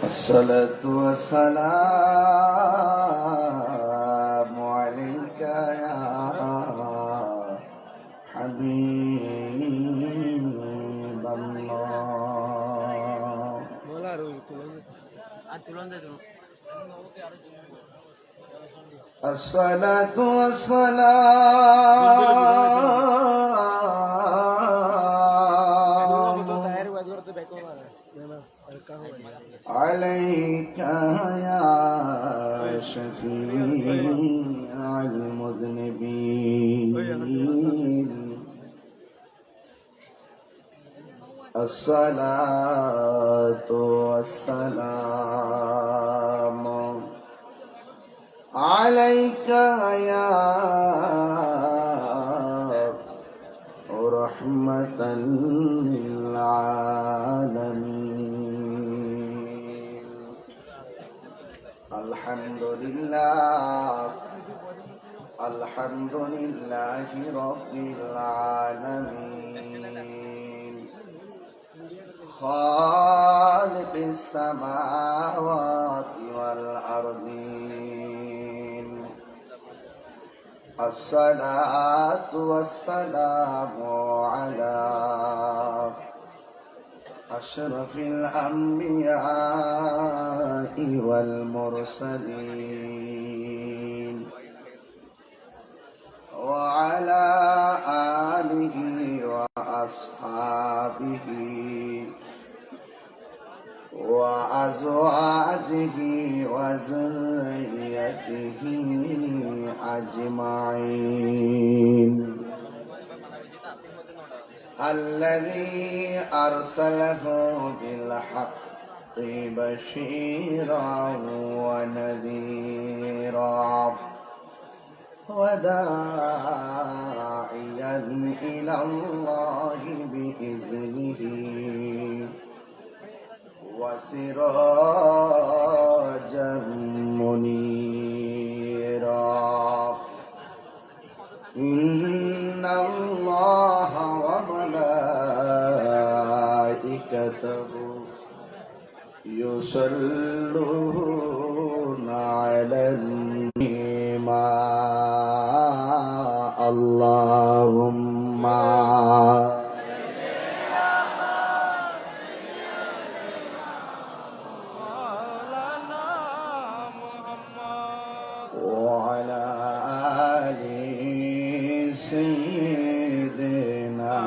الصلاة والسلام عليك يا حبيب الله. الصلاة والسلام عليك يا شفيع المذنبين. الصلاة والسلام عليك يا رحمة للعالمين. الحمد لله الحمد لله رب العالمين خالق السماوات والأرضين. الصلاة والسلام على أشرف الأنبياء والمرسلين وعلى آله وأصحابه وأزواجه وذريته أجمعين. الذي أرسله بالحق بشيرا ونذيرا وداعيا إلى الله بإذنه وسراجا منيرا. إن الله وملائكته يصلون على النبي. اللهم وعلى آل سيدنا.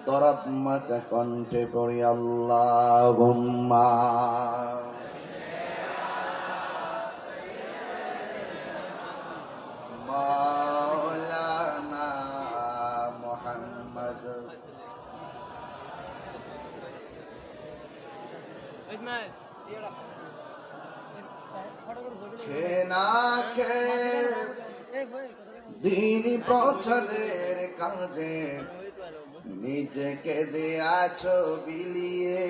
দরদ মাতা কণ্ঠে পড়ি আল্লাহুম্মা মাওলানা মুহাম্মদ খেনা খে দিন প্রচারের কাজে নিজেকে দেয়াছ বিলিয়ে।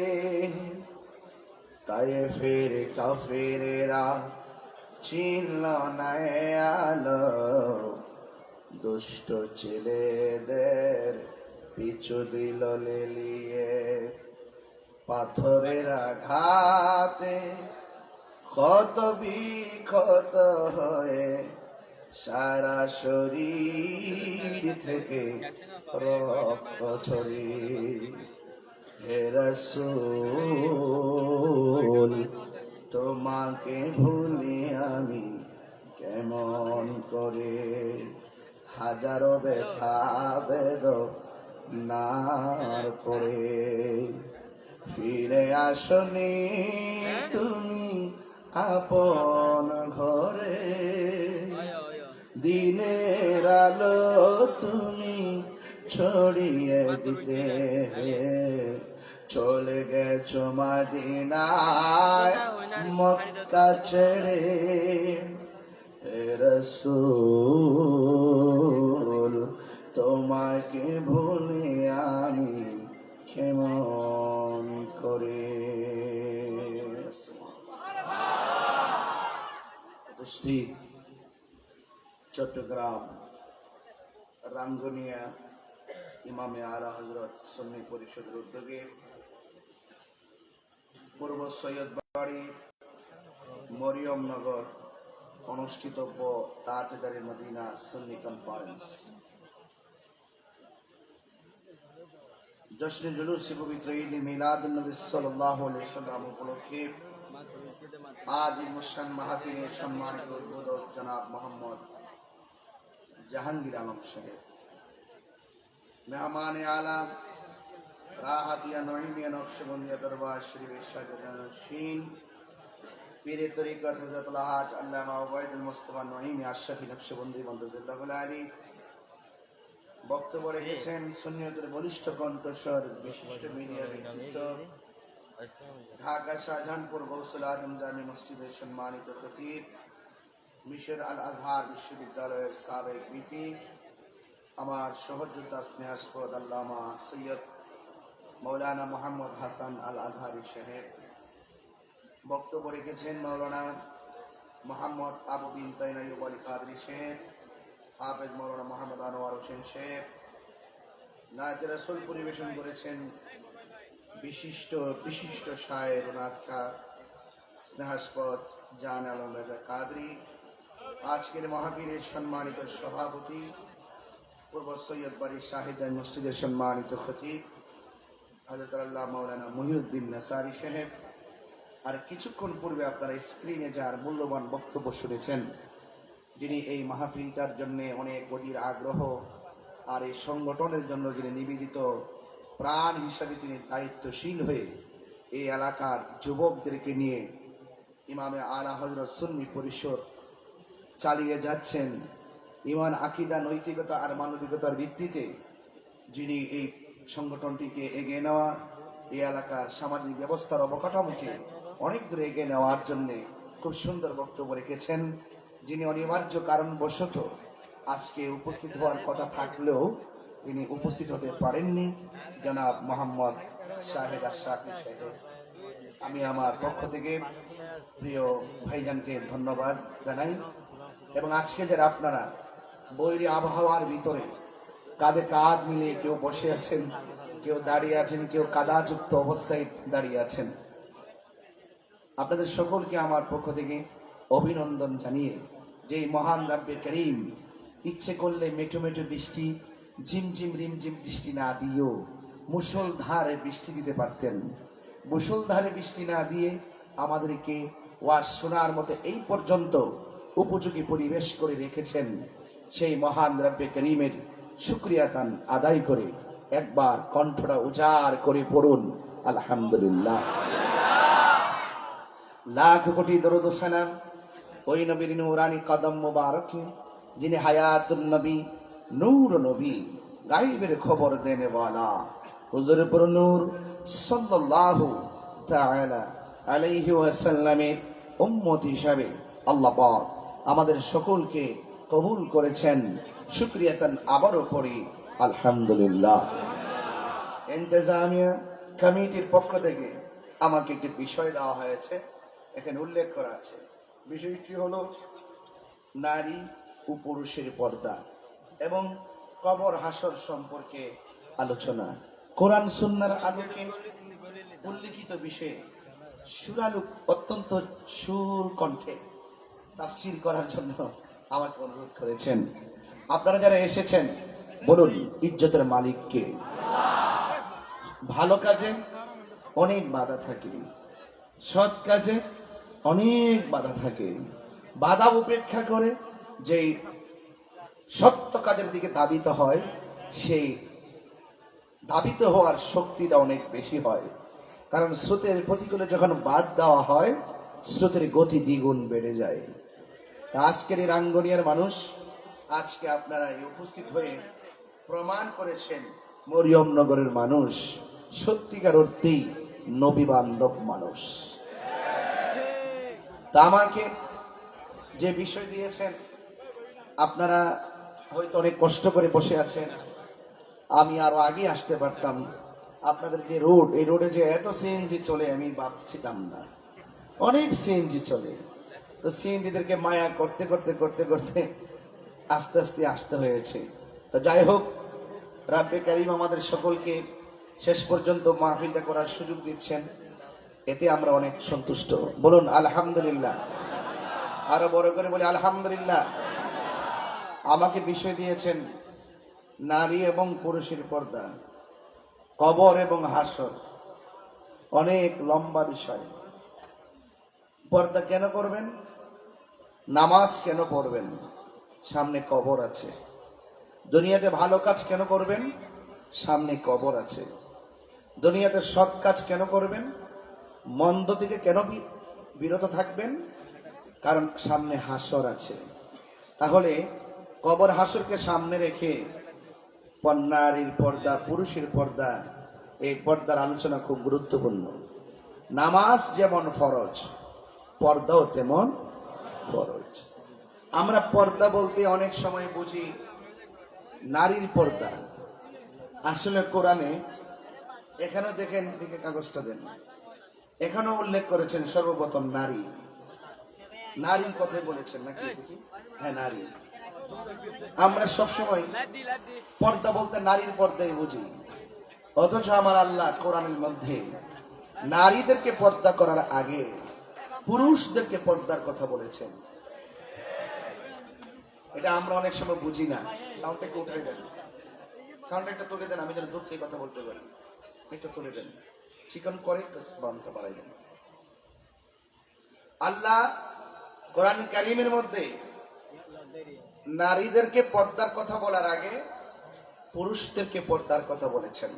তায়েফের কাফেরেরা চিনল না আলো, দুষ্ট ছেলেদের পিছু দিল লেলিয়ে। পাথরের আঘাতে ক্ষত বিক্ষত হয়ে সারা শরীর থেকে রক্ত ঝরিয়ে। হে রাসূল তোমাকে ভুলি আমি কেমন করে, হাজারো ব্যথা বেদনার পরে ফিরে আসনি তুমি আপন ঘরে। দিনের আলো তুমি ছড়িয়ে দিতে চলে গেছো মদিনায় মক্কা ছেড়ে। হে রাসূল তোমাকে ভুলে আমি কেমন করে। উপস্থিত চট্টগ্রাম রাঙ্গুনিয়া ইমামে আলা হযরত সুন্নি পরিষদের উদ্যোগে পূর্ব সৈয়দবাড়ি মরিয়মনগর অনুষ্ঠিতব্য তাজদারে মদিনা সুন্নি কনফারেন্স জশ্নে জুলুসে পবিত্র ঈদ মিলাদুন নবী সাল্লাল্লাহু আলাইহি ওয়াসাল্লাম উপলক্ষে আজ মুশান মাহফিলের সম্মানিত উদ্বোধক জনাব মোহাম্মদ জাহাঙ্গীর আলম সাহেব, মেহমানে আলা রাহাতিয়া নঈমিয়া নকশবন্দিয়া দরবার শরীফের সাজাদানশীন পীরে তরিকত হযরতুল হাজ আল্লামা ওবায়দুল মুস্তাফা নঈমি আশরাফি নকশবন্দি মন্দাজিল্লাহুল আলী বক্তব্য রেখেছেন সুন্নিয়তের বলিষ্ঠ কণ্ঠস্বর বিশিষ্ট মিডিয়া ব্যক্তিত্ব ঢাকা শাহজাহানপুর গৌসুল আজম জামি মসজিদের সম্মানিত খতিব মিশর আল আজহার বিশ্ববিদ্যালয়ের সাবেক ভিপি আমার সহযোদ্ধা স্নেহাস্পদ আল্লামা সৈয়দ মৌলানা মোহাম্মদ হাসান আল আজহারি সাহেব, বক্তব্য রেখেছেন মৌলানা মোহাম্মদ আবু বিন তাইন আইয়ুব আলী কাদরি সাহেব, হাফেজ মৌলানা মোহাম্মদ আনোয়ার হোসেন সাহেব। নায়েত রাসূল পরিবেশন করেছেন বিশিষ্ট শায়ের ও নাট্যকার স্নেহাস্পদ জান আলম রাজা কাদরি। আজকের মাহফিলের সম্মানিত সভাপতি পূর্ব সৈয়দবাড়ি শাহজাহান মসজিদের সম্মানিত খতিব হযরত আল্লাহ মাওলানা মুহিউদ্দিন নাসারি সাহেব। আর কিছুক্ষণ পূর্বে আপনারা স্ক্রিনে যার মূল্যবান বক্তব্য শুনেছেন, যিনি এই মাহফিলটার জন্য অনেক অধীর আগ্রহ আর এই সংগঠনের জন্য যিনি নিবেদিত প্রাণ হিসাবে তিনি দায়িত্বশীল হয়ে এই এলাকার যুবকদেরকে নিয়ে ইমামে আলা হযরত সুন্নি পরিষদ চালিয়ে যাচ্ছেন, ইমান আকিদা নৈতিকতা আর মানবিকতার ভিত্তিতে যিনি এই সংগঠনটিকে এগিয়ে নেওয়া, এই এলাকার সামাজিক ব্যবস্থার অবকাঠামোকে অনেক দূরে এগিয়ে নেওয়ার জন্য খুব সুন্দর বক্তব্য রেখেছেন, যিনি অনিবার্য কারণবশত আজকে উপস্থিত হওয়ার কথা থাকলেও তিনি উপস্থিত হতে পারেননি, জনাব মোহাম্মদ শাহেদ আশরাফি সাহেব। আমি আমার পক্ষ থেকে প্রিয় ভাইজানকে ধন্যবাদ জানাই। এবং আজকে যারা আপনারা বৈরী আবহাওয়ার ভিতরে কাঁধে কাঁধ মিলিয়ে কেউ বসে আছেন, কেউ দাঁড়িয়ে আছেন, কেউ কাদাযুক্ত অবস্থায় দাঁড়িয়ে আছেন, আপনাদের সকলকে আমার পক্ষ থেকে অভিনন্দন জানিয়ে যে মহান রব্বে করিম ইচ্ছে করলে মেঠো মেঠো বৃষ্টি, ঝিমঝিম রিমঝিম বৃষ্টি না দিয়েও মুষলধারে বৃষ্টি দিতে পারতেন। মুষলধারে বৃষ্টি না দিয়ে আমাদেরকে ওয়াজ শোনার মতো এই পর্যন্ত উপযোগী পরিবেশ করে রেখেছেন। সেই মহান রব্বে করিমের শুকরিয়া তান আদায় করে একবার কণ্ঠটা উজাড় করে পড়ুন আলহামদুলিল্লাহ। লাখ কোটি দরুদ ও সালাম ওই নবীর নূরানি কদম মুবারকে, যিনি হায়াতুন নবী, নূর নবী, গায়বের খবর দেনে ওয়ালা হুজুর পুর নূর সাল্লাল্লাহু তাআলা আলাইহি ওয়াসাল্লামের উম্মত হিসাবে আল্লাহ পাক আমাদের সকলকে কবুল করেছেন। শুকরিয়া তান আবারও পড়ি আলহামদুলিল্লাহ। ইন্তেজামিয়া কমিটির পক্ষ থেকে আমাকে একটি বিষয় দেওয়া হয়েছে, এখানে উল্লেখ করা আছে। বিষয়টি হলো নারী ও পুরুষের পর্দা এবং কবর হাসর সম্পর্কে আলোচনা। কোরআন সুন্নাহর আলোকে উল্লিখিত বিষয়ে সুরালু অত্যন্ত সুর কণ্ঠে তাফসীর করার জন্য আমাকে অনুরোধ করেছেন। আপনারা যারা এসেছেন বলুন ইজ্জতের মালিক কে? ভালো কাজে অনেক বাধা থাকে, সৎ কাজে অনেক বাধা থাকে। বাধা উপেক্ষা করে যেই সত্য কাজের দিকে ধাবিত হয়, সেই ধাবিত হওয়ার শক্তিটা অনেক বেশি হয়। কারণ স্রোতের প্রতিকূলে যখন বাদ দেওয়া হয়, স্রোতের গতি দ্বিগুণ বেড়ে যায়। আজকের এই রাঙ্গুনিয়ার মানুষ, আজকে আপনারা উপস্থিত হয়ে প্রমাণ করেছেন মরিয়মনগরের মানুষ সত্যিকার অর্থেই নবী বান্ধব মানুষ। তা আমাকে যে বিষয় দিয়েছেন, আপনারা হয়তো অনেক কষ্ট করে বসে আছেন, আমি আরো আগে আসতে পারতাম। আপনাদের যে রোড, এই রোডে যে এত সিএনজি চলে আমি ভাবছিলাম না। অনেক সিএনজি চলে, তো সিএনজিদেরকে মায়া করতে করতে করতে করতে আস্তে আস্তে আসতে হয়েছে। তো যাই হোক, রাব্বে কারীম আমাদের সকলকে শেষ পর্যন্ত মাহফিলটা করার সুযোগ দিচ্ছেন, এতে আমরা অনেক সন্তুষ্ট। বলুন আলহামদুলিল্লাহ। আরো বড় করে বলি আলহামদুলিল্লাহ। আমাকে বিষয় দিয়েছেন নারী এবং পুরুষের পর্দা, কবর এবং হাসর। অনেক লম্বা বিষয়। পর্দা কেন করবেন? নামাজ কেন পড়বেন? সামনে কবর আছে। দুনিয়াতে ভালো কাজ কেন করবেন? সামনে কবর আছে। দুনিয়াতে সৎ কাজ কেন করবেন? মন্দ থেকে কেন বিরত থাকবেন? কারণ সামনে হাসর আছে। তাহলে কবর হাসরকে সামনে রেখে নারীর পর্দা, পুরুষের পর্দা, এই পর্দার আলোচনা খুব গুরুত্বপূর্ণ। নামাজ যেমন ফরজ, পর্দাও তেমন ফরজ। আমরা পর্দা বলতে অনেক সময় বুঝি নারীর পর্দা। আসলে কোরআনে এখানেও দেখেন, দিকে কাগজটা দেন, এখানেও উল্লেখ করেছেন সর্বপ্রথম নারী। নারীর কথাই বলেছেন নাকি? হ্যাঁ, নারী। আমরা সবসময় পর্দা বলতে নারীর পর্দাই বুঝি, অথচ আমার আল্লাহ কোরআনের মধ্যে নারীদেরকে পর্দা করার আগে পুরুষদেরকে পর্দার কথা বলেছেন। এটা আমরা অনেক সময় বুঝি না। সাউন্ডটা একটু উঠাই দেন, সাউন্ডটা একটু তুলে দেন, আমি যেন দূর থেকে কথা বলতে পারি। একটু তুলে দেন, চিকন করে বামটা বাড়াই দেন। আল্লাহ কোরআন কারীমের মধ্যে নারীদেরকে পর্দার কথা বলার আগে পুরুষদেরকে পর্দার কথা বলেছেন।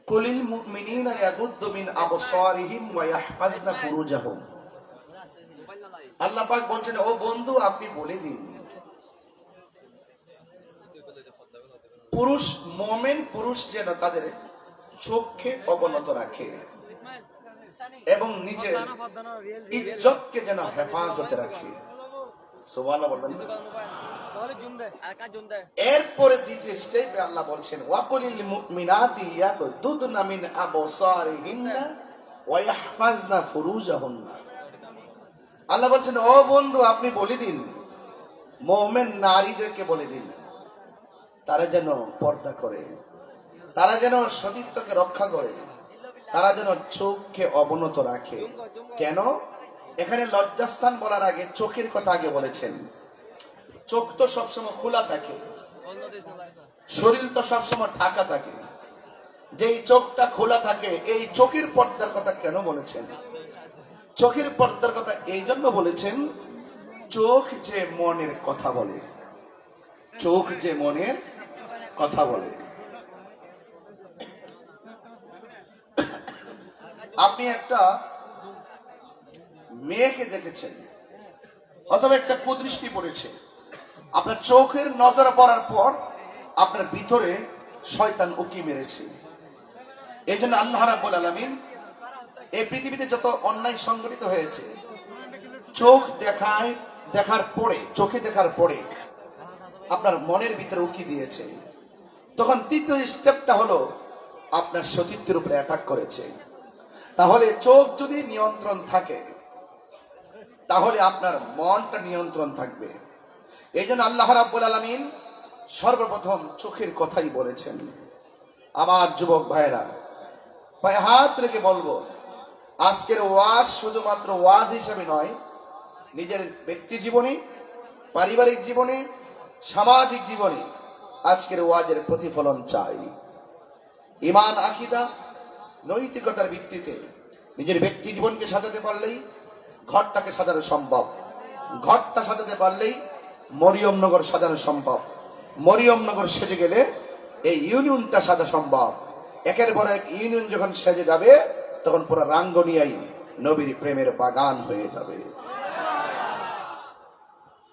কুলিল মুমিনিনা ইয়াগুদ্দু মিন আবসারিহিম ওয়া ইয়াহফাজনা ফুরুজাহুম। আল্লাহ পাক বলছেন, ও বন্ধু আপনি বলে দিন, পুরুষ মুমিন পুরুষ যেন তাদের চোখকে অবনত রাখে এবং নিজের ইজ্জতকে যেন হেফাজতে রাখে। সুবহানাল্লাহ বলবেন। এরপরে দ্বিতীয় স্টেপে আল্লাহ বলছেন, ওয়াকুলিল মুমিনাতি ইয়াগুদ্দুনা মিন আবসারিহিন্না ওয়া ইয়াহফাজনা ফুরুজাহুন্না। আল্লাহ বলছেন, ও বন্ধু আপনি বলে দিন, মুমিন নারীদেরকে বলে দিন, তারা যেন পর্দা করে, তারা যেন সতীত্বকে রক্ষা করে, তারা যেন চোখকে অবনত রাখে। কেন? এখানে লজ্জাস্থান বলার আগে চোখের কথা আগে বলেছেন। চোখ তো সবসময় খোলা থাকে, শরীর তো সবসময় ঢাকা থাকে। যেই চোখটা খোলা থাকে, এই চোখের পর্দার কথা কেন বলেছেন? চোখের পর্দার কথা এই জন্য বলেছেন, চোখ যে মনের কথা বলে, চোখ যে মনের কথা বলে। আপনি একটা মেয়েকে দেখেছেন অথবা একটা কুদৃষ্টি পড়েছে, আপনার চোখের নজর পড়ার পর আপনার ভিতরে শয়তান উকি মেরেছে। এই জন্য আল্লাহ রাব্বুল আলামিন এই পৃথিবীতে যত অন্যায় সংগঠিত হয়েছে, চোখে দেখার পরে আপনার মনের ভিতরে উকি দিয়েছে। তখন তৃতীয় স্টেপটা হলো আপনার সতীত্বের উপরে অ্যাটাক করেছে। তাহলে চোখ যদি নিয়ন্ত্রণ থাকে, তাহলে আপনার মনটা নিয়ন্ত্রণ থাকবে। এই জন্য আল্লাহ রাব্বুল আলামিন সর্বপ্রথম চোখের কথাই বলেছেন। আমার যুবক ভাইরা, পায়ে হাত রেখে বলবো, আজকের ওয়াজ শুধুমাত্র ওয়াজ হিসেবে নয়, নিজের ব্যক্তি জীবনে, পারিবারিক জীবনে, সামাজিক জীবনে আজকের ওয়াজের প্রতিফলন চাই। ঈমান, আকীদা, নৈতিকতার ভিত্তিতে নিজের ব্যক্তি জীবনকে সাজাতে পারলেই ঘরটাকে সাজানো সম্ভব। ঘরটা সাজাতে পারলেই মরিয়মনগর সাজানো সম্ভব। মরিয়মনগর সেজে গেলে এই ইউনিয়নটা সাজা সম্ভব। একের পর এক ইউনিয়ন যখন সেজে যাবে, তখন পুরো রাঙ্গনিয়াই নবীর প্রেমের বাগান হয়ে যাবে।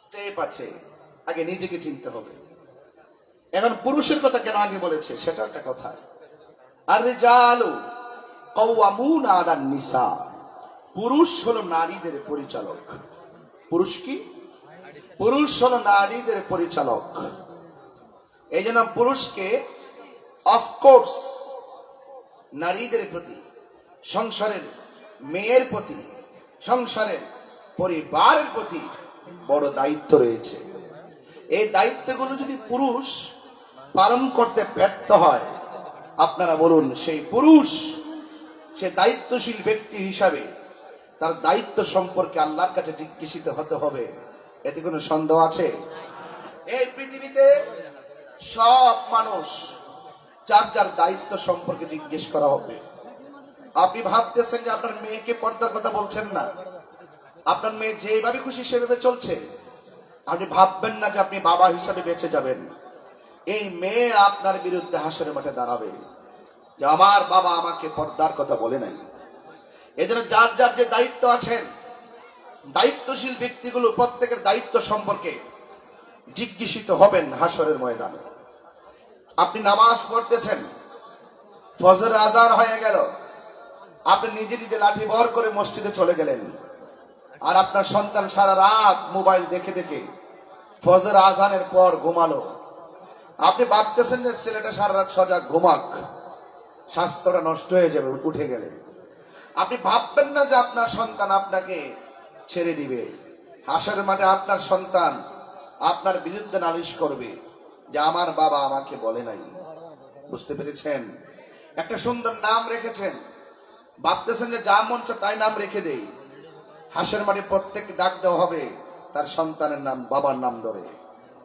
স্টেপ আছে, আগে নিজেকে চিনতে হবে। এখন পুরুষের কথা কেন আগে বলেছে সেটা একটা কথা। আর রিজালু কাওয়ামুনা আলান নিসা, পুরুষ হলো নারীদের পরিচালক। পুরুষ কি? পুরুষ হলো নারীদের পরিচালক। এই জন্য পুরুষকে অফকোর্স নারীদের প্রতি, সংসারের মেয়ের প্রতি, সংসারের পরিবারের প্রতি বড় দায়িত্ব রয়েছে। এই দায়িত্বগুলো যদি পুরুষ পালন করতে ব্যর্থ হয়, আপনারা বলুন সেই পুরুষ, সে দায়িত্বশীল ব্যক্তি হিসাবে তার দায়িত্ব সম্পর্কে আল্লাহর কাছে জিজ্ঞাসিত হতে হবে। এতে কোনো সন্দেহ আছে? এই পৃথিবীতে সব মানুষ যার যার দায়িত্ব সম্পর্কে জিজ্ঞেস করা হবে। আপনি ভাবতেছেন যে আপনার মেয়েকে পর্দার কথা বলছেন না, আপনার মেয়ে যেভাবে খুশি সেভাবে চলছে, আপনি ভাববেন না যে আপনি বাবা হিসাবে বেঁচে যাবেন। এই মেয়ে আপনার বিরুদ্ধে হাসরের মাঠে দাঁড়াবে যে আমার বাবা আমাকে পর্দার কথা বলে নাই। এজন্য যার যার যে দায়িত্ব আছেন, দায়িত্বশীল ব্যক্তিগুলো প্রত্যেকের দায়িত্ব সম্পর্কে জিজ্ঞাসিত হবেন হাসরের ময়দানে। আপনি নামাজ পড়তেছেন, ফজর আজান হয়ে গেল, আপনি নিজে নিজে লাঠি ভর করে মসজিদে চলে গেলেন, আর আপনার সন্তান সারা রাত মোবাইল দেখে দেখে ফজর আজানের পর ঘুমালো। আপনি ভাবতেছেন যে ছেলেটা সারা রাত সজাগ ঘুমাক, স্বাস্থ্যটা নষ্ট হয়ে যাবে উঠে গেলে। আপনি ভাববেন না যে আপনার সন্তান আপনাকে ছেড়ে দিবে। হাসরের মাঠে আপনার সন্তান আপনার বিরুদ্ধে নালিশ করবে যে আমার বাবা আমাকে বলে নাই। বুঝতে পেরেছেন? একটা সুন্দর নাম রেখেছেন, ভাবতেছেন যে যা মন চায় তাই নাম রেখে দেই। হাসরের মাঠে প্রত্যেক ডাক দেওয়া হবে তার সন্তানের নাম, বাবার নাম ধরে।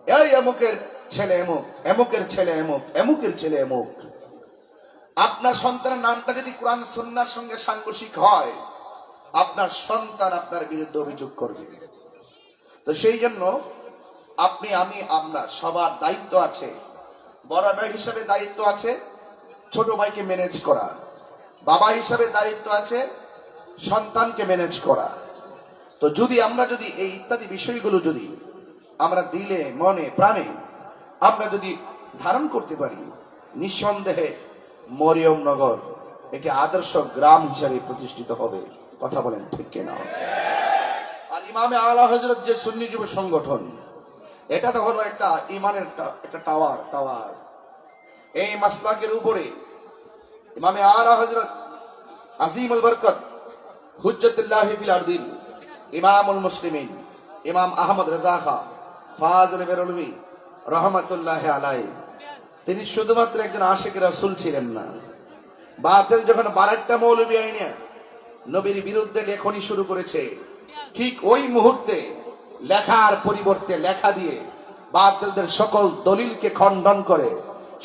এই এমুকের ছেলে এমুক, এমুকের ছেলে এমুক, এমুকের ছেলে এমুক। আপনার সন্তানের নামটা যদি কোরআন সুন্নাহর সঙ্গে সাংঘর্ষিক হয়, আপনার সন্তান আপনার বিরুদ্ধে অভিযোগ করবে। তো সেই জন্য আপনি, আমি, আমরা সবার দায়িত্ব আছে। বড় ভাই হিসাবে দায়িত্ব আছে ছোট ভাইকে ম্যানেজ করা, বাবা হিসাবে দায়িত্ব আছে সন্তানকে ম্যানেজ করা। তো আমরা যদি এই ইত্যাদি বিষয়গুলো যদি আমরা দিলে মনে প্রাণে আমরা যদি ধারণ করতে পারি, নিঃসন্দেহে মরিয়মনগর একটি আদর্শ গ্রাম হিসাবে প্রতিষ্ঠিত হবে। কথা বলেন ঠিক কিনা? আর ইমামে আলা হযরত যে সুন্নি যুব সংগঠন, এটা তো হলো একটা ইমানের একটা টাওয়ার। এই মাসলাকের উপরে ইমামে আলা হযরত আজিমুল বরকত হুজ্জতুল্লাহ ফিল আরদিন ইমামুল মুসলিমিন ইমাম আহমদ রেজা খাঁ ফাজিল বেরলভী রহমাতুল্লাহ আলাইহি, তিনি শুধুমাত্র একজন আশিক রাসূল ছিলেন না। বাতিল যখন বারেকটা মৌলবী আইনে নবীর বিরুদ্ধে লেখনী শুরু করেছে, ঠিক ওই মুহূর্তে লেখার পরিবর্তে লেখা দিয়ে বাতিলদের সকল দলিলকে খণ্ডন করে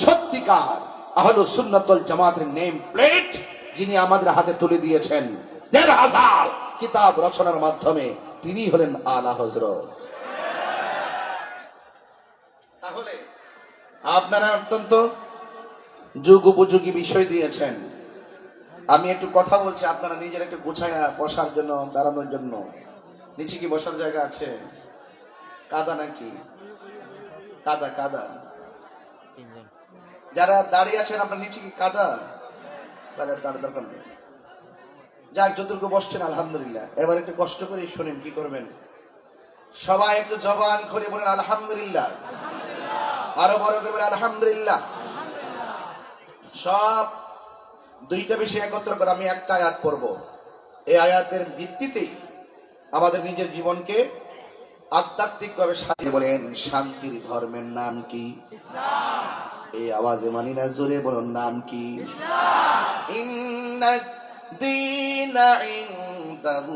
সত্যিকার আহলুস সুন্নাত ওয়াল জামাতের নেম প্লেট যিনি আমাদের হাতে তুলে দিয়েছেন ১৫০০ কিতাব রচনার মাধ্যমে, তিনি হলেন আলা হযরত। তাহলে আপনারা অত্যন্ত যুগ উপযোগী বিষয় দিয়েছেন। আমি একটু কথা বলছি, আপনারা নিজের একটু গুছায়া বসার জন্য, দাঁড়ানোর জন্য। নিচে কি বসার জায়গা আছে? কাদা নাকি? কাদা। যারা দাঁড়িয়ে আছেন আপনার নিচে কি কাদা? তাহলে দাঁড়ার দরকার নেই। যাক, যতটুকু বসছেন আলহামদুলিল্লাহ। এবার একটু কষ্ট করে শুনেন কি করবেন। সবাই একটু জবান খুলে বলেন আলহামদুলিল্লাহ। আরো বড় করে বলেন আলহামদুলিল্লাহ। সব দুইটা বিষয় একত্র করে আমি একটা আয়াত পড়ব। এই আয়াতের ভিত্তিতেই আমাদের নিজের জীবনকে আধ্যাত্মিক ভাবে সাজিয়ে বলেন শান্তির ধর্মের নাম কি? ইসলাম। এই আওয়াজে মানি না, জোরে বলুন নাম কি? ইসলাম। ইন্নাদ দীনা ইনদাল্লাহিল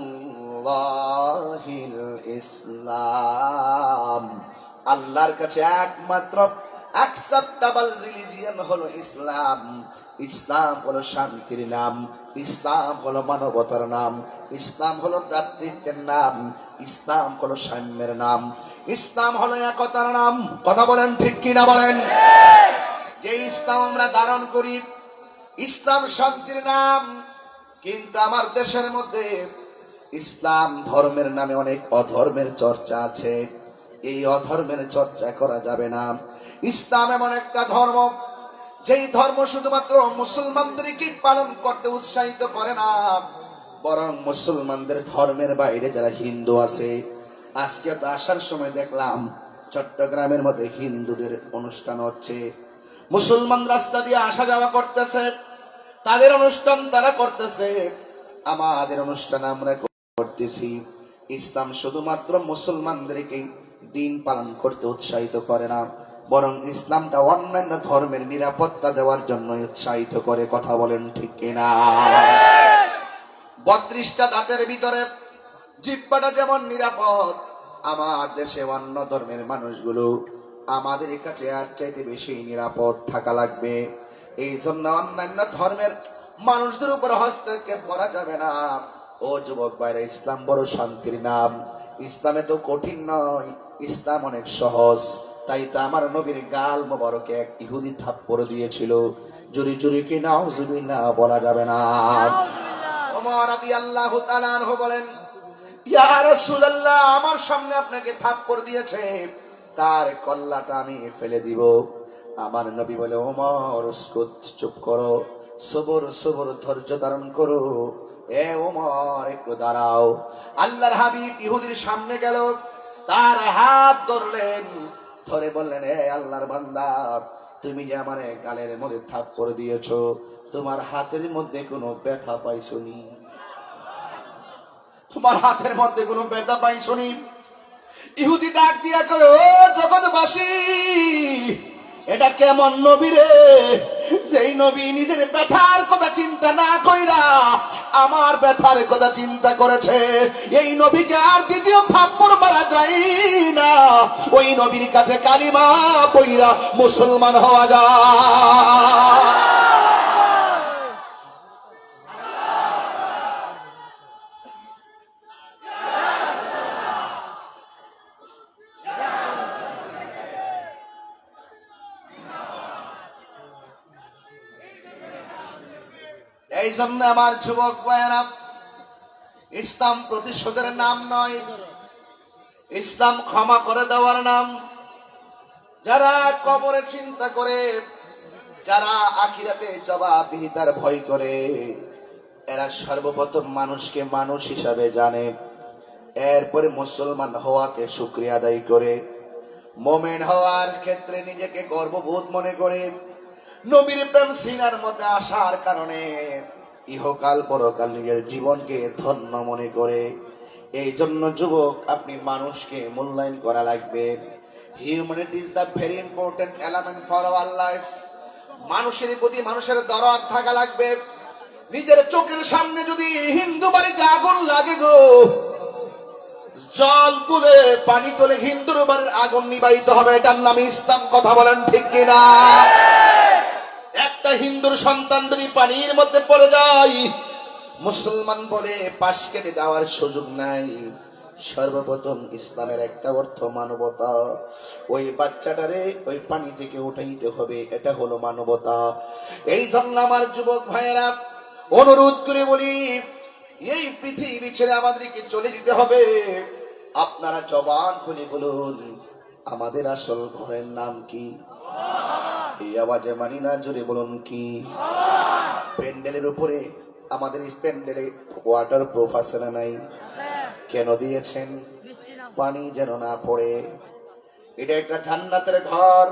ইসলাম। আল্লাহর কাছে একমাত্র অ্যাকসেপ্টেবল রিলিজিয়ন হলো ইসলাম। ইসলাম হলো শান্তির নাম, ইসলাম হলো মানবতার নাম, ইসলাম হলো ভ্রাতৃত্বের নাম, ইসলাম হলো সাম্যের নাম, ইসলাম হলো একতার নাম। কথা বলেন ঠিক কিনা বলেন? যে ইসলাম আমরা ধারণ করি, ইসলাম শান্তির নাম। কিন্তু আমার দেশের মধ্যে ইসলাম ধর্মের নামে অনেক অধর্মের চর্চা আছে। এই অধর্মের চর্চা করা যাবে না। ইসলাম এমন একটা ধর্ম, যেই ধর্ম শুধুমাত্র মুসলমানদেরকে পালন করতে উৎসাহিত করে না, বরং মুসলমানদের ধর্মের বাইরে যারা হিন্দু আছে, আজকে তো আসার সময় দেখলাম চট্টগ্রামের মধ্যে হিন্দুদের অনুষ্ঠান হচ্ছে। মুসলমান রাস্তা দিয়ে আসা যাওয়া করতেছে, তাদের অনুষ্ঠান তারা করতেছে, আমাদের অনুষ্ঠান আমরা করতেছি। ইসলাম শুধুমাত্র মুসলমানদেরকে দিন পালন করতে উৎসাহিত করে না, বরং ইসলামটা অন্যান্য ধর্মের নিরাপত্তা দেওয়ার জন্য উৎসাহিত করে। কথা বলেন ঠিক কিনা? 32টা দাঁতের ভিতরে জিহ্বাটা যেমন নিরাপদ, আমার দেশে অন্য ধর্মের মানুষগুলো আমাদের কাছে আর চাইতে বেশি নিরাপদ থাকা লাগবে। এই জন্য অন্যান্য ধর্মের মানুষদের উপর হস্তক্ষেপ করা যাবে না। ও যুবক ভাইরা, ইসলাম বড় শান্তির নাম। ইসলামে তো কঠিন নয়, ইসলাম অনেক সহজ। তাই তো আমার নবীর গাল মোবারকে এক ইহুদি থাপ্পড় দিয়েছিল। জুরি জুরি কি নাউজুবিল্লাহ বলা যাবে না। ওমর রাদিয়াল্লাহু তাআলা আনহু বলেন, ইয়া রাসূলুল্লাহ, আমার সামনে আপনাকে থাপ্পড় দিয়েছে, তার কল্লাটা আমি ফেলে দিব। আমার নবী বলে, ওমর উসকুত, চুপ করো, সবর সবর, ধৈর্য ধারণ করো। এ ওমর, একটু দাঁড়াও। আল্লাহর হাবিব ইহুদির সামনে গেল, তার হাত ধরলেন, ধরে বললেন, এ আল্লাহর বান্দা, তুমি যে আমার গালের মধ্যে থাপ্পড় দিয়েছো, তোমার হাতের মধ্যে কোনো ব্যথা পাইছনি? তোমার হাতের মধ্যে কোনো ব্যথা পাইছনি? ইহুদি ডাক দিয়া কয়, ও জগৎবাসী, এটা কেমন নবী রে, যেই নবী নিজের ব্যথার কথা চিন্তা না কইরা আমার ব্যথার কথা চিন্তা করেছে। এই নবীকে আর দ্বিতীয় থাপ্পড় মারা যায় না। ওই নবীর কাছে কালিমা পইরা মুসলমান হওয়া যায়। এই জন্য আমার যুবক ভাইয়েরা, ইসলাম প্রতিশোধের নাম নয়, ইসলাম ক্ষমা করে দেওয়ার নাম। যারা কবরে চিন্তা করে, যারা আখিরাতে জবাবদিহিতার ভয় করে, এরা সর্বপ্রথম মানুষকে মানুষ হিসাবে জানে, এরপরে মুসলমান হওয়াতে শুকরিয়া আদায় করে, মুমিন হওয়ার ক্ষেত্রে নিজেকে গর্ববোধ মনে করে, নবীর প্রেম সিনার মধ্যে আসার কারণে ইহকাল পরকাল নিজের জীবনকে ধন্য মনে করে। এই জন্য যুবক, আপনি মানুষকে মূল্যায়ন করা লাগবে। Humanity is the very important element for our life. মানুষের প্রতি মানুষের দরদ থাকা লাগবে। নিজের চোখের সামনে যদি হিন্দু বাড়িতে আগুন লাগে গো, জল তুলে পানি তুলে হিন্দুর বাড়ির আগুন নিবাইতে হবে, এটার নাম ইসলাম। কথা বলেন ঠিক কিনা? একটা হিন্দুর সন্তান যদি পানির মধ্যে পড়ে যায়, মুসলমান বলে পাশ কেটে যাওয়ার সুযোগ নাই। সর্বপ্রথম ইসলামের একটা অর্থ মানবতা। ওই বাচ্চাটারে ওই পানি থেকে উঠাইতে হবে, এটা হলো মানবতা। এই জন্য আমার যুবক ভাইয়েরা, অনুরোধ করে বলি, এই পৃথিবী ছেড়ে আমাদেরকে চলে যেতে হবে। আপনারা জবান খুলে বলুন, আমাদের আসল ঘরের নাম কি? এই আওয়াজে মানি না, জোরে বলুন কি? প্যান্ডেলের উপরে, আমাদের এই প্যান্ডেলে ওয়াটার প্রুফ আছে না নাই? কেন দিয়েছেন? পানি যেন না পড়ে। এটা একটা জান্নাতের ঘর,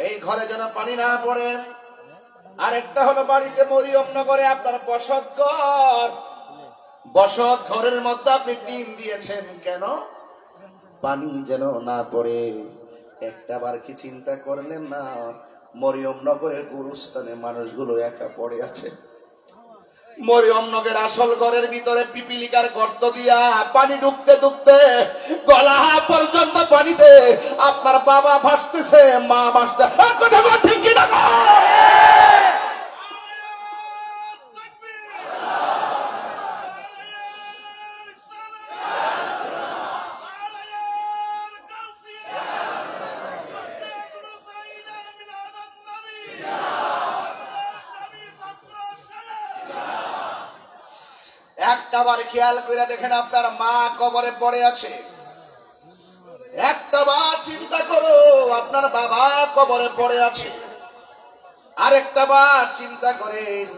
এই ঘরে যেন পানি না পড়ে। আরেকটা হলো বাড়িতে মরিয়মনগরে আপনার বসত ঘর, বসত ঘরের মধ্যে আপনি টিন দিয়েছেন কেন? পানি যেন না পড়ে। একটা বার কি চিন্তা করলেন না, মরিয়মনগরের গুরুস্থানে মানুষগুলো একা পড়ে আছে। মরিয়মনগরের আসল ঘরের ভিতরে পিপিলিকার গর্ত দিয়া পানি ঢুকতে ঢুকতে গলা পর্যন্ত পানিতে আপনার বাবা ভাসতেছে, মা ভাসতে। কথা ঠিক কিনা? একটা বার খেয়াল করে দেখেন, আপনার মা কবরে পড়ে আছে। একটা বার চিন্তা করো, আপনার বাবা কবরে পড়ে আছে। আরেকটা বার চিন্তা করেন,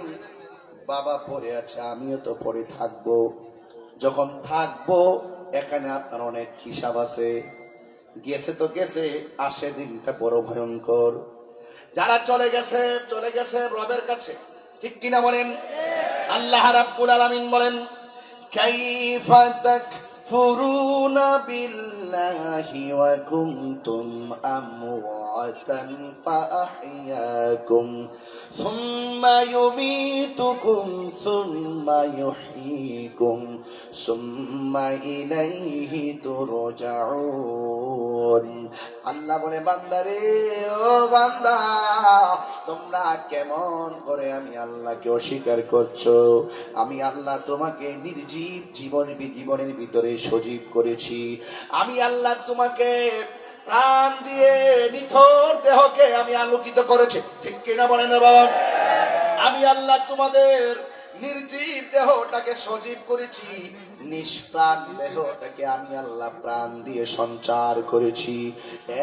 বাবা পড়ে আছে, আমিও তো পড়ে থাকবো। যখন থাকবো, এখানে আপনার অনেক হিসাব আছে। গেছে তো গেছে, আসে দিনটা বড় ভয়ঙ্কর। যারা চলে গেছে, চলে গেছে রবের কাছে। ঠিক কিনা বলেন? আল্লাহ রাব্বুল আলামিন বলেন, কাইফা تكفرون بالله وكنتم أمواتا فأحياكم ثم يميتكم ثم يحييكم ثم إليه ترجعون আল্লাহ বলে বান্দারে ও বান্দা তোমরা কেমন করে আমি আল্লাহকে অস্বীকার করছো আমি আল্লাহ তোমাকে নির্জীব জীবনের ভিতরে সজীব করেছি আমি আল্লাহ তোমাকে প্রাণ দিয়ে নিথর দেহকে আমি আলোকিত করেছি ঠিক কিনা বলেন না বাবা আমি আল্লাহ তোমাদের নির্জীব দেহটাকে সজীব করেছি নিষ্প্রাণ দেহটাকে আমি আল্লাহ প্রাণ দিয়ে সঞ্চার করেছি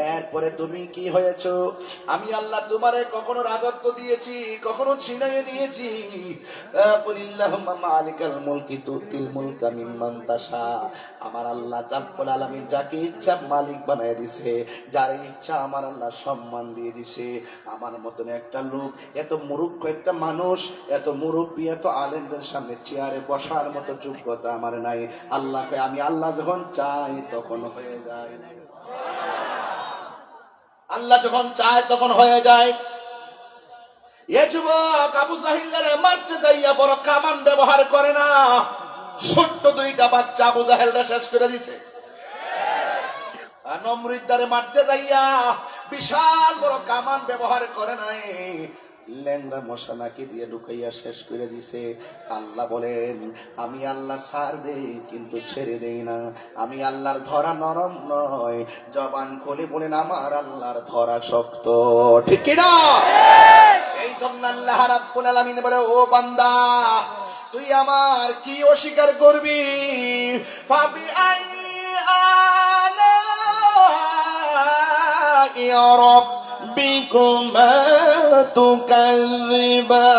এরপরে তুমি কি হয়েছো আমি আল্লাহ তোমারে কখনো রাজত্ব দিয়েছি কখনো ছিনিয়ে নিয়েছি কুলিল্লাহুম্মা মালিকাল মুলকি তুতিল মুলকা মিম্মান তাশা আমার আল্লাহ রাব্বুল আলামিন যাকে ইচ্ছা মালিক বানায় দিয়েছে যার ইচ্ছা আমার আল্লাহ সম্মান দিয়ে দিয়েছে আমার মতন একটা লোক এত মূর্খ একটা মানুষ এত মুরব্বী এত আলেমদের সামনে চেয়ারে বসার মতো যোগ্যতা আমার নাই আল্লাহকে আমি আল্লাহ যখন চাই তখন হয়ে যায় আল্লাহ যখন চায় তখন হয়ে যায় এ যুবক আবু জাহিলরে মারতে যাইয়া বড় কামান ব্যবহার করে না ছোট্ট দুইটা বাচ্চা আবু জাহেলরা শেষ করে দিছে আর নমরুদ্দারে মারতে যাইয়া বিশাল বড় কামান ব্যবহার করে নাই ল্যাংড়া মশানাকে দিয়ে ঢুকাইয়া শেষ করে দিছে আল্লাহ বলেন আমি আল্লাহ ছাড় দেই কিন্তু ছেড়ে দেই না আমি আল্লাহর ধরা নরম নয় জবান খুলে বলেন আমার আল্লাহর ধরা শক্ত ঠিক কি না এই জন্য আল্লাহ রাব্বুল আলামিন বলে ও বান্দা তুই আমার কি অস্বীকার করবি ফাবি আই আলা ইয়া রাব بكما تكذبان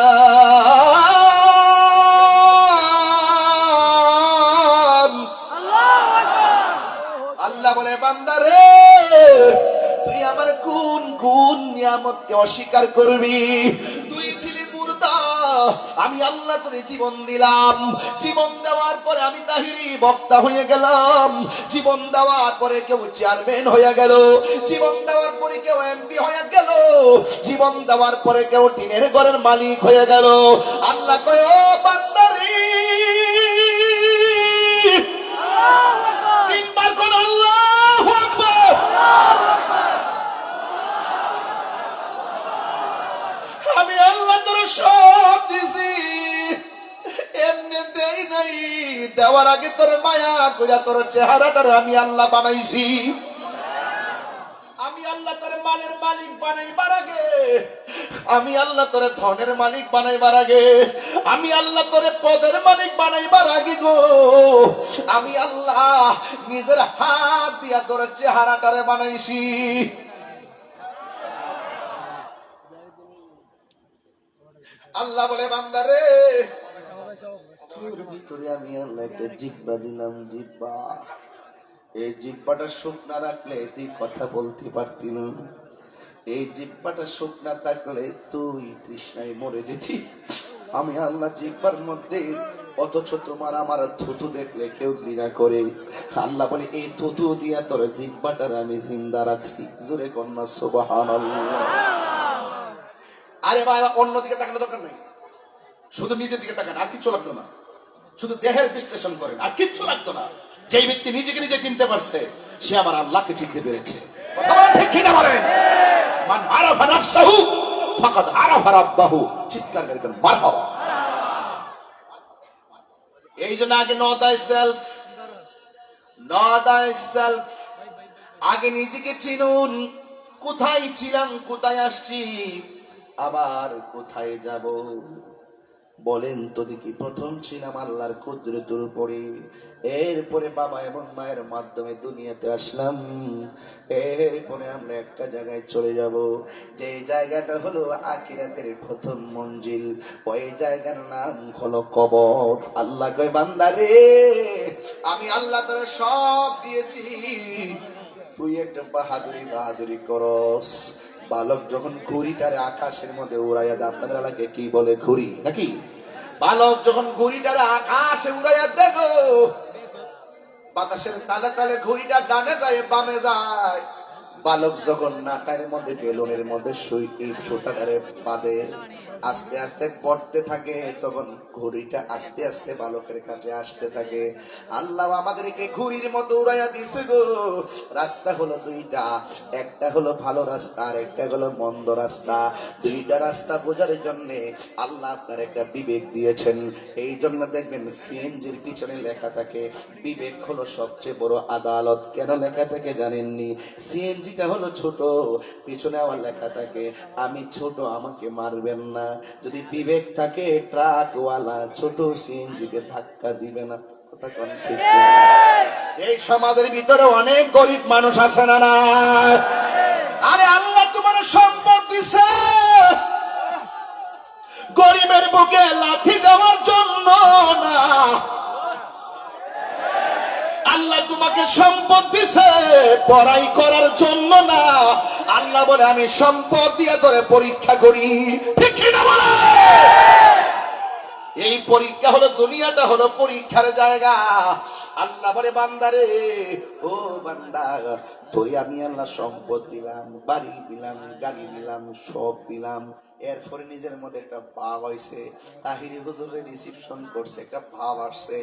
আল্লাহ বলে বান্দা রে তুই আমার কোন কোন নিয়ামতকে অস্বীকার করবি তুই ছিলি মুর্দা আমি আল্লাহ তোরে জীবন দিলাম জীবন দেওয়ার পরে আমি তাহিরি বক্তা হয়ে গেলাম জীবন দেওয়ার পরে কেউ চেয়ারম্যান হয়ে গেল জীবন দেওয়ার পরে কেউ এমপি হয়ে গেল জীবন দেওয়ার পরে কেউ টিনের ঘরের মালিক হয়ে গেল আল্লাহ কয় ও বান্দা রে তিনবার কোন আল্লাহু আকবার আমি আল্লাহ তোর সব দিছি এমনি দেই নাই দেওয়ার আগে তোর মায়া কইরা তোর চেহারাটারে আমি আল্লাহ বানাইছি আমি আল্লাহ তোর মালের মালিক বানাইবার আগে আমি আল্লাহ তোর ধনের মালিক বানাইবার আগে আমি আল্লাহ তোর পদের মালিক বানাইবার আগে গো আমি আল্লাহ নিজের হাত দিয়া তোর চেহারাটারে বানাইছি আল্লাহ বলে বান্দারে তোর ভিতরে আমি আল্লাহ একটা জিহ্বা দিলাম জিহ্বা এই জিহ্বাটা শুকনা রাখলে তুই কথা বলতে পারতি না এই জিহ্বাটা শুকনা থাকলে তুই তৃষ্ণায় মরে যেতি আমি আল্লাহ জিহ্বার মধ্যে অথচ তোমার আমার থুতু দেখলে কেউ ঘৃণা করে আল্লাহ বলে এই থুতু দিয়া তোর জিহ্বাটার আমি জিন্দা রাখছি জোরে কন্যা সুবহানাল্লাহ আরে বাবা অন্যদিকে তাকানোর দরকার নেই শুধু নিজের দিকে তাকান আর কিচ্ছু লাগতো না শুধু দেহের বিশ্লেষণ করেন আর কিচ্ছু লাগতো না যেই ব্যক্তি নিজেকে নিজে চিনতে পারছে সে আমার আল্লাহকে চিনতে পেরেছে কথা ঠিক কিনা বলেন মান আরাফা নাফসাহু ফাকাদ আরাফা রাব্বাহু চিৎকার করে দেন মারহাবা এই জন্য আগে নো দাই সেলফ আগে নিজেকে চিনুন কোথায় ছিলাম কোথায় আসছি আবার কোথায় যাব বলেন তো দেখি প্রথম ছিলাম আল্লাহর কুদরতের উপরে এরপরে বাবা এবং মায়ের মাধ্যমে দুনিয়াতে আসলাম এরপরে আমরা একটা জায়গায় চলে যাব যে জায়গাটা হলো আখিরাতের প্রথম মঞ্জিল ওই জায়গার নাম হলো কবর আল্লাহ কয় বান্দা রে আমি আল্লাহ তোর সব দিয়েছি তুই একটা বাহাদুরি করস বালক যখন ঘুড়িটারে আকাশের মধ্যে উড়াইয়া দেয় আপনাদের এলাকায় কি বলে ঘুড়ি নাকি বালক যখন ঘুড়িটারে আকাশে উড়াইয়া দেখো বাতাসের তালে তালে ঘুড়িটা ডানে যায় বামে যায়। বালক যখন নাটার মধ্যে বেলুনের মধ্যে সুতাটারে বাঁধে, আস্তে আস্তে পড়তে থাকে, তখন ঘুড়িটা আস্তে আস্তে বালকের কাছে আসতে থাকে। আল্লাহ আমাদেরকে ঘুড়ির মতো উড়াইয়া দিছে গো। রাস্তা হলো দুইটা, একটা হলো ভালো রাস্তা আর একটা হলো মন্দ রাস্তা। দুইটা রাস্তা বোঝার জন্য আল্লাহ আপনার একটা বিবেক দিয়েছেন। এই জন্য দেখবেন সিএনজির পিছনে লেখা থাকে বিবেক হলো সবচেয়ে বড় আদালত। কেন লেখা থাকে জানেননি? সিএনজিটা হলো ছোট, পিছনে আবার লেখা থাকে আমি ছোট, আমাকে মারবেন না। যদি বিবেক থাকে ট্রাকওয়ালা ছোট সিএনজিতে ধাক্কা দিবে না। কথা কোন ঠিক না? এই সমাজের ভিতরে অনেক গরিব মানুষ আছে না না? আরে আল্লাহ তোমার সম্পদ দিছে গরিবের বুকে লাথি দেওয়ার জন্য না। আল্লাহ তোমাকে সম্পদ দিছে পড়াই করার জন্য না। আল্লাহ বলে আমি সম্পদ দিয়ে ধরে পরীক্ষা করি। ঠিক না বলে? এই পরীক্ষা হলো, দুনিয়াটা হলো পরীক্ষার জায়গা। আল্লাহ বলে বান্দারে, ও বান্দা, তোরে আমি আল্লাহ সম্পদ দিলাম, বাড়ি দিলাম, গাড়ি দিলাম, সব দিলাম। এরপরে নিজের মধ্যে একটা ভাব হয়েছে, তাহিরি হুজুরের রিসিপশন করছে, একটা ভাব আসছে,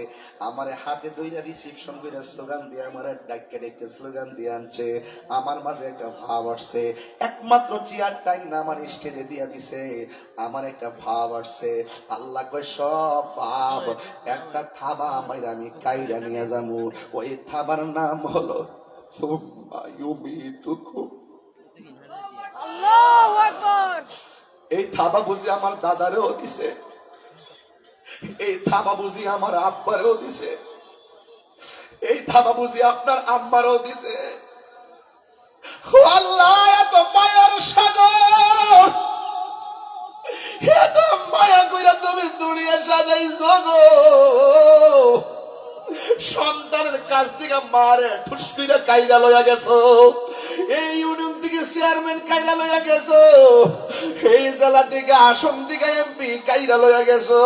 আমার হাতে দুইটা রিসিপশন করে স্লোগান দিয়ে আমার ডাক্কে ডাক্কে স্লোগান দিয়ে আনছে। আমার মাঝে একটা ভাব আসছে, একমাত্র চেয়ার টাইম না আমার স্টেজে দিয়ে দিছে, আমার একটা ভাব আসছে। আল্লাহ কয় সব ভাব একটা থাবা মাইরা আমি কাইরা নিয়ে যাবো। ওই থাবার নাম হলো আল্লাহু আকবার। এই থাবা বুঝি আমার দাদারেও দিছে, এই থাবা বুঝি আমার আব্বারেও দিছে, এই থাবা বুঝি আপনার আম্মারও দিছে। ও আল্লাহ, এত মায়ার সাগর, এত মায়া কইরা তুমি দুনিয়া সাজাইছো গো। সন্তানের কাছ থেকে মারে ঠুসপিরা কাইরা লইয়া গেছো, এই ইউনিয়ন থেকে চেয়ারম্যান কাইরা লইয়া গেছো, এই জেলা থেকে আসন থেকে এমপি কাইরা লইয়া গেছো।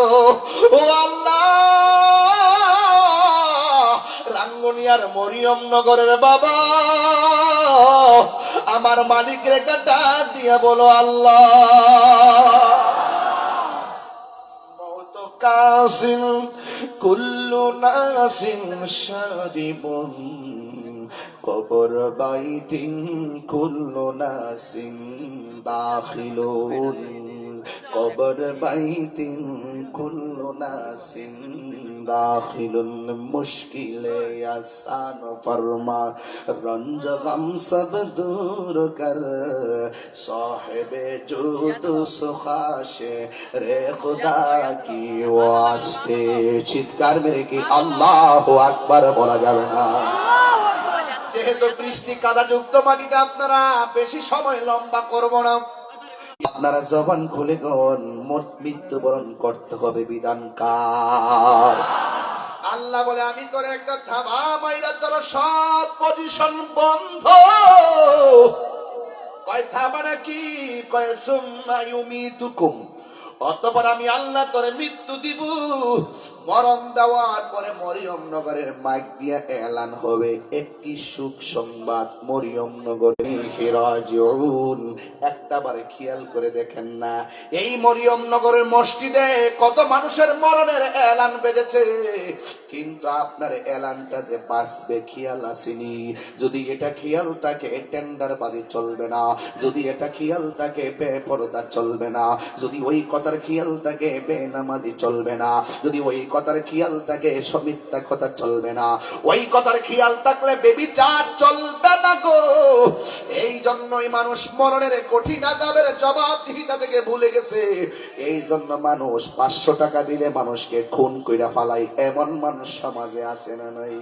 ও আল্লাহ, রাঙ্গুনিয়ার মরিয়ম নগরের বাবা আমার মালিক রেখাটা দিয়া বলো আল্লাহ। মওত কাসিন কুল্লু নাসিন শারিবুন কবর বাইতিন কুল্লু নাসিন দাখিলুন কবর বাইতিন কুল্লু নাসিন দাখিলুন মুশকিলে আসান ফরমা রঞ্জ গম সব দূর কর সাহেবে জুদ সুখাশে রে খুদা কি ওয়াস্তে। চিৎকার মেরে কি আল্লাহু আকবার বলা যাবে না? যেহেতু বৃষ্টি কাদা যুক্ত মাটিতে আপনারা বেশি সময় লম্বা করব না, আপনারা জবান খুলে গন মৃত্যুবরণ করতে হবে বিধান কার? আল্লাহ বলে আমি তোরে একটা থাবা মাইরা তোর সব পজিশন বন্ধ। কয় থাবা নাকি? কয় সুম্মা ইউমিতুকুম, অতঃপর আমি আল্লাহ তোরে মৃত্যু দিব। মরণ দেওয়ার পরে মরিয়ম নগরের মাইক দিয়ে এলান হবে একটি সুখ সংবাদ, মরিয়ম নগরে হিরাজিউন। একটাবারে খেয়াল করে দেখেন না, এই মরিয়ম নগরের মসজিদে কত মানুষের মরণের এলান বেজেছে, কিন্তু আপনার এলানটা যে বাঁচবে খেয়াল আসেনি। যদি এটা খেয়াল থাকে টেন্ডার বাদী চলবে না, যদি এটা খেয়াল থাকে বেপরদা চলবে না, যদি ওই কথার খেয়াল থাকে বেনামাজি চলবে না, যদি ওই কথার খেয়াল থাকে মিথ্যা কথা চলবে না, ওই কথার খেয়াল থাকলে বেবিচার চলবে না গো। এই জন্যই মানুষ মরণের কঠিন আযাবের জবাবদিহিতা থেকে ভুলে গেছে। এই জন্য মানুষ 500 টাকা দিলে মানুষকে খুন কইরা ফালাই, এমন মানুষ সমাজে আছে না নাই?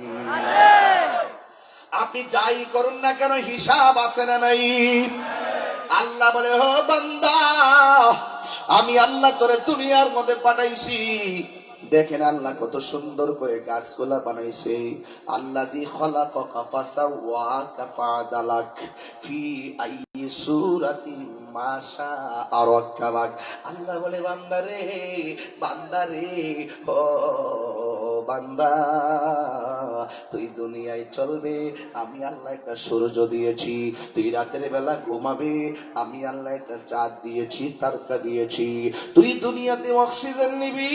আপনি যাই করুন না কেন হিসাব আছে না নাই? আল্লাহ বলে ও বান্দা, আমি আল্লাহ তোরে দুনিয়ার মধ্যে পাঠাইছি। দেখেন আল্লাহ কত সুন্দর করে গাছগুলা বানাইছে। আল্লাযী খালাকাকা ফাসাওয়াকা ফাআদালাক ফি আইয়ি সূরাতিন মা শাআ রাক্কাবাক। আল্লাহ বলে বান্দারে, বান্দারে, ও বান্দা, তুই দুনিয়ায় চলবে, আমি আল্লাহ একটা সূর্য দিয়েছি। তুই রাতের বেলা ঘুমাবে, আমি আল্লাহ একটা চাঁদ দিয়েছি, তারকা দিয়েছি। তুই দুনিয়াতে অক্সিজেন নিবি,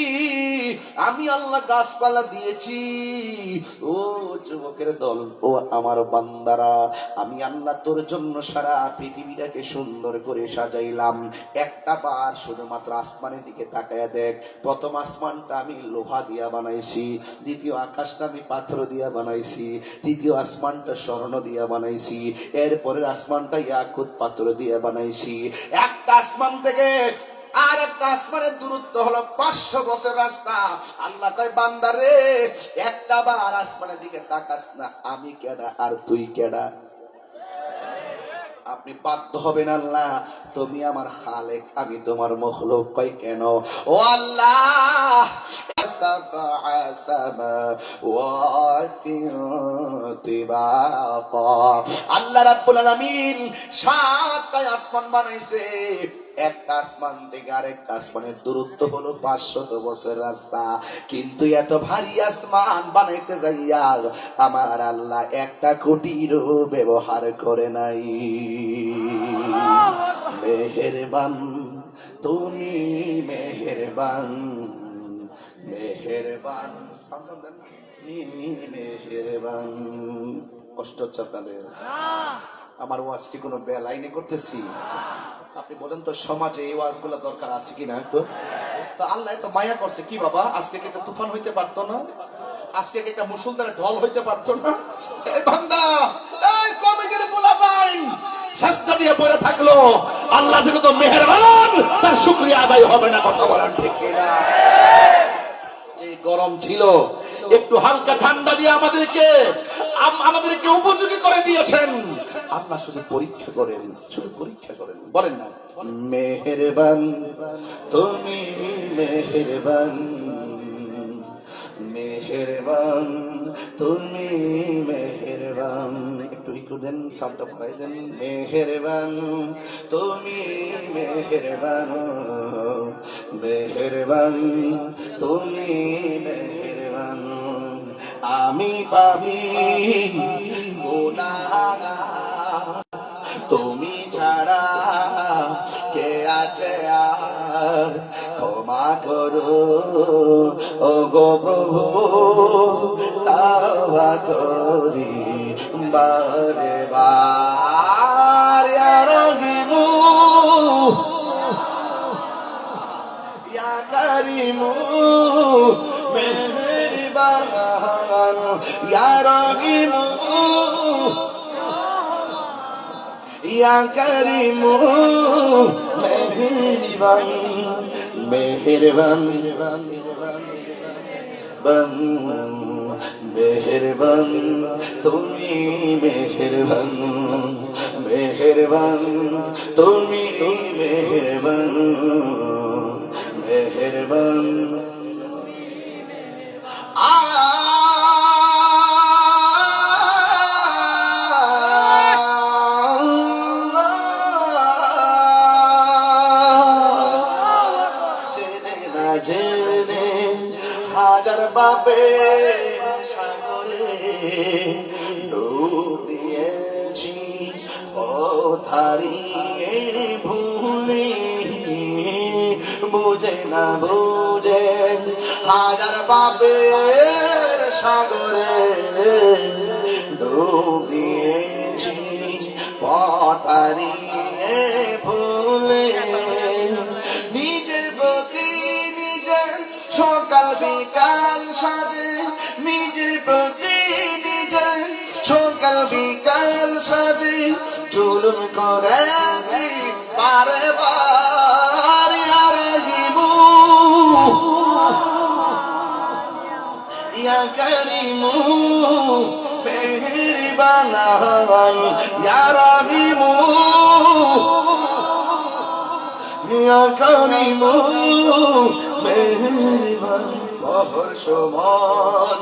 আমি আল্লাহ গাছপালা দিয়েছি। ও যুবকের দল, ও আমার বান্দারা, আমি আল্লাহ তোর জন্য সারা পৃথিবীটাকে সুন্দর করে সাজাইলাম। একটা বার শুধুমাত্র আসমানের দিকে তাকায় দেখ। প্রথম আসমানটা আমি লোহা দিয়া বানাইছি, দ্বিতীয় আকাশটা আমি পাথর দিয়া বানাইছি, তৃতীয় আসমানটা স্বর্ণ দিয়া বানাইছি, এরপরের আসমানটা ইয়াকুত পাথর দিয়া বানাইছি। একটা আসমান থেকে আর একটা আসমানের দূরত্ব হলো 500 বছর রাস্তা। আল্লাহ কয় বান্দা রে, একটা বার আসমানের দিকে তাকাস না, আমি কেডা আর তুই কেডা? আপনি বাধ্য হবেন, আল্লাহ তুমি আমার খালেক, আমি তোমার মখলুক। কয় কেন? ও আল্লাহ, আল্লাহ রাব্বুল আলামিন 7টা আসমান বানাইছে। একটা আসমান থেকে আরেকটা আসমানের দূরত্ব হলো 500 বছর রাস্তা। কিন্তু এত ভারী আসমান বানাইতে যাইয়া আমার আল্লাহ একটা খুঁটিরও ব্যবহার করে নাই। মেহেরবান তুমি, মেহেরবান, মেহেরবান, মেহেরবান। কষ্ট হচ্ছে আপনাদের? আমার ওয়াজ কি কোনো বেলাইনে করতেছি? আপনি বলেন তো, সমাজে এই ওয়াজগুলো দরকার আছে কিনা? তো আল্লাহ তো মায়া করছে কি বাবা, আজকে কি একটা তুফান হইতে পারতো না? আজকে কি একটা মুসলধারে ঢল হইতে পারতো না? এই বান্দা, এই কমিটির পোলাপাইন সাজদা দিয়ে পড়ে থাকলো, আল্লাহ যে কত মেহেরবান, তার শুকরিয়া আদায় হবে না। কথা বলেন ঠিক কিনা? যে গরম ছিল, একটু হালকা ঠান্ডা দিয়ে আমাদেরকে উপযোগী করে দিয়েছেন। আল্লাহ শুধু পরীক্ষা করেন, শুধু পরীক্ষা করেন। বলেন না, মেহেরবান তুমি, মেহেরবান, মেহেরবান তুমি, মেহেরবান। একটু দেন, সাউন্ডটা বাড়াই দেন। মেহেরবান তুমি, মেহেরবান, মেহেরবান তুমি, মেহেরবান। আমি পাপী গুনাহগার, তুমি ছাড়া কে আছে আর? ক্ষমা করো ও গো প্রভু, তাওবা করি বারে বার। ইয়া রহিমু ইয়া কারিমু মেহেরবান, ইয়া রহিমু ইয়া কারিমু মেহেরবান, মেহেরবান, মেহেরবান তুমি, মেহেরবান, মেহেরবান তুমি, মেহেরবান, মেহেরবান। জেনে হাজার বাপে সাগরে ডুব দিয়েছি, পথারিয়ে ভুলে বুঝে না বুঝে হাজার বাপের সাগরে ডুব দিয়েছি, পথারিয়ে ভুলে। নিজের প্রতি নিজের সকাল বিকাল সাজে, নিজের প্রতি নিজের সকাল বিকাল সাজে জুলুম করেছি বারে বার। ইয়া রহিমু ইয়া কারিমু মেহেরবান, ইয়া রহিমু ইয়া কারিমু মেহেরবান। বহর সমান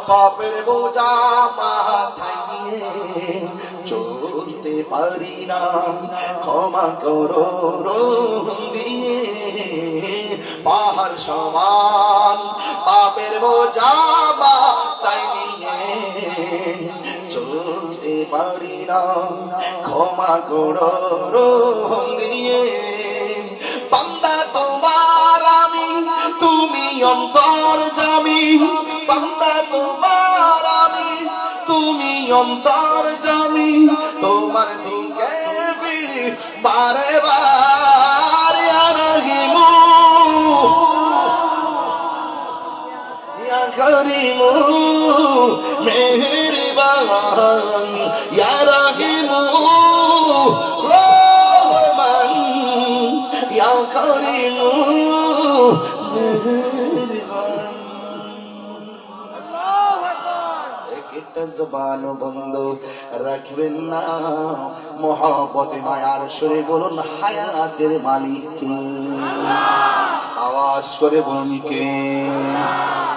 পাপের বোঝা মাথায় নিয়ে চলতে পারি না, ক্ষমা করো রহম দিয়ে। পাহাড় সমান পাপের বোঝা চলতে পারি না, ক্ষমা করো রহম দিয়ে। বান্দা তোমার আমি, তুমি অন্তর্যামী। বান্দা তোমার আমি, তুমি অন্তর্যামী। তোমার দিকে ফিরি বারে বার, ইয়া রহিমু ইয়া করিমু মেহেরবান, ইয়া রহিমু রহমান, ইয়া করিমু মেহেরবান। একটা জবান বন্ধ রাখবেন না, মহব্বতে মায়ার সুরে বলুন হায়াতের মালিক কে? আওয়াজ করে বলুন কে?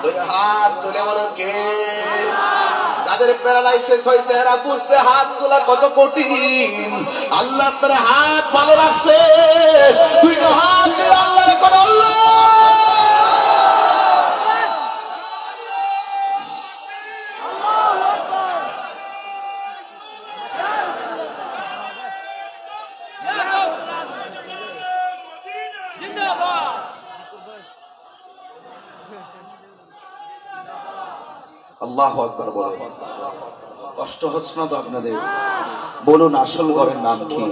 দুই হাত তুলে বলুন কে? যাদের প্যারালাইসিস হয়েছে এরা বুঝতে হাত তোলা কত কঠিন। আল্লাহ আপনার হাত ভালো রাখছে, দুইটা হাত তুলে আল্লাহ করে আল্লাহ। আল্লাহু আকবার বলেন। কষ্ট হচ্ছে না তো আপনাদের? বলুন আসল ঘরের নাম কি?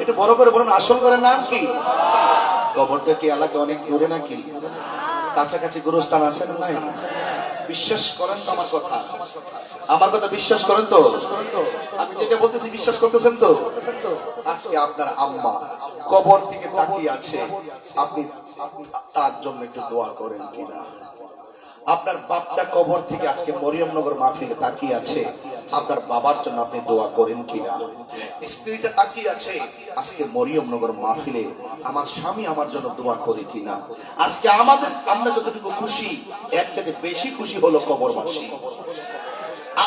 এটা বড় করে বলুন, আসল ঘরের নাম কি? কবরটা কি এলাকা অনেক দূরে নাকি কাছাকাছি গুরুস্থান আছে না নাই? বিশ্বাস করেন তো আমার কথা? আমার কথা বিশ্বাস করেন তো? আমি যেটা বলতেছি বিশ্বাস করতেছেন তো? আজকে আপনার আম্মা কবর থেকে তাকিয়ে আছে, আপনি তার জন্য একটু দোয়া করেন কিনা? আপনার বাপটা কবর থেকে আজকে মরিয়মনগর মাহফিলে তাকিয়ে আছে, আপনার বাবার জন্য আপনি দোয়া করেন কিনা? স্ত্রীটা তাকিয়ে আছে আজকে মরিয়মনগর মাহফিলে, আমার স্বামী আমার জন্য দোয়া করে কিনা? আজকে আমরা যতটুকু খুশি, এর চাইতে বেশি খুশি হলো কবরবাসী।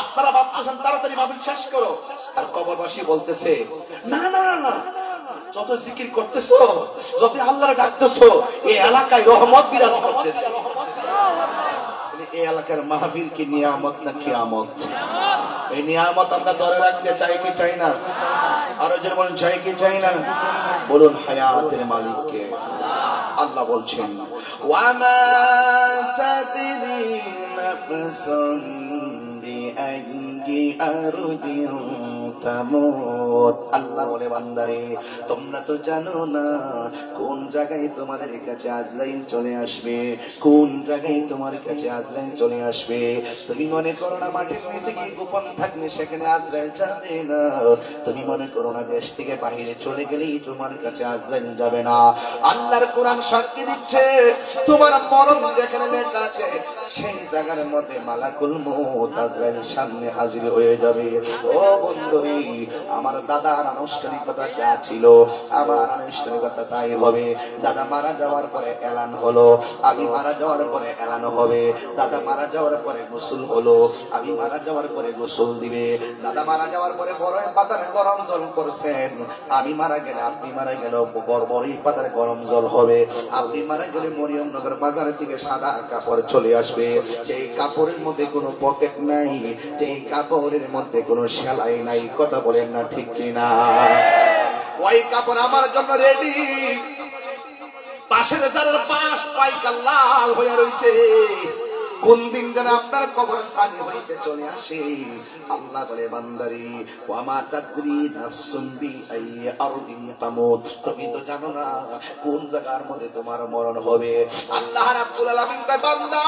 আপনারা ভাবতেছেন তাড়াতাড়ি মাহফিল শেষ করো, আর কবরবাসী বলতেছে না না না, যত জিকির করতেছো, যত আল্লাহর ডাকতেছো, এই এলাকায় রহমত বিরাজ করতেছে। এই এলাকার মাহফিল কি নিয়ামত না কিয়ামত? এই নিয়ামত আমরা ধরে রাখতে চাই কি চাই না? আরো জন বলুন চাই কি চাই না? বলুন হায়াতের মালিককে। আল্লাহ বলছেন ওয়ামা তাদরি নাফসুন বিআইয়ি আরদিন তামুত। আল্লাহ বলে বান্দারে তোমরা তো জানো না কোন জায়গায় তোমাদের কাছে আজরাইল চলে আসবে, কোন জায়গায় তোমার কাছে আজরাইল চলে আসবে। তুমি মনে করো না মাটির নিচে কি গোপন থাকলে সেখানে আজরাইল যাবে না। তুমি মনে করো না দেশ থেকে বাহিরে চলে গেলেই তোমার কাছে আজরাইল যাবে না। আল্লাহর কোরআন সাক্ষী দিচ্ছে তোমার মরণ যেখানে লেখা আছে সেই জায়গার মধ্যে মালাকুল মউত আজরাইল সামনে হাজির হয়ে যাবে। ও বন্ধুরে, আমার দাদার আনুষ্ঠানিকতা যা ছিল আমার আনুষ্ঠানিকতা তাই হবে। দাদা মারা যাওয়ার পরে এলান হলো, আমি মারা যাওয়ার পরে এলান হবে। দাদা মারা যাওয়ার পরে গোসল হলো, আমি মারা যাওয়ার পরে গোসল দিবে। দাদা মারা যাওয়ার পরে বড়ই পাতার গরম জল করছেন, আমি মারা গেলে আপনি মারা গেল বড়ই পাতার গরম জল হবে। আপনি মারা গেলে মরিয়মনগর বাজারের থেকে সাদা কাপড় চলে আসবে, যেই কাপড়ের মধ্যে কোনো পকেট নাই, যেই কাপড়ের মধ্যে কোনো সেলাই নাই। কথা বলেন না ঠিক কিনা? ওই কাপড় আমার জন্য রেডি। পাশের যারা পাশ পাইকা লাল হয়ে রয়েছে, কোন দিন যেন আপনার কবর সানি হইতে চলে আসে। আল্লাহ বলে বান্দারি ওয়ামা তাদরি নাফসুন বিআইয়ি আরদিন তামুত। তুমি তো জানো না কোন জায়গার মধ্যে তোমার মরণ হবে। আল্লাহ রাব্বুল আলামিন কয় বান্দা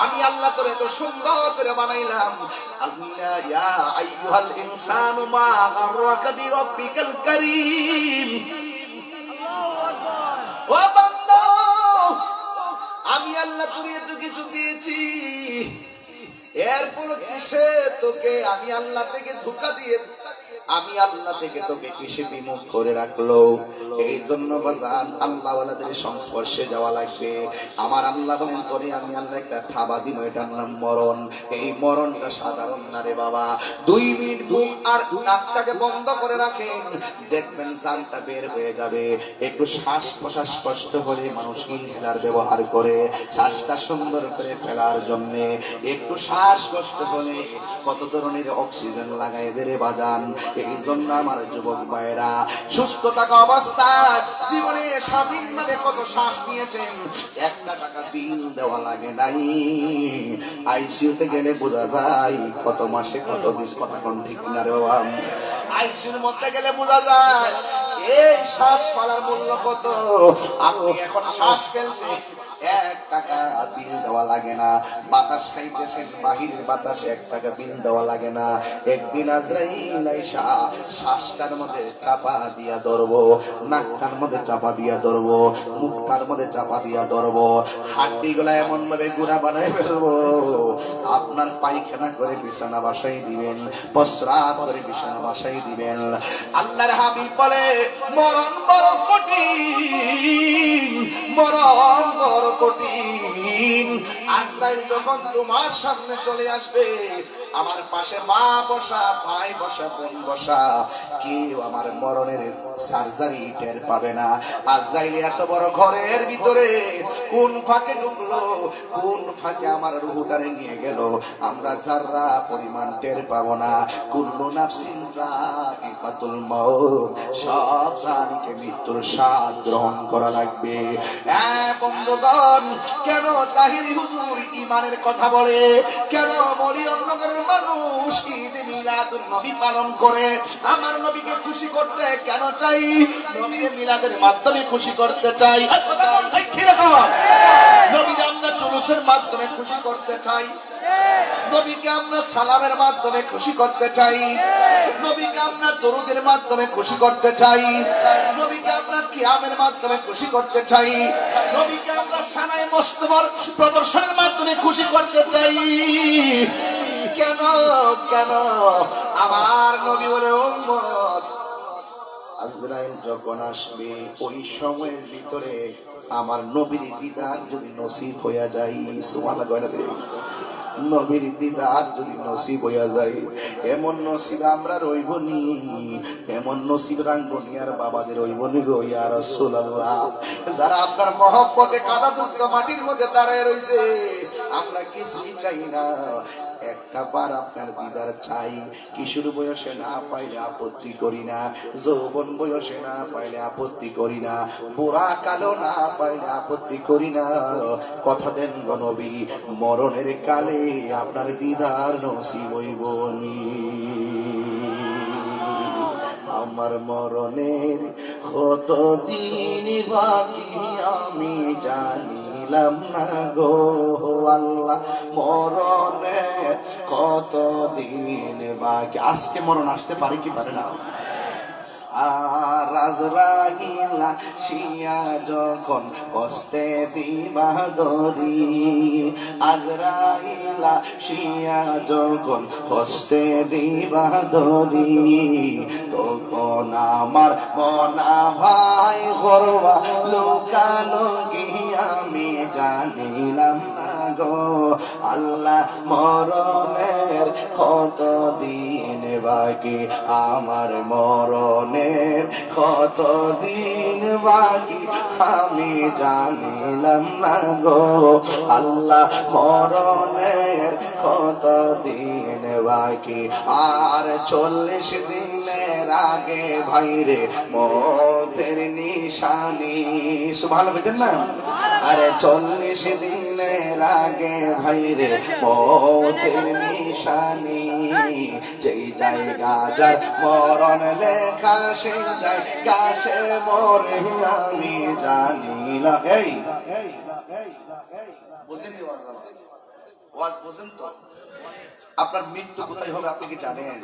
আমি আল্লাহ তোরে এত সুন্দর করে বানাইলাম। আল্লাহ ইয়া আইয়ুহাল ইনসানু মা গাররাকা বিরাব্বিকাল কারীম। আল্লাহু আকবার। ও বান্দা আমি আল্লাহ তোরে এত কিছু দিয়েছি, এরপর কিসে তোকে আমি আল্লাহ থেকে ধোঁকা দিয়ে আমি আল্লাহ থেকে তোকে কিসে বিমুখ করে রাখলো? এই জন্য বাজান আল্লাহ ওয়ালাদের সংস্পর্শে যাওয়া লাগবে। আমার আল্লাহ বলেন তোরে আমি আল্লাহ একটা থাবা দিব, এটার নাম মরণ। এই মরণটা সাধারণ না রে বাবা। 2 মিনিট মুখ আর নাকটাকে বন্ধ করে রাখেন, দেখবেন জানটা বের হয়ে যাবে। একটু শ্বাস প্রশ্বাস কষ্ট হলে মানুষ ইনহেলার ব্যবহার করে শ্বাসটা সুন্দর করে ফেলার জন্য। একটু শ্বাস কষ্ট হলে কত ধরনের অক্সিজেন লাগাই দেরে বাজান। এই জন্য আমার যুবক ভাইরা সুস্থ থাকা অবস্থায় জীবনে স্বাধীনভাবে কত শ্বাস নিয়েছেন, 1 টাকা বিল দেওয়া লাগে নাই। আইসিইউতে গেলে বোঝা যায় কত মাসে কত দিন, কথা কোন ঠিক না রে বাবা। আইসিইউর মধ্যে গেলে বোঝা যায় এই শ্বাস ফেলার মূল্য কত। আপনি এখন শ্বাস ফেলছেন, 1 টাকা বিল দেওয়া লাগে না। বাতাস খাইতেছেন, বাহিরের বাতাসে 1 টাকা বিল দেওয়া লাগে না। একদিন আজরাইল আইসা শ্বাসটার মধ্যে চাপা দিয়া ধরবো, নাকটার মধ্যে চাপা দিয়া ধরবো, মুখটার মধ্যে চাপা দিয়া ধরবো, হাড্ডি গুলা এমন ভাবে গুড়া বানাই ফেলবো, আপনার পায়খানা করে বিছানা বাসাই দিবেন, প্রস্রাব করে বিছানা বাসাই দিবেন। আল্লাহর হাবিব বলে মরণ বড় কঠিন, মরণ বড় কঠিন। আজরাইল যখন তোমার সামনে চলে আসবে, আমার পাশে মা বসা, ভাই বসা, বোন বসা, কেউ আমার মরণের সার্জারি টের পাবে না। আজরাইল এত বড় ঘরের ভিতরে কোন ফাঁকে ঢুকলো, কোন ফাঁকে আমার রুহটারে নিয়ে গেল, আমরা যারা পরিমাণ টের পাবো না। কুল্লু নাফসিন যায়িকাতুল মাউত, সব প্রাণীকে মৃত্যুর স্বাদ গ্রহণ করা লাগবে। বন্ধুগণ, কেন তাহিরি হুজুর ঈমানের কথা বলে, কেন মরিয়মনগরের মানুষ ঈদ মিলাদুন নবী পালন করে? আমার নবীকে খুশি করতে কেন চাই? নবীর মিলাদের মাধ্যমে খুশি করতে চাই। কথা বল ঠিক কি রকম? নবীকে আমরা জুলুসের মাধ্যমে খুশি করতে চাই, নবীকে আমরা সালামের মাধ্যমে খুশি করতে চাই, নবীকে আমরা দরুদের মাধ্যমে খুশি করতে চাই, নবীকে আমরা কিয়ামের মাধ্যমে খুশি করতে চাই, নবীকে আমরা সানায়ে মুস্তফার প্রদর্শনের মাধ্যমে খুশি করতে চাই। কেন কেন? আমার নবী বলে উম্মত আজরাইল যখন আসবে ওই সময়ের ভিতরে আমার নবীর দিদার যদি নসিব হইয়া যায়, সুবহানাল্লাহ, নবীর দিদার যদি নসিব হইয়া যায়, এমন নসিব আমরা রইব নি, এমন নসিব রাঙ্গুনিয়ার বাবাদের রইব নি গো ইয়া রাসূলুল্লাহ। যারা আপনার মহব্বতে কাদাযুক্ত মাটির মধ্যে দাঁড়ায় রইছে, আমরা কিছুই চাই না, একটা বার আপনার দিদার চাই। কিশোর বয়সে না পাইলে আপত্তি করি না, যৌবন বয়সে না পাইলে আপত্তি করি না, বুড়া কালো না পাইলে আপত্তি করি না। কথা দেন গো নবী, মরণের কালে আপনার দিদার নসিব হইব নি। আমার মরণের কত দিন বাকি আমি জানিলাম না গো আল্লাহ, মরণের কত দিন বাকি। আজকে মরণ আসতে পারে কি পারে না? আর আজরাইল আসিয়া যখন কষ্টে দিবা দরি, আজরাইল আসিয়া যখন কষ্টে দিবা দরি, তখন আমার মনা ভাই করবা লোকালোকি আমি জানিলাম না গো আল্লাহ, মরণের কত দিন বাকি, আমার মরণের কত দিন বাকি আমি জানিলাম না গো আল্লাহ, মরণের কত দিন বাকি। আর 40 দিনের আগে ভাইরে মতের নিশানি, সুবহানাল্লাহ বলেন না? আরে 40 দিনের আগে ভাইরে মতের নিশানি, যেই জায়গা যার মরণ লেখা সেই জায়গা সে মরে আমি জানি না। এই বুঝেন ওয়াজ বুঝেন তো? আপনার মৃত্যু কোথায় হবে আপনি কি জানেন?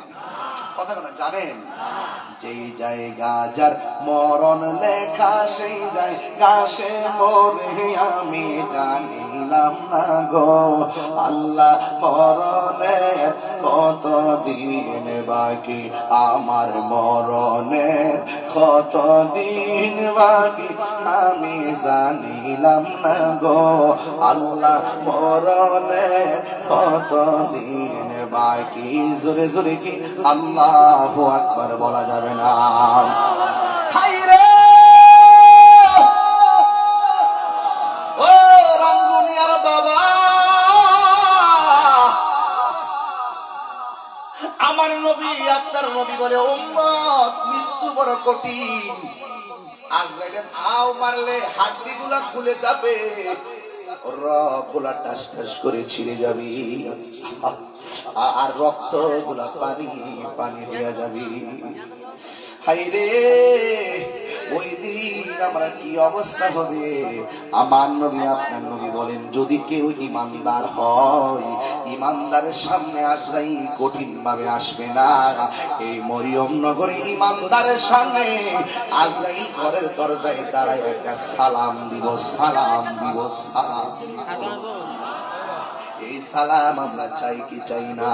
কথা না জানেন? যেই জায়গা যার মরণ লেখা সেই জায়গা সে মরে আমি জানিলাম না গো আল্লাহ মরণের কত দিন বাকি আমার মরণের কত দিন বাকি আমি জানিলাম না গো আল্লাহ মরণের কত দিন বাকি জোরে জোরে কি আল্লাহু আকবার বলা যাবে না? হায়রে ও রামগুনিয়ার বাবা, আমার নবী আপনার নবী বলে উম্মত মৃত্যু বড় কঠিন। আজরাইলের আও মারলে হাড্ডিগুলা খুলে যাবে, রগগুলা টাস টাস করে ছিঁড়ে যাবে, আর রক্ত গুলা পানি পানি হয়ে যাবে। হায়রে ওই দিন আমরা কি অবস্থা হবে? আমার নবী আপনার নবী বলেন যদি কেউ ইমানদার হয় ইমানদারের সামনে আজরাইল কঠিন ভাবে আসবে না। এই মরিয়ম নগরে ইমানদারের সামনে আজরাইল ঘরের দরজায় দাঁড়ায় একটা সালাম দিব, সালাম দিব, সালাম দিব। এই সালাম আমরা চাই কি চাই না?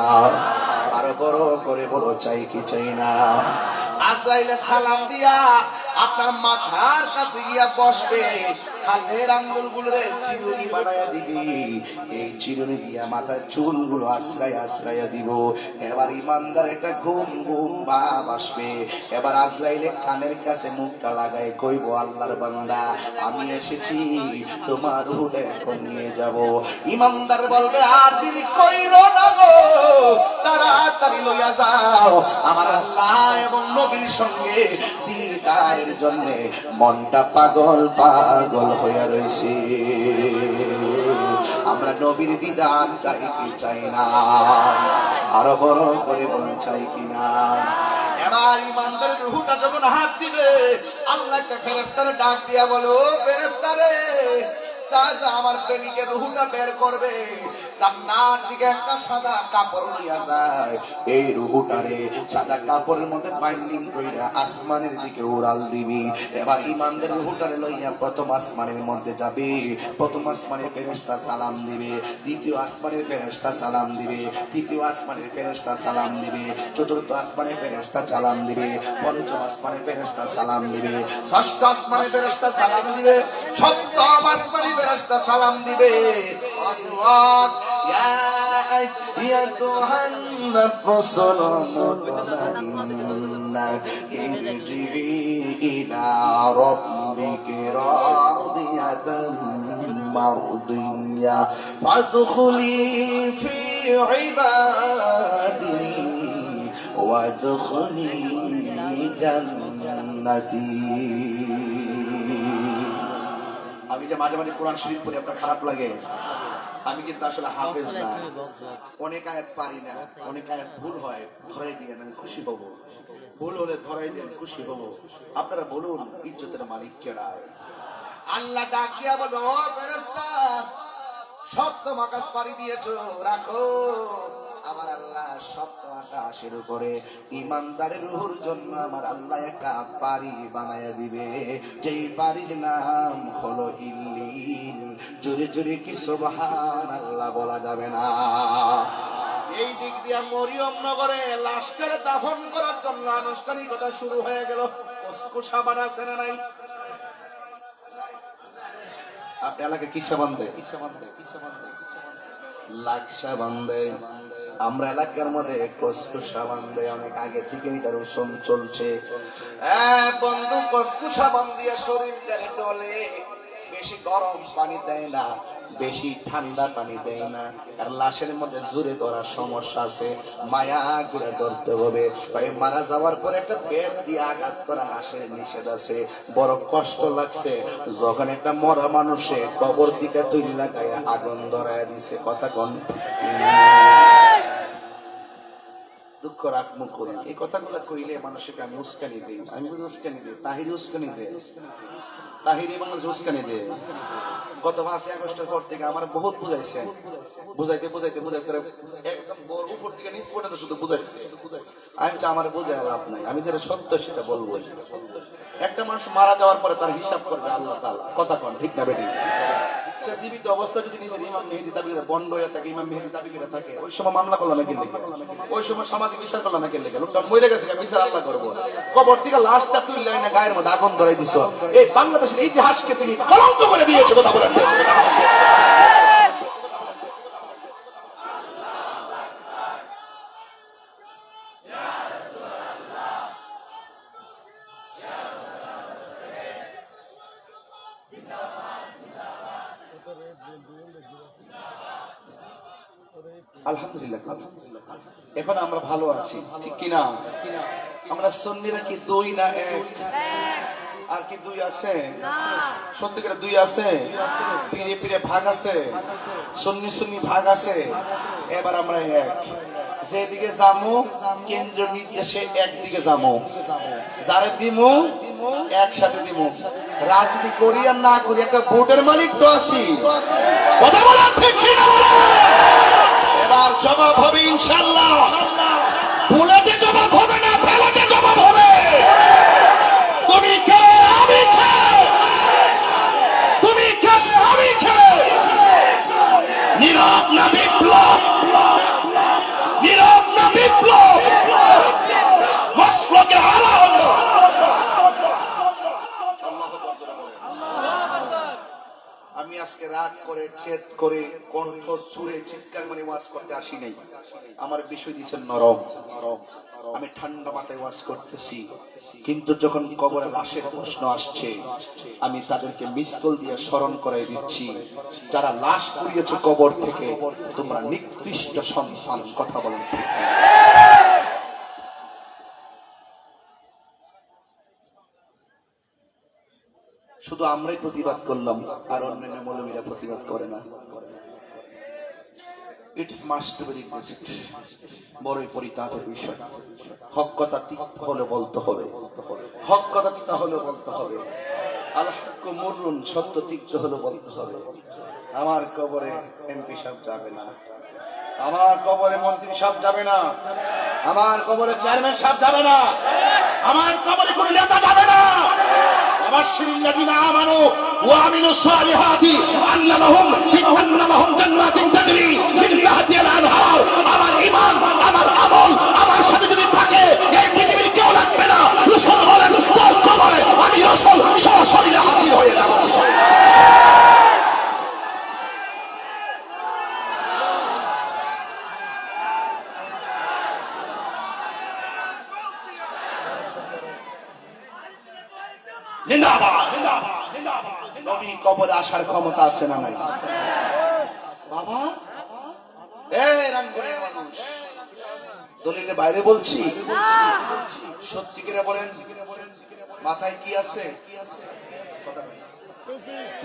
আরো বড় করে বড় চাই কি চাই না? আজরাইলে সালাম দিয়া আপনার মাথার কাছে গিয়া বসবে, হাতের আঙ্গুল গুলোরে চিরুনি বানায়া দিবি, এই চিরুনি দিয়া মাথার চুলগুলো আশ্রয় আশ্রয় দিব। এবার ইমানদার একটা ঘুম ঘুম ভাব আসবে। এবার আজরাইলে কানের কাছে মুখটা লাগায় কইব আল্লাহর বান্দা আমি এসেছি তোমার রূহ এখন নিয়ে যাব। ইমানদার বলবে আর দিদি কইরো না গো, তাড়াতাড়ি লইয়া যাও, আমার আল্লাহ এবং নবীর সঙ্গে দিদারের জন্য মনটা পাগল পাগল হইয়া রয়েছে। আমরা নবীর দিদার চাই কি চাই না? আরো বড় করে বলুন চাই কিনা? এবার ইমানদারের রূহটা যখন হাত দিবে আল্লাহ একটা ফেরেশতারে ডাক দিয়া বলো, ফেরেশতারে আমার প্রেমিকের রূহটা বের করবে। জান্নাত থেকে একটা সাদা কাপড় লইয়া যায়, এই রূহটারে সাদা কাপড়ের মধ্যে বাইন্ডিং কইরা আসমানের দিকে উড়াল দিবি। এবার ইমানদের রূহটারে লইয়া প্রথম আসমানের মধ্যে যাবে। প্রথম আসমানের ফেরেশতা সালাম দিবে, দ্বিতীয় আসমানের ফেরেশতা সালাম দিবে, তৃতীয় আসমানের ফেরেশতা সালাম দিবে, চতুর্থ আসমানের ফেরেশতা সালাম দিবে, পঞ্চম আসমানের ফেরেশতা সালাম দিবে, ষষ্ঠ আসমানের ফেরেশতা সালাম দিবে, সপ্তম আসমানের ফেরেশতা সালাম দিবে। আল্লাহ ইয়া আইয়াতুহান নাফসুল মুতমাইন্না ইরজিই ইলা রাব্বিকি রাদিয়াতান মারদিয়া ফাদখুলি ফি ইবাদি ওয়াদখুলি জান্নাতি। আমি যে মাঝে মাঝে কোরআন শরীফ পড়ি আপনার খারাপ লাগে? আমি কিন্তু আসলে হাফেজ না, অনেক আয়াত পারি না, অনেক আয়াত ভুল হয়, ধরাই দিয়েন আমি খুশি হব। ভুল হলে ধরাই দেন খুশি হব। আপনারা বলুন ইজ্জতের মালিক কেডা? আল্লাহ ডাক দিয়া বলো, ও ফেরেশতা সপ্তম আকাশ পাড়ি দিয়েছো, রাখো। আমার আল্লাহ সপ্ত আকাশের উপরে ইমানদারের রূহের জন্য আমার আল্লাহ একটা বাড়ি বানায়া দিবে, যেই বাড়ির নাম হলো ইল্লিন। জোরে জোরে কি সুবহানাল্লাহ বলা যাবে না? এই দিক দিয়া মরিয়ম নগরে লাশটারে দাফন করার জন্য আনুষ্ঠানিকতা শুরু হয়ে গেল। কুসকুসা বানাছে না নাই? আপনি এলাকায় কিসা বান্ধে? লাকসা বান্ধে। আমরা এলাকার মধ্যে কসকুসা বান্ধে অনেক আগে থেকে এটার রসম চলছে। বন্ধু কসকুসা বান্ধিয়া শরীরটারে ডলে, বেশি গরম পানি দেয় না, বেশি ঠান্ডা পানি দেয় না, আর লাশের মধ্যে জোরে ধরার সমস্যা আছে, মায়া করে ধরতে হবে। মারা যাওয়ার পরে একটা বেত দিয়ে আঘাত করা লাশের নিষেধ আছে। বড় কষ্ট লাগছে যখন একটা মরা মানুষে কবর দিকে তৈরি লাগায় আগুন ধরায় দিছে। কথা কোন দুঃখ রাখমু করি, এই কথাগুলো কইলে মানুষকে আমি উস্কানি দিই। আমি বুঝি উস্কানি দিই, তাহিরি উস্কানি দেয়, তাহিরি বাংলাদেশ উস্কানি দেয়। গত 5 আগস্টের পর থেকে আমার বহুত বুঝাইছে, বুঝাইতে বুঝাইতে বুঝাই করে একদম বড় উপর থেকে নিচ পর্যন্ত শুধু বুঝাইছে। আমি তো আমার বুঝাই লাভ নাই, আমি যেটা সত্য সেটা বলবো। একটা মানুষ মারা যাওয়ার পরে তার হিসাব করবে আল্লাহ তাআলা, কথা কোন ঠিক না বেটি? সে জীবিত অবস্থা যদি নিজের ইমাম মেহেদী দাবি করে বন্ড হয়ে থাকে, ইমাম মেহেদী দাবি করে থাকে, ওই সময় মামলা করলাম না কেন? ওই সময় সামাজিক বিচার করলাম না কেন? লোকটা মরে গেছে, বিচার আল্লাহ করবো। কবর থেকে লাশটা তুললে না গায়ের মধ্যে আগুন ধরাই দিছ, এই বাংলাদেশের ইতিহাসকে তুমি কলঙ্ক করে দিয়েছো, কথা বলেন। আলহামদুলিল্লাহ, এখন আমরা ভালো আছি, ঠিক কিনা? আমরা সুন্নিরা কি 2 না 1? আর কি 2 আছে? সত্যি করে 2 আছে? পীরে পীরে ভাগ আছে, সুন্নি সুন্নি ভাগ আছে। এবার আমরা 1, যেদিকে যামু কেন্দ্রীয় নির্দেশে একদিকে যামু, যারে দিমু একসাথে দিমু। রাজনীতি করি আর না করি, একটা ভোটের মালিক তো আছি, কথা বলা ঠিক কিনা? এবার জবাব হবে ইনশাআল্লাহ। ভুলেতে জবাব হবে না, ফেলাতে জবাব হবে। তুমি কে আমি কে, তুমি কে আমি কে, নীরব না বিপ্লব, নীরব না বিপ্লব, মসলকে আলা হলো। আমি আজকে রাগ করে জেদ করে কণ্ঠ চুরে চিৎকার মানে ওয়াজ করতে আসি নাই। আমার বিষয় দিয়েছেন নরম, আমি ঠান্ডা মাথায় ওয়াজ করতেছি। কিন্তু যখন কবরে লাশের প্রশ্ন আসছে, আমি তাদেরকে মিস কল দিয়ে স্মরণ করাই দিচ্ছি, যারা লাশ পুড়িয়েছে কবর থেকে, তোমরা নিকৃষ্ট সন্তান, কথা বলেন ঠিক? শুধু আমরাই প্রতিবাদ করলাম, আর অন্যান্য মৌলবীরা প্রতিবাদ করে না। ইটস মাস্ট বি রিপিটেড, বড়ই পরিতাপের বিষয়। হক কথা তিক্ত হলে বলতে হবে, হক কথা তিক্ত হলে বলতে হবে। আল হক মুররুন, সত্য তিক্ত হলে বলতে হবে। আমার কবরে এমপি সাহেব যাবে না, আমার কবরে মন্ত্রী সাহেব যাবে না, আমার কবরে চেয়ারম্যান সাহেব যাবে না, আমার কবরে কোন নেতা যাবে না। وبشر الذين آمنوا وعملوا الصالحات أن لهم جنات تجري من تحتها الأنهار। আমার ঈমান, আমার আমল আমার সাথে যদি থাকে, এই পৃথিবীর কেউ লাগবে না। রাসূল বলেন, তোর কবরে আমি রাসূল সশরীরে হাজির হয়ে যাব। নবী কবরে আসার ক্ষমতা আছে না নাই? বাবা মানুষ দলিলের বাইরে বলছি, সত্যি করে বলেন, মাথায় কি আছে?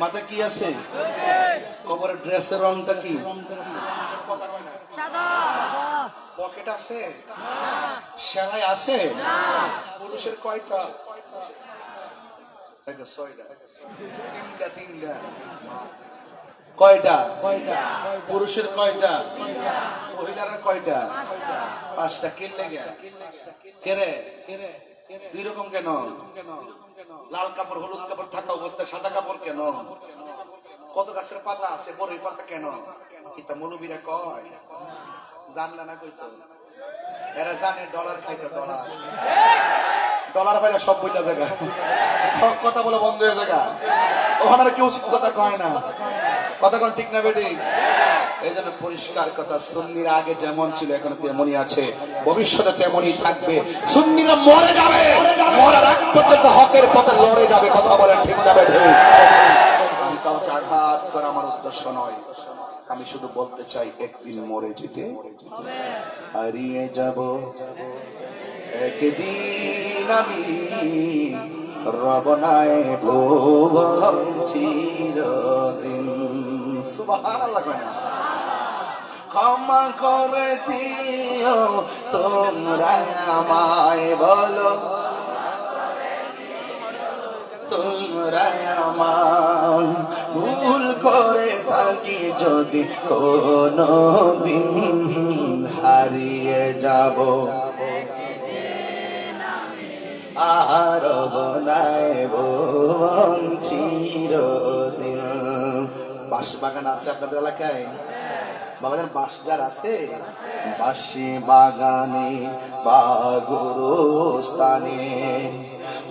মাথায় কি আছে? কবরের ড্রেসের রংটা কি? পকেট আছে? সেলাই আছে? পুরুষের কয়টা? কয়টা? পুরুষের কয়টা? মহিলারা কয়টা? 5টা। কিনলে কেরে 2 রকম কেন? লাল কাপড় হলুদ কাপড় থাকা অবস্থায় সাদা কাপড় কেন? কত গাছের পাতা আছে, বড়ই পাতা কেন? এটা মৌলবীরা কয়, জানলা না কইতো? এরা জানে ডলার খাইতো, ডলার ডলার পাইলে সব বইলা জায়গা, কথা বলে বন্ধ হয়ে জায়গা, ওখানে আর কেউ কথা কয় না, কথা কোন ঠিক না বেটি? এই জন্য পরিষ্কার কথা, সুন্নিরা আগে যেমন ছিল এখন তেমনই আছে, ভবিষ্যতে তেমনই থাকবে। সুন্নিরা মরে যাবে, মরার আগ পর্যন্ত হকের পথে লড়ে যাবে, কথা বলেন ঠিক না বেটি? আমি কাউকে আঘাত করা আমার উদ্দেশ্য নয়, আমি শুধু বলতে চাই, একদিন মরে যেতে হারিয়ে যাব, একদিন আমি রবনায় ভুবন চিরদিন। সুবহানাল্লাহ। ক্ষমা করে দিও তোমরা আমায়, বলো তোমরা আমায়। ভুল করে থাকি যদি কোনো দিন, হারিয়ে যাব আর বনায় ভুবন চিরদিন। বাঁশ বাগান আছে আপনাদের এলাকায়? বাবাদের বাঁশ যার আছে, বাঁশি বাগানে বা গুরুস্থানে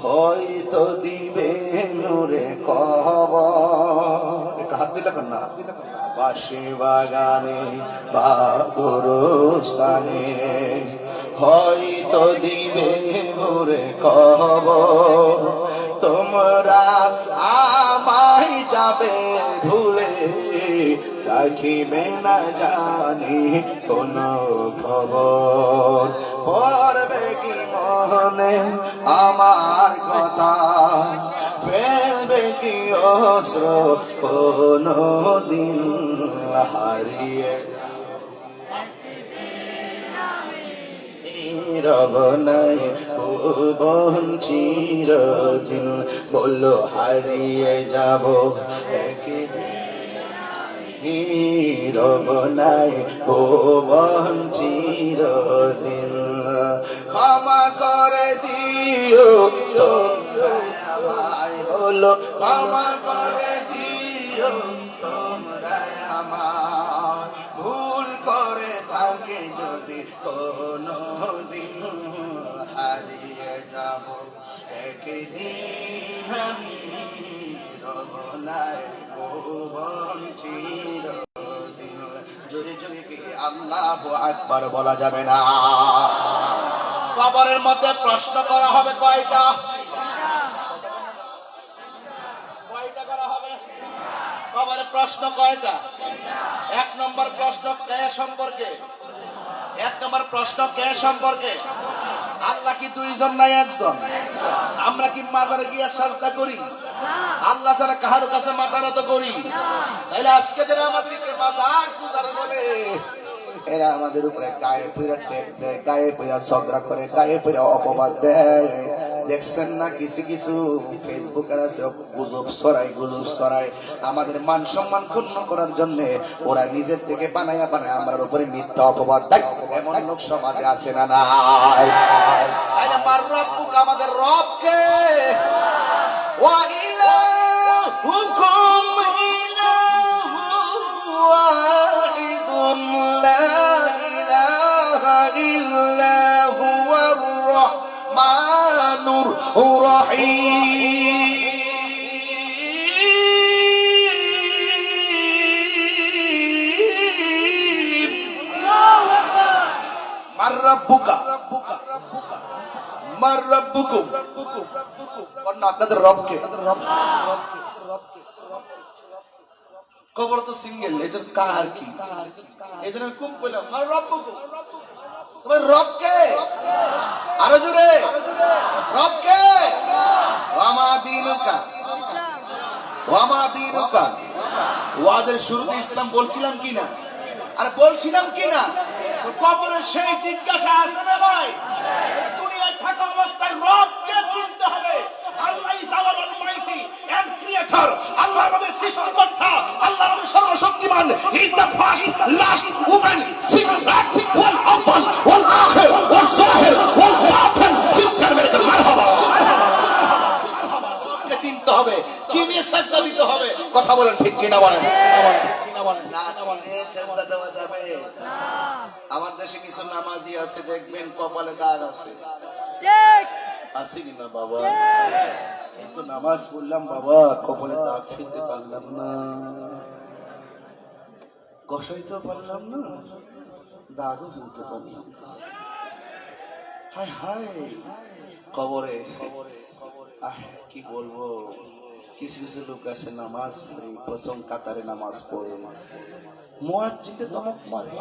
হয়তো দিবে নূরে কবর। একটু হাত দিলে না? বাঁশি বাগানে বা গুরুস্থানে হয়তো দিবে নূরে কবর। তোমরা আমায় যাবে ভুলে, রাখিবে না জানি কোন খবর। পড়বে কি মনে আমার কথা, ফেলবে কি অস্ত্র কোনো দিন, হারিয়ে রব নাই ভুবন চিরদিন। বললো হারিয়ে যাব একদিন, রব নাই ভুবন চিরদিন। ক্ষমা করে দিও তোমরা আমায়, বলো ক্ষমা করে দিও তোমরা আমায়। ভুল করে থাকি যদি কোনো দিন, হারিয়ে যাব একদিন আমি, রব নাই ভুবন চিরদিন। জোরে জোরে কি আল্লাহু আকবার বলা যাবে না? কবরের মধ্যে প্রশ্ন করা হবে কয়টা? কয়টা করা হবে? কবরের প্রশ্ন কয়টা? এক নম্বর প্রশ্ন কে সম্পর্কে? এক নম্বর প্রশ্ন কে সম্পর্কে? আল্লাহ কি দুইজন নাই একজন? আমরা কি মাজারে গিয়ে সাজদা করি? আল্লাহ ছাড়া কাহার কাছে মাথা নত করি? তাইলে আজকে যারা আমাদেরকে মাজার পূজারে বলে, এরা আমাদের উপরে গায়ে পইরা টেক দেয়, গায়ে পইরা ঝগড়া করে, গায়ে পইরা অপবাদ দেয়। দেখছেন না কিছু কিছু ফেসবুকের আছে গুজব ছড়ায় আমাদের মান সম্মান ক্ষুণ্ণ করার জন্য। ওরা নিজের থেকে বানায়া বানায় আমার উপরে মিথ্যা অপবাদ দেয়। এমন লোক সমাজে আছে না নাই? তাইলে মার রব্বুক, আমাদের রবকে, ওয়া ইলাহুকুম ইলাহুন ওয়াহিদুন লা ইলাহা ইল্লা হুয়ার রাহমানুর রাহিম। মার রব্বুকা, মার রব্বুকুম, আপনাদের রবকে। কবর তো সিঙ্গেল, এটা কার কি? এই জন্য কুম বললাম মার রব্বুকুম, তোমার রবকে। আরো জোরে, রবকে। ওয়ামা দীনুকা, ওয়ামা দীনুকা। ওয়াদের শুরুতে ইসলাম বলছিলাম কিনা? আর বলছিলাম কিনা? কবরের সেই জিজ্ঞাসা আছে না ভাই? দুনিয়ায় থাকা অবস্থায় রবকে চিনতে হবে। Allah is our almighty and creator. Allah আমাদের সৃষ্টিকর্তা, আল্লাহ আমাদের সর্বশক্তিমান। He is the first, last, omen, secret, ওয়াল আউয়াল, ওয়াল আখির, ওয়াল যাহির, ওয়াল বাতিন। চিৎকার মেরে মারহাবা। রবকে চিনতে হবে, চিনিয়ে সাজদা দিতে হবে। কথা বলেন ঠিক কিনা বলেন? না চিনিয়ে সাজদা দেওয়া যাবে না। আমার দেশে কিছু নামাজি আছে, দেখবেন কপালে দাগ আছে। আছে কিনা বাবা? এই তো নামাজ পড়লাম বাবা, কপালে দাগ ফেলতে পারলাম না, কষাইতে পারলাম না, দাগও ফেলতে পারলাম না। হায় হায়, কবরে কি বলবো। কিছু কিছু লোক আছে নামাজ পড়ে, প্রথম কাতারে নামাজ পড়ে, মুয়াজ্জিনকে ধমক মারে।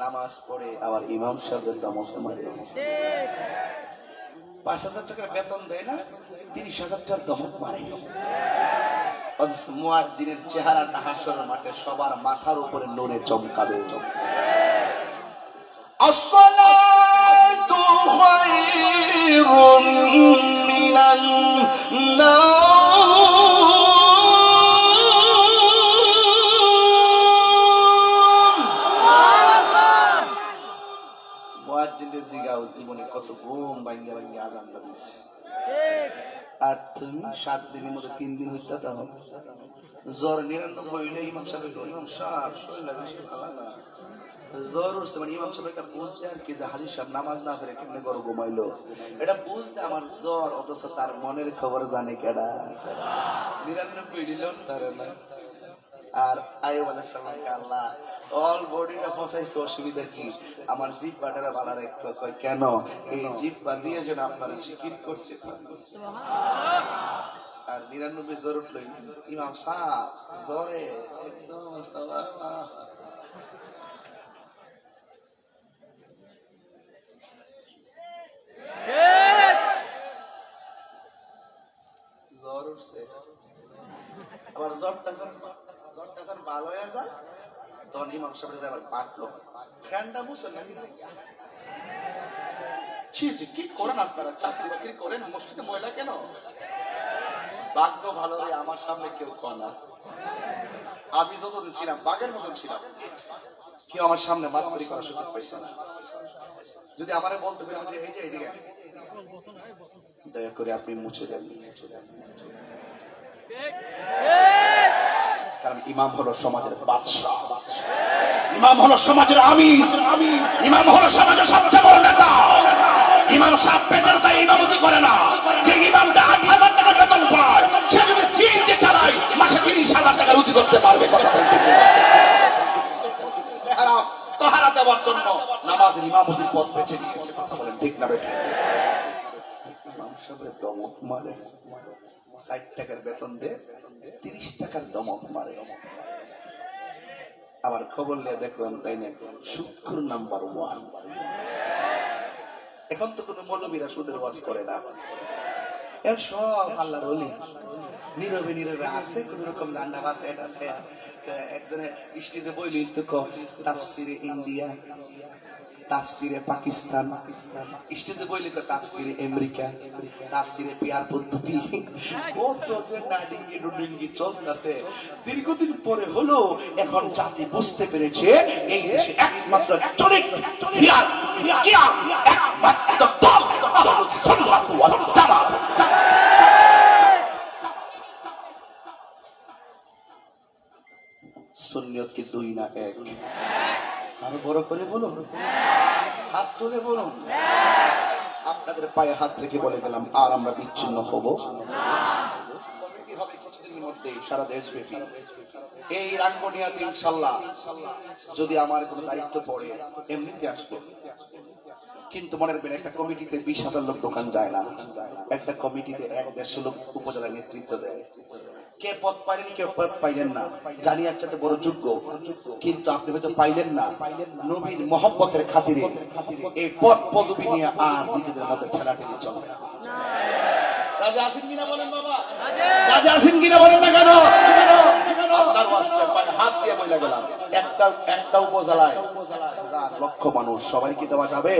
নামাজ পড়ে আবার ইমাম সাহেবের ধমক মারে। 5,000 টাকার বেতন দেয় না, 30,000 টাকার ধমক মারে। মুয়াজ্জিনের চেহারাটা হাসরের মাঠে সবার মাথার উপরে নূরে চমকাবে। আসসালাতু খায়রুম মিনান নাম। মুয়াজ্জিনের জিগাও জীবনে কত ঘুম ভাঙ্গা ভাঙ্গা আযানটা দিছে, আর তুমি 7 দিনের মধ্যে 3 দিন হইতা তাও জ্বর 99 হইলে ইমাম সাহেব কই, ইমাম সাহেব শরীরটা বেশি ভালো না, জ্বর উঠছে, মানে ইমাম সাহেব একটা বুঝতে আর কি যে হাজির সাহেব নামাজ না পড়ে কেমনে করে ঘুমাইলো, এটা বুঝতে আমার জ্বর, অথচ তার মনের খবর জানে কেডা? 99 দিলেও তারে না। আর আইয়ুব আলাইহিস সালামকে আল্লাহ অল বডিটা ফসাইছে, অসুবিধা কি? আমার জিহ্বাটারে ভালো রাখতে কয়, কেন? এই জিহ্বা দিয়ে যেন আপনারা জিকির করতে পারেন। আর 99 জ্বর উঠলো, ইমাম সাহেব জ্বরে জ্বর উঠছে, আবার জ্বরটা ভালো হয়ে যায়, তখন ইমাম সাহেব আবার বাঁটলো, ফ্যানটা বুঝছেন নাকি? কি করেন আপনারা? চাকরি বাকরি করেন, মসজিদে ময়লা কেন? ভাগ্য ভালো রে, আমার সামনে কেউ কয় না। আমি যতদিন ছিলাম বাঘের মতন ছিলাম, কেউ আমার সামনে মাতবরি করার সুযোগ পাইছে না। যদি আমারে বলতে পারেন যে এই যে এইদিকে, দয়া করে আপনি মুছে দেন, কারণ ইমাম হলো সমাজের বাদশাহ, ইমাম হলো সমাজের আমির, ইমাম হলো সমাজের সবচেয়ে বড় নেতা। ইমাম সাহেব পেটের তাই ইমামতি করে না, যে ইমামটা 8,000 টাকা বেতন পায় সে যদি সিএনজি চালায় মাসে 30,000 টাকা রুজি করতে পারবে। কথা বলতে তাহারা দেওয়ার জন্য নামাজের ইমামতির পদ বেছে নিয়েছে। কথা বলেন ঠিক না বেঠিক? ইমাম সাহেবের দমক মারে, 60 টাকার বেতন দে, 30 টাকার দমক মারে। আবার খবর নিয়ে দেখলাম তাই না, শুক্র নাম্বার 1। এখন তো কোন মৌলবীরা সুদের ওয়াজ করে না, এর সব আল্লাহর ওলি, নীরবে নীরবে আছে, কোন রকম জান্ডা আছে, এটা আছে। একজনের স্টেজে বইলি তো তাফসিরে ইন্ডিয়া, তাফসিরে পাকিস্তান, স্টেজে বইলি তো তাফসিরে আমেরিকা, তাফসিরে পিয়ার পদ্ধতি, কত যে নাডিঙ্গি ডুডিঙ্গি চলতেছে। দীর্ঘদিন পরে হলো এখন জাতি বুঝতে পেরেছে এই দেশে একমাত্র চরিক পিয়ার কিয়া একমাত্র দল সুন্নাত ওয়াল জামাত। সুন্নিয়ত কি 2 না 1? আরো বড় করে বলুন, হাত তুলে বলুন। আপনাদের পায়ে হাত রেখে বলে গেলাম, আর আমরা বিচ্ছিন্ন হব কমিটি হবে কিছুদিনের মধ্যে সারা দেশব্যাপী। এই রাঙ্গুনিয়াতে ইনশাআল্লাহ যদি আমার কোনো দায়িত্ব পড়ে এমনিতে আসবো, কিন্তু মনে রাখবেন একটা কমিটিতে 20,000 লোক দোকান যায় না, একটা কমিটিতে 1-150 লোক উপজেলা নেতৃত্ব দেয়। কে পদ পাইলেন, কেউ পদ পাইলেন না, জানি একসাথে বড় যোগ্য, কিন্তু আপনি হয়তো পাইলেন না। নবীর মহব্বতের খাতিরে এই পদ পদবি নিয়ে আর নিজেদের মধ্যে ঠেলাঠেলি চলবে না। রাজা আছেন কিনা বলেন বাবা? রাজা আছেন কিনা বলেন না কেন? আল্লাহর ওয়াস্তে হাত দিয়ে বইলা গেলাম, একটা উপজেলায় 1,000 লক্ষ মানুষ, সবাই কি দেওয়া যাবে?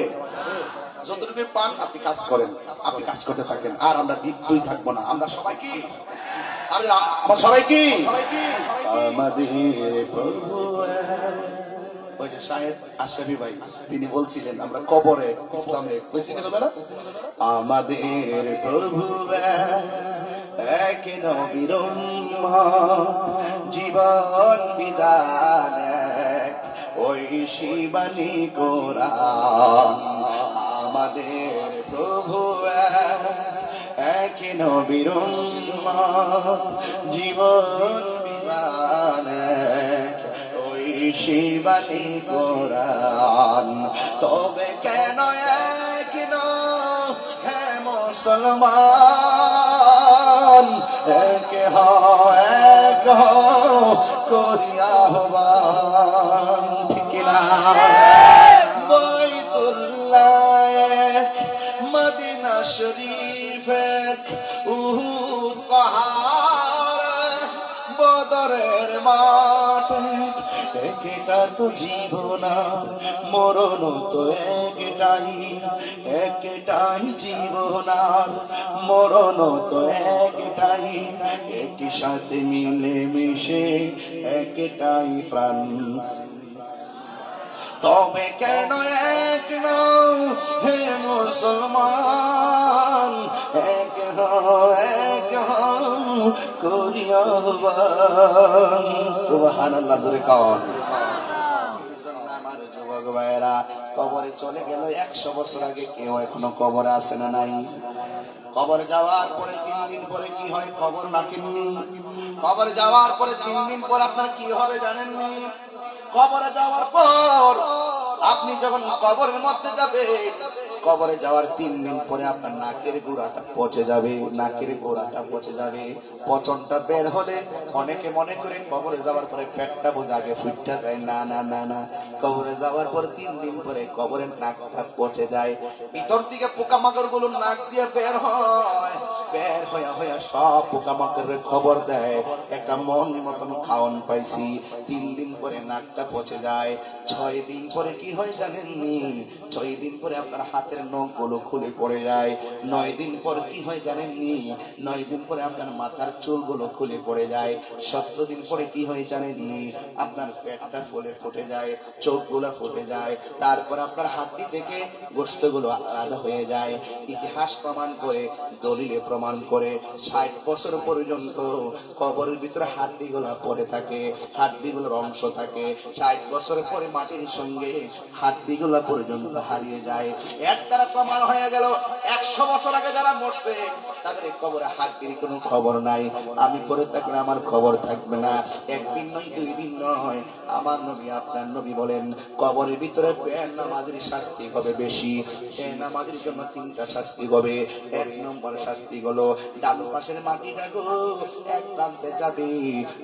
যতটুকু পান আপনি কাজ করেন, আপনি কাজ করতে থাকেন, আর আমরা দুই থাকবো না। আমরা সবাই কি, আমার সবাই কি, আমাদের প্রভু। ওই যে শাহেদ আশরাফি ভাই তিনি বলছিলেন, আমরা কবরে ইসলামে কইছিলেন কথাটা, আমাদের প্রভু এক নবীর উম্মত, জীবন বিধান এক, ওই শিবানী কোরআন। আমাদের প্রভু এক নবীর উম্মত, জীবন বিধান এক, ওই শিবানী কোরআন। তবে কেন এক হে মুসলমান, এক করিয়া আহ্বান, ঠিক না? বাইতুল্লাহ মদিনা শরীফ উহুদ পাহাড়, ঘাট, একটা তো জীবন আর মরণ তো একটাই, একটাই জীবন আর মরণ তো একটাই, একই সাথে মিলে মিশে একটাই প্রাণ। তবে কেন এক নও হে মুসলমান, এক হও এক হও করি আহ্বান। সুবহানাল্লাহ, জোরে কর। আমার যুবক ভাইয়েরা, কবরে চলে গেল 100 বছর আগে, কেউ এখনো কবরে আছে না নাই? কবর যাওয়ার পরে 3 দিন পরে কি হয় খবর রাখেননি? কবর যাওয়ার পরে 3 দিন পর আপনার কি হবে জানেননি? কবরে যাওয়ার পর আপনি যখন কবরের মধ্যে যাবেন, কবরে যাওয়ার 3 দিন পরে আপনার নাকের গোড়াটা পচে যাবে, নাকের গোড়াটা পচে যাবে। পচনটা বের হলে অনেকে মনে করে কবরে যাওয়ার পরে পেটটা বোঝা আগে ফুটটা যায়। না না না না, কবরে যাওয়ার পর 3 দিন পরে কবরের নাকটা পচে যায়, ভিতর থেকে পোকামাকড় গুলো নাক দিয়ে বের হয়, বের হইয়া হইয়া সব পোকামাকড়ের খবর দেয় একটা মন মতন খাওন পাইছি। 3 দিন পরে নাকটা পচে যায়। 6 দিন পরে কি হয় জানেননি? 6 দিন পরে আপনার হাতের নখ গুলো খুলে পড়ে যায়। 9 দিন পর কি হয় জানেননি? 9 দিন পরে আপনার মাথার চুল গুলো খুলে পড়ে যায়। 17 দিন পরে কি হয় জানেননি? আপনার পেটটা ফুলে ফুটে যায়, চোখ গুলো ফুটে যায়। তারপর আপনার হাড্ডি থেকে গোশত গুলো আলাদা হয়ে যায়। ইতিহাস প্রমাণ করে, দলিলে প্রমাণ করে 60 বছর পর্যন্ত কবরের ভিতরে হাড্ডি গুলা পড়ে থাকে, হাড্ডি গুলোর অংশ থাকে। 60 বছর পরে মাটির সঙ্গে হাড্ডি গুলা পর্যন্ত হারিয়ে যায়। এর দ্বারা প্রমাণ হয়ে গেল 100 বছর আগে যারা মরছে তাদের কবরে হাড্ডির কোনো খবর নাই। আমি পরে থাকলে আমার খবর থাকবে না। একদিন নয়, 2 দিন নয়, আমার নবী আপনার নবী বলেন কবরের ভিতরে বেনামাজির শাস্তি হবে বেশি। বেনামাজির জন্য 3টা শাস্তি হবে। 1 নম্বর শাস্তি হলো ডান পাশের মাটিটা গো এক প্রান্তে যাবে,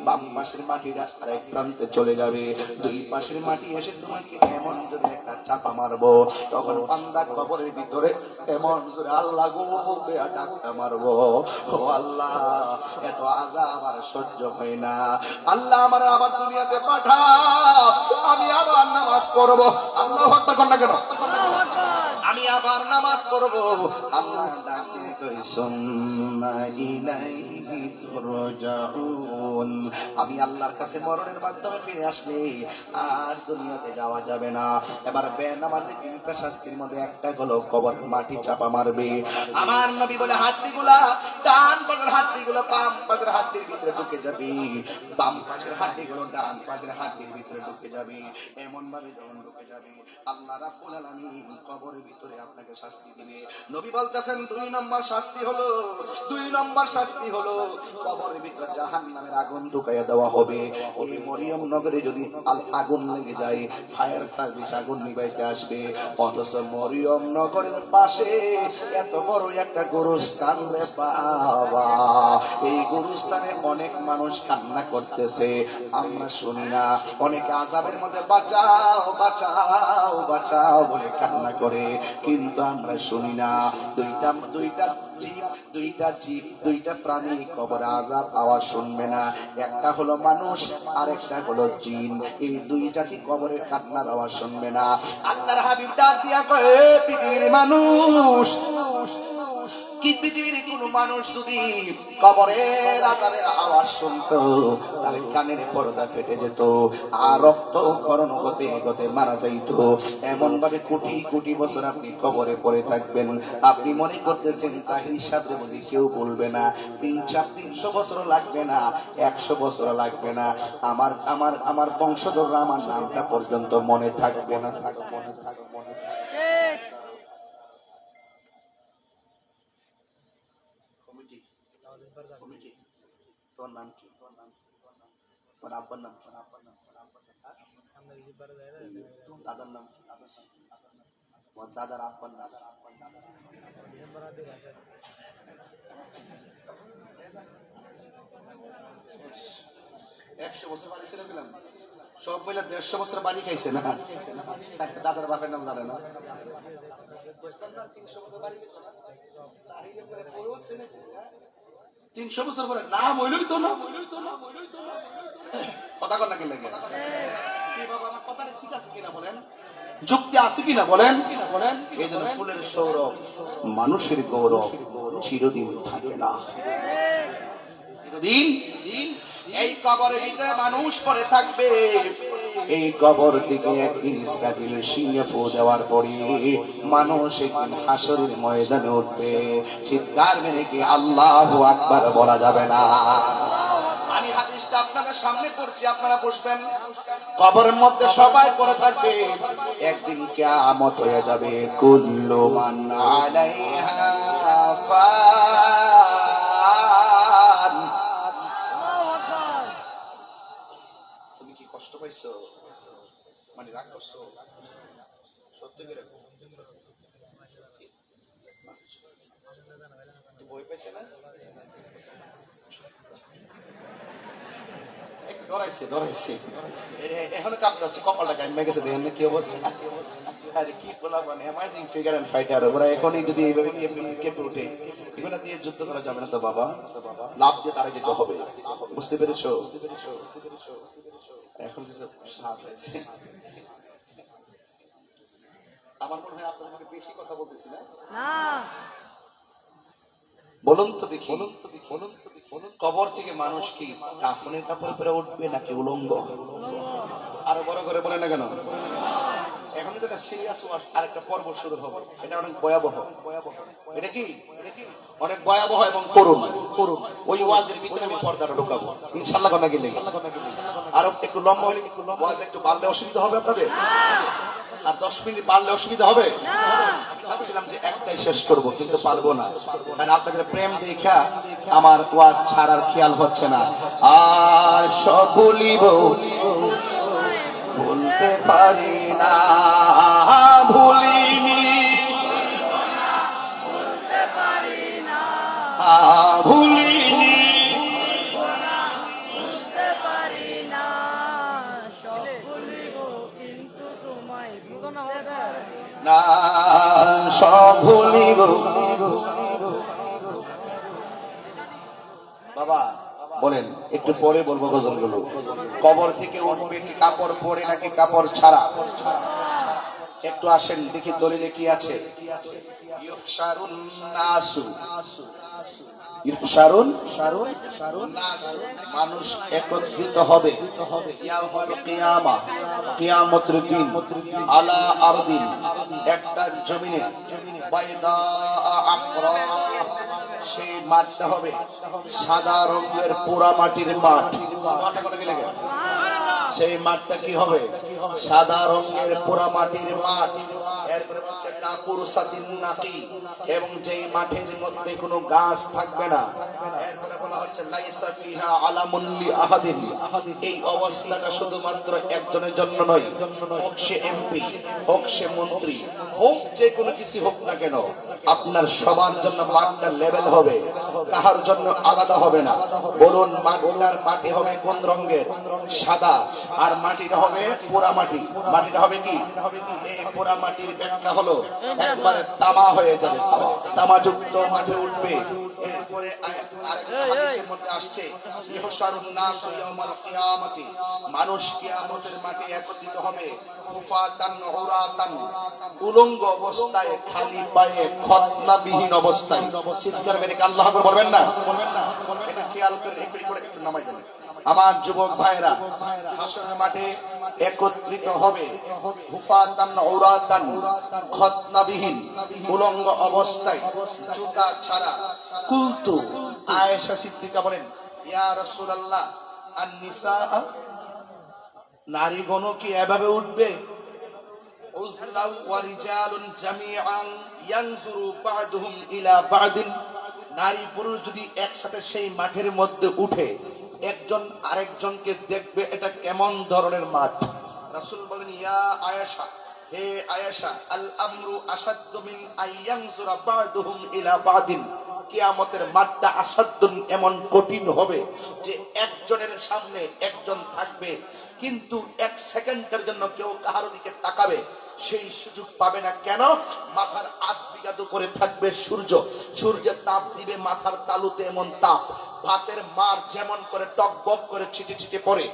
বাম পাশের মাটিটা আরেক প্রান্তে চলে যাবে। 2 পাশের মাটি এসে তোমাকে এমন জোরে একটা চাপা মারবো, তখন বান্দা কবরের ভিতরে এমন জোরে আল্লাহ গো ডাকটা মারবো, ও আল্লাহ এত আযাব আর সহ্য হয় না, আল্লাহ আমার আবার দুনিয়াতে পাঠাও, আমি আবার নামাজ পড়বো। আল্লাহু আকবার কোন না কেন? আমি আবার নামাজ পড়বো। আল্লাহ ডাক দিয়ে কই সুম্মা ইলাইহি তুরজাউন, আমি আল্লাহর কাছে মরণের মাধ্যমে ফিরে আসলে আর দুনিয়াতে যাওয়া যাবে না। এবার বেনামাজি 3টা শাস্তির মধ্যে একটা হলো কবর মাটি চাপা মারবে। আমার নবী বলে হাড্ডিগুলা ডান পাশের হাড্ডিগুলো বাম পাশের হাড্ডির ভিতরে ঢুকে যাবে, বাম পাশের হাড্ডিগুলো ডান পাশের হাড্ডির ভিতরে ঢুকে যাবে। এমন ভাবে যখন ঢুকে যাবে আল্লাহ রাব্বুল আলামিন কবরের ভিতরে আপনাকে শাস্তি দিবে। নবী বলতেছেন 2 নম্বর শাস্তি হলো, 2 নম্বর শাস্তি হলো কবরের ভিতরে জাহান্নামের আগুন ঢুকাইয়া দেওয়া হবে। ওই মরিয়ম নগরে যদি আগুন লেগে যায়, ফায়ার সার্ভিস আগুন নিভাইতে আসবে, অথচ মরিয়ম নগরের পাশে এত বড় একটা গোরস্থান রে বাবা, এই গোরস্থানে অনেক মানুষ কান্না করতেছে, আমরা শুনি না। অনেকে আযাবের মধ্যে বাঁচাও বাঁচাও বাঁচাও বলে কান্না করে, কিন্তু আমরা শুনি না। দুইটা প্রাণী কবরে আযাব আওয়াজ শুনবে না, একটা হলো মানুষ আর একটা হলো জিন। এই 2 জাতি কবরে কান্নার আওয়াজ শুনবে না। আল্লাহর হাবিব ডাক দিয়া কয় পৃথিবীর মানুষ, কি পৃথিবীর কোন মানুষ যদি কবরের আযাবের আওয়াজ শুনতো তার কানের পর্দা ফেটে যেত আর রক্ত ক্ষরণ হতে হতে মারা যাইত। এমন ভাবে কোটি কোটি বছর আপনি কবরে পড়ে থাকবেন। আপনি মনে করতেছেন তার হিসাবে বুঝি কেউ বলবে না। 300 বছর লাগবে না, 100 বছর লাগবে না, আমার আমার আমার বংশধররা আমার নামটা পর্যন্ত মনে থাকবে না। মনে থাকবে, মনে থাকবে। কমিটি, তোর নাম কি? তোর আব্বার নাম? তোর দাদার নাম কি? তোর দাদার আব্বার নাম? 100 বছর বাড়ি ছিল গেলাম, সব বলে 150 বছর বাড়ি খাইছে না, দাদার বাপের নাম জানে না। 300 বছর পরে নাম হইলই তো না, কথা কর নাকি লাগে কি বাবা আমার কথাটা ঠিক আছে কিনা বলেন যুক্তি আছে কিনা বলেন এই জন্য ফুলের সৌরভ মানুষের গৌরব চিরদিন থাকে না চিরদিন এই কবরের ভিতরে মানুষ পড়ে থাকবে এই কবর থেকে একদিন ইসরাফিল সিংহে ফু দেওয়ার পরে মানুষ একদিন হাসরের ময়দানে উঠবে চিৎকার মেরে কি আল্লাহু আকবার বলা যাবে না আমি হাদিসটা আপনাদের সামনে পড়ছি আপনারা বসবেন কবরের মধ্যে সবাই পড়ে থাকবে একদিন কিয়ামত হয়ে যাবে কুল্লু মান আলাইহা ফান তুমি কি কষ্ট পাইছো মানে রাগ করছো সত্যি করে বই পাইছে না ডরাইছে এখন কাঁপতেছে কপালটা কামে গেছে দেখেন কি অবস্থা আরে কি বলা মানে অ্যামাজিং ফিগার এন্ড ফাইটার ওরা এখনই যদি এইভাবে কেঁপে উঠে এগুলা দিয়ে যুদ্ধ করা যাবে না তো বাবা লাভ দিয়ে তারা যেতে হবে বুঝতে পেরেছো এখন কিছু সাহস হয়েছে আমার মনে হয় আপনাদের বেশি কথা বলতেছি না বলুন তো দেখি কবর থেকে মানুষ কি কাফনের কাপড় পরে উঠবে নাকি উলঙ্গ আরো বড় করে বলে না কেন এখন তো একটা সিরিয়াস ওয়ার্ড আর একটা পর্ব শুরু হবে এটা অনেক ভয়াবহ এটা কি অনেক ভয়াবহ এবং করুণ ওই ওয়াজের ভিতরে আমি পর্দাটা ঢুকাবো ইনশাআল্লাহ কোন গেলে আর একটু লম্বা হলে ওয়াজ একটু বাড়লে অসুবিধা হবে আপনাদের আর 10 মিনিট বাড়লে অসুবিধা হবে আমি ভাবছিলাম যে একটাই শেষ করব কিন্তু পারবো না কারণ আপনাদের প্রেম দেখা আমার ওয়াজ ছাড়ার খেয়াল হচ্ছে না আর সব ভুলিব ভুলতে পারি না ভুলিনি ভুলিনি না সব ভুলিব বাবা বলেন একটু পরে বলবো গজলগুলো কবর থেকে উঠবে কি কাপড় পরে নাকি কাপড় ছাড়া একটু আসেন দেখি দলিলে কি আছে ইউহশারুন নাসু মানুষ একত্রিত হবে কিয়ামতের দিন আলা আরদিন একটা জমিনে বাইদা আফরা সেই মাঠটা হবে সাদা রঙের পোড়া মাটির মাঠ সেই মাঠটা কি হবে সাদা রঙের পোড়া মাটির মাঠ এরপরে হচ্ছে কাপুর সাদিন নাকি এবং যেই মাঠের মধ্যে কোনো গাছ থাকবে না এরপরে বলা হচ্ছে লাইসা ফিহা আলামুন লি আহাদিন এই অবস্থাটা শুধুমাত্র একজনের জন্য নয় হোক সে এমপি হোক সে মন্ত্রী হোক যে কোনো কিছু হোক না কেন আপনার সবার জন্য মাঠটা লেভেল হবে কাহার জন্য আলাদা হবে না বলুন মাঠটার মাটি হবে কোন রঙের সাদা আর মাটিটা হবে পোড়া মাটি মাটিটা হবে কি এই পোড়া মাটির ব্যাখ্যা হলো একবারে তামা হয়ে যাবে তামাযুক্ত মাঠে উঠবে এরপরে আরেকটা হাদিসের মধ্যে আসছে ইহশারুন নাসু ইয়াউমাল কিয়ামতি মানুষ কিয়ামতের মাঠে একত্রিত হবে মুফাতান উরাতান উলঙ্গ অবস্থায় খালি পায়ে খতনাবিহীন অবস্থায় চিৎকার মেরে আল্লাহু আকবার বলবেন না এটা খেয়াল করে একটু নামাই দেন আমার যুবক ভাইরা হাসরের মাঠে একত্রিত হবে হুফাতান উরাতান খতনাবিহীন উলঙ্গ অবস্থায় জুতা ছাড়া কুলতু আয়েশা সিদ্দিকা বলেন ইয়া রাসূলুল্লাহ আন-নিসা নারীগণ কি এভাবে উঠবে উজলাউ ওয়া রিজালুন জামিআন ইয়ানজুরু বা'দুহুম ইলা বা'দিন নারী পুরুষ যদি একসাথে সেই মাঠের মধ্যে উঠে একজন আরেকজনকে দেখবে এটা কেমন ধরনের মাঠ রাসূল বলেন ইয়া আয়েশা হে আয়েশা আল আমরু আশাদ্দু মিন আইয়ানজুরা বা'দুহুম ইলা বা'দিন কিয়ামতের মাঠটা আসাদ্দুন এমন কঠিন হবে যে একজনের সামনে একজন থাকবে কিন্তু এক সেকেন্ডের জন্য কেউ কাহার দিকে তাকাবে সেই সুযোগ পাবে না। কেন? মাথার 8 বিঘা উপরে থাকবে সূর্য, সূর্যের তাপ দিবে মাথার তালুতে, এমন তাপ ভাতের মার যেমন করে টকবক করে ছিটে ছিটে পড়ে,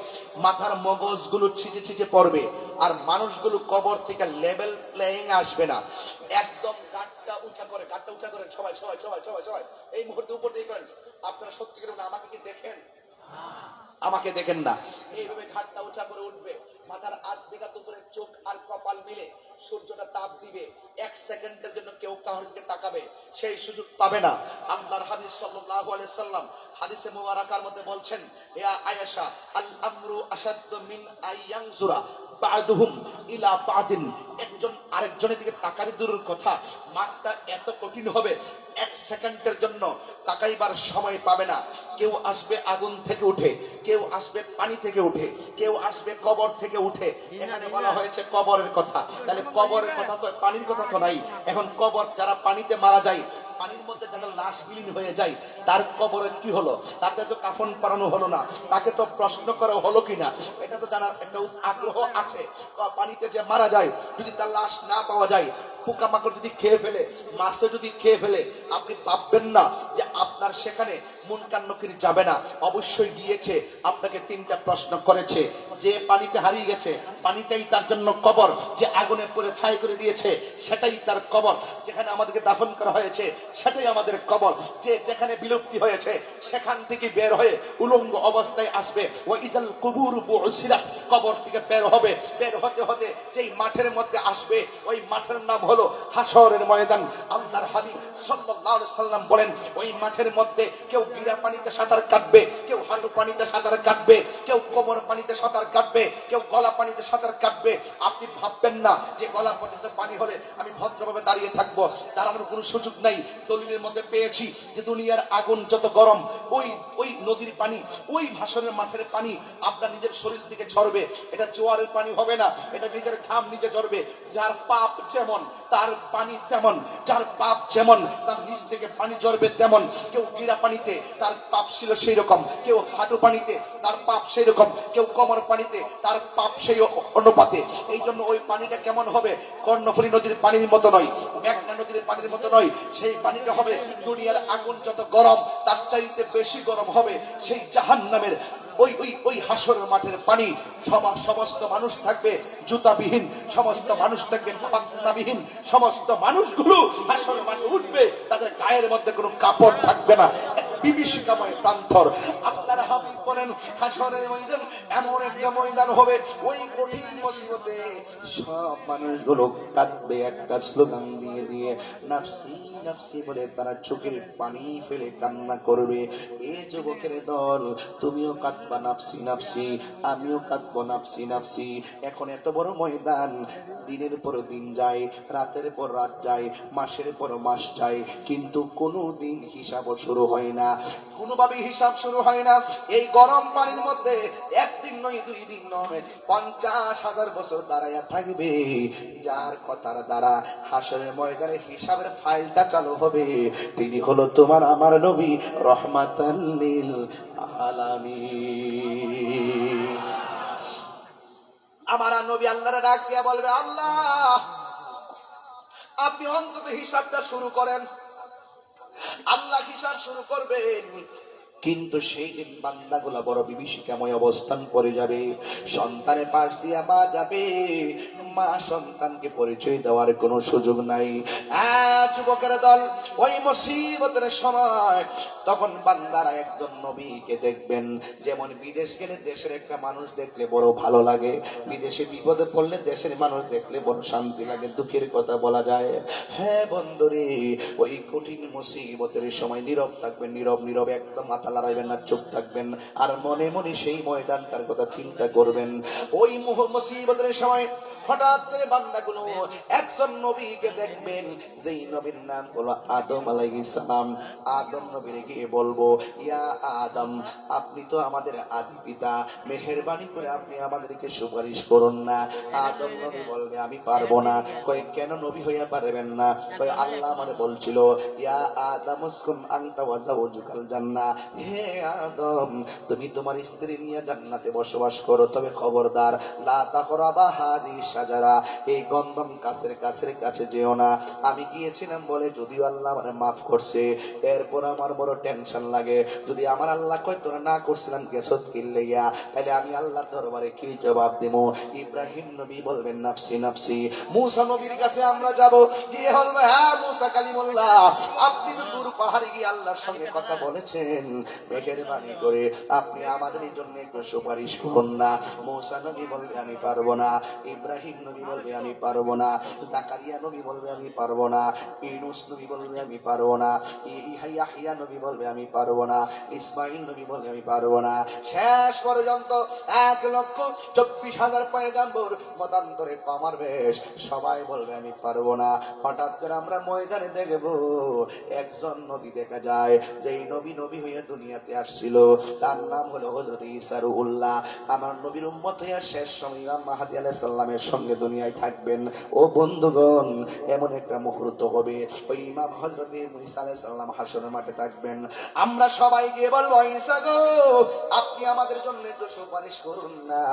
মাথার মগজগুলো ছিটে ছিটে পড়বে। আর মানুষগুলো কবর থেকে লেভেল প্লেইং আসবে না, একদম গাঁটটা উঁচা করে, গাঁটটা উঁচা করেন সবাই সবাই সবাই সবাই সবাই এই মুহূর্তে উপর দিয়ে করেন। আপনারা সত্যি করে আমাকে কি দেখেন? আমাকে দেখেন না। এইভাবে ঘাটটা উঁচা করে উঠবে, মাথার 8 বিঘা উপরে চোখ আর কপাল মিলে সূর্যটা তাপ দিবে। 1 সেকেন্ডের জন্য কেউ কারোর দিকে তাকাবে সেই সুযোগ পাবে না। আল্লাহর হাবিব সাল্লাল্লাহু আলাইহি সাল্লাম হাদিসে মুবারাকার মধ্যে বলছেন, ইয়া আয়েশা, আল আমরু আশাদ্দু মিন আইয়ানজুরা বা'দুহুম ইলা বা'দিন। একজন আরেকজনের দিকে তাকাবে দূরের কথা, মাঠটা এত কঠিন হবে 1 সেকেন্ডের জন্য তাকাইবার সময় পাবে না। কেউ আসবে আগুন থেকে উঠে, কেউ আসবে পানি থেকে উঠে, কেউ আসবে কবর থেকে উঠে। এখানে বলা হয়েছে কবরের কথা, তাহলে কবরের কথা তো, পানির কথা তো নাই। এখন কবর, যারা পানিতে মারা যায়, পানির মধ্যে যারা লাশ বিলীন হয়ে যায়, তার কবরের কি হলো? তাকে তো কাফন পরানো হলো না, তাকে তো প্রশ্ন করা হলো কিনা, এটা তো জানার একটা আগ্রহ আছে। পানিতে যে মারা যায়, যদি তার লাশ না পাওয়া যায়, পোকামাকড় যদি খেয়ে ফেলে, মাছে যদি খেয়ে ফেলে, আপনি ভাববেন না যে আপনার সেখানে মুনকার নকির যাবে না? অবশ্যই গিয়েছে। আপনাকে 3টা প্রশ্ন করেছে। যে পানিতে হারিয়ে গেছে, পানিটাই তার জন্য কবর। যে আগুনে পড়ে ছাই করে দিয়েছে, সেটাই তার কবর। যেখানে আমাদেরকে দাফন করা হয়েছে, সেটাই আমাদের কবর। যে যেখানে বিলুপ্তি হয়েছে, সেখান থেকে বের হয়ে উলঙ্গ অবস্থায় আসবে। ওয়াইজাল কুবুর বুসিরাত, কবর থেকে বের হবে। বের হতে হতে যেই মাঠের মধ্যে আসবে, ওই মাঠের নাম হলো হাসরের ময়দান। আল্লাহর হাবিব সাল্লাল্লাহু আলাইহি সাল্লাম বলেন, ওই মাঠের মধ্যে কেউ গিরা পানিতে সাঁতার কাটবে, কেউ হাঁটু পানিতে সাঁতার কাটবে, কেউ কোমর পানিতে সাঁতার কাটবে, কেউ গলা পানিতে সাঁতার কাটবে। আপনি ভাববেন না যে গলা পর্যন্ত পানি হলে আমি ভদ্রভাবে দাঁড়িয়ে থাকবো, দাঁড়ানোর কোনো সুযোগ নাই। দলিলের মধ্যে পেয়েছি যে দুনিয়ার আগুন যত গরম, ওই ওই নদীর পানি, ওই ভাসনের মাঠের পানি আপনার নিজের শরীর থেকে ঝরবে। এটা জোয়ারের পানি হবে না, এটা নিজের ঘাম নিজে ঝরবে। যার পাপ যেমন তার পানি তেমন, যার পাপ যেমন তার নিচ থেকে পানি ঝরবে তেমন। কেউ গিরা পানিতে তার পাপ ছিল সেই রকম, কেউ হাঁটু পানিতে তার পাপ সেই রকম, কেউ কোমর পানিতে তার পাপ সেই অনুপাতে। এই জন্য ওই পানিটা কেমন হবে? কর্ণফুলী নদীর পানির মতো নয়, মেঘনা নদীর পানির মতো নয়। সেই পানিটা হবে দুনিয়ার আগুন যত গরম, তার চাইতে বেশি গরম হবে সেই জাহান্নামের ওই ওই ওই হাসরের মাঠের পানি। সমস্ত মানুষ থাকবে জুতাবিহীন, সমস্ত মানুষ থাকবে খতনাবিহীন, সমস্ত মানুষগুলো হাসরের মাঠে উঠবে, তাদের গায়ের মধ্যে কোনো কাপড় থাকবে না, বিভীষিকাময় প্রান্তর। আল্লাহর হাবিব বলেন, হাসরের ময়দান এমন একটা ময়দান হবে, ওই কঠিন মুসিবতে সব মানুষগুলো কাঁদবে একটা স্লোগান দিয়ে দিয়ে, নাফসি নাফসি বলে তারা চোখের পানি ফেলে কান্না করবে। এ যুবকের দল, তুমিও কাঁদবা নাফসি নাফসি, আমিও কাঁদবো নাফসি নাফসি। এখন এত বড় ময়দান, দিনের পর দিন যায়, রাতের পর রাত যায়, মাসের পর মাস যায়, কিন্তু কোনো দিন হিসাবও শুরু হয় না, কোনোভাবে হিসাব শুরু হয় না। এই গরম পানির মধ্যে একদিন নয়, 2 দিন নয়, 50,000 বছর দাঁড়াইয়া থাকবে। যার কথার দ্বারা হাসরের ময়দানে হিসাবের ফাইলটা চালু হবে, তিনি হলো তোমার আমার নবী রহমাতাল লিল আলামিন। আমার নবী আল্লাহরে ডাক দিয়া বলবে, আল্লাহ আপনি অন্তত হিসাবটা শুরু করেন। আল্লাহ হিসাব শুরু করবেন, কিন্তু সেই দিন বান্দাগুলা বড় বিভীষিকাময় অবস্থান করে যাবে। সন্তানের পাশ দিয়া মা যাবে, মা সন্তানকে পরিচয় দেওয়ার কোনো সুযোগ নাই। যুবকের দল, ওই মুসিবতের সময় তখন বান্দারা একজন নবীকে দেখবেন। যেমন বিদেশ গেলে দেশের একটা মানুষ দেখলে বড় ভালো লাগে, বিদেশে বিপদে পড়লে দেশের মানুষ দেখলে বড় শান্তি লাগে, দুঃখের কথা বলা যায়। হ্যাঁ বন্ধুরে, ওই কঠিন মুসিবতের সময় নীরব থাকবেন, নীরব নীরব, একদম মাথা লড়াইবেন না, চুপ থাকবেন, আর মনে মনে সেই ময়দানটার কথা চিন্তা করবেন। ওই মুসিবতের সময় হঠাৎ করে বান্দাগুলো একজন নবীকে দেখবেন, যেই নবীর নাম হলো আদম আলাইহিস সালাম। আদম নবীর গিয়ে বলবো, ইয়া আদম, আপনি তো আমাদের আদি পিতা, মেহেরবানি করে আপনি আমাদেরকে সুপারিশ করুন না। আদম নবী বলবে, আমি পারবো না। কই কেন নবী হইয়া পারবেন না? কই আল্লাহ আমারে বলছিল, ইয়া আদম উসকুন আনতা ওয়া যাওজুকাল জান্নাহ, হে আদম, তুমি তোমার স্ত্রী নিয়ে জান্নাতে বসবাস করো, তবে খবরদার লা তাকরাবা হাযিহি শাজারা, এই গন্ধম গাছের কাছে যেও না। আমি গিয়েছিলাম বলে যদিও আল্লাহ আমারে মাফ করছে, এরপর আমার বড় টেনশন লাগে, যদি আমার আল্লাহ কয় তোরা না করছিলাম গেছত কিল্লাইয়া, তাহলে আমি আল্লাহর দরবারে কি জবাব দেব? ইব্রাহিম নবী বলবেন নাফসি নাফসি। মূসা নবীর কাছে আমরা যাব, গিয়ে বলবো হ্যাঁ মূসা কালিমুল্লাহ, আপনি তো দূর পাহাড়ে গিয়ে আল্লাহর সঙ্গে কথা বলেছেন, মেহেরবানি করে আপনি আমাদের জন্য একটু সুপারিশ করুন না। মূসা নবী বলবে আমি পারবো না, ইব্রাহিম নবী বলবে আমি পারবো না, জাকারিয়া নবী বলবে আমি পারবো না, ইউনূস নবী বলবে আমি পারবো না, ইয়াহইয়া নবী বলবে আমি পারবো না, ইসমাঈল নবী বলবে আমি পারবো না। শেষ পর্যন্ত 1,24,000 পয়গাম্বর মতান্তরে কমার বেশ সবাই বলবে আমি পারবো না। হঠাৎ করে আমরা ময়দানে দেখব একজন নবী দেখা যায়, যেই নবী হয়ে দুনিয়াতে আসছিল, তার নাম হলো হযরত ঈসা রূহুল্লাহ। আমার নবীর উম্মত হইয়া শেষ সময় ইমাম মাহদী আলাইহিস সালামের সঙ্গে দুনিয়ায় থাকবেন। ও বন্ধুগণ, এমন একটা মুহূর্ত হবে ওই ইমাম হযরত ঈসা আলাইহিস সালাম হাসরের মাঠে থাকবেন। আমরা সবাই গিয়ে বলবো ঈসা গো, আপনি আমাদের জন্য একটু সুপারিশ করুন না।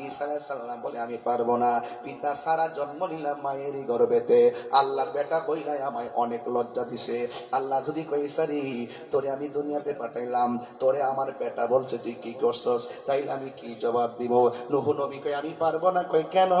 ঈসা আলাইহিস সালাম বলে আমি পারবো না, পিতা সারা জন্ম নিলাম মায়েরই গর্ভেতে, আল্লাহর বেটা কইলাই আমায় অনেক লজ্জা দিছে। আল্লাহ যদি কই ঈসা রে, তোরে আমি দুনিয়াতে পাঠাইলাম, তোরে আমার বেটা বলছে তুই কি করছস, তাইলে আমি কি জবাব দিব? নূহ নবী কই আমি পারবো না। কই কেন?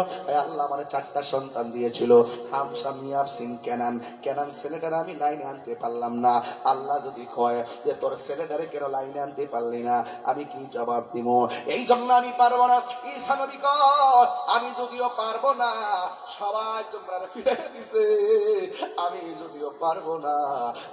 আল্লাহ আমারে 4টা সন্তান দিয়েছিল, হাম শাম ইয়াফসিন কেনান, কেনান ছেলেটারে আমি লাইনে আনতে পারলাম না। আল্লাহ যদি কয় যে তোর ছেলেটারে কেন লাইনে আনতে পারলি না, আমি কি জবাব দিব? এই জন্য আমি পারবো না। ঈসা নবী কয় আমি যদিও পারবো না, সবাই তোমরা ফিরে দিছে, আমি যদিও পারবো না,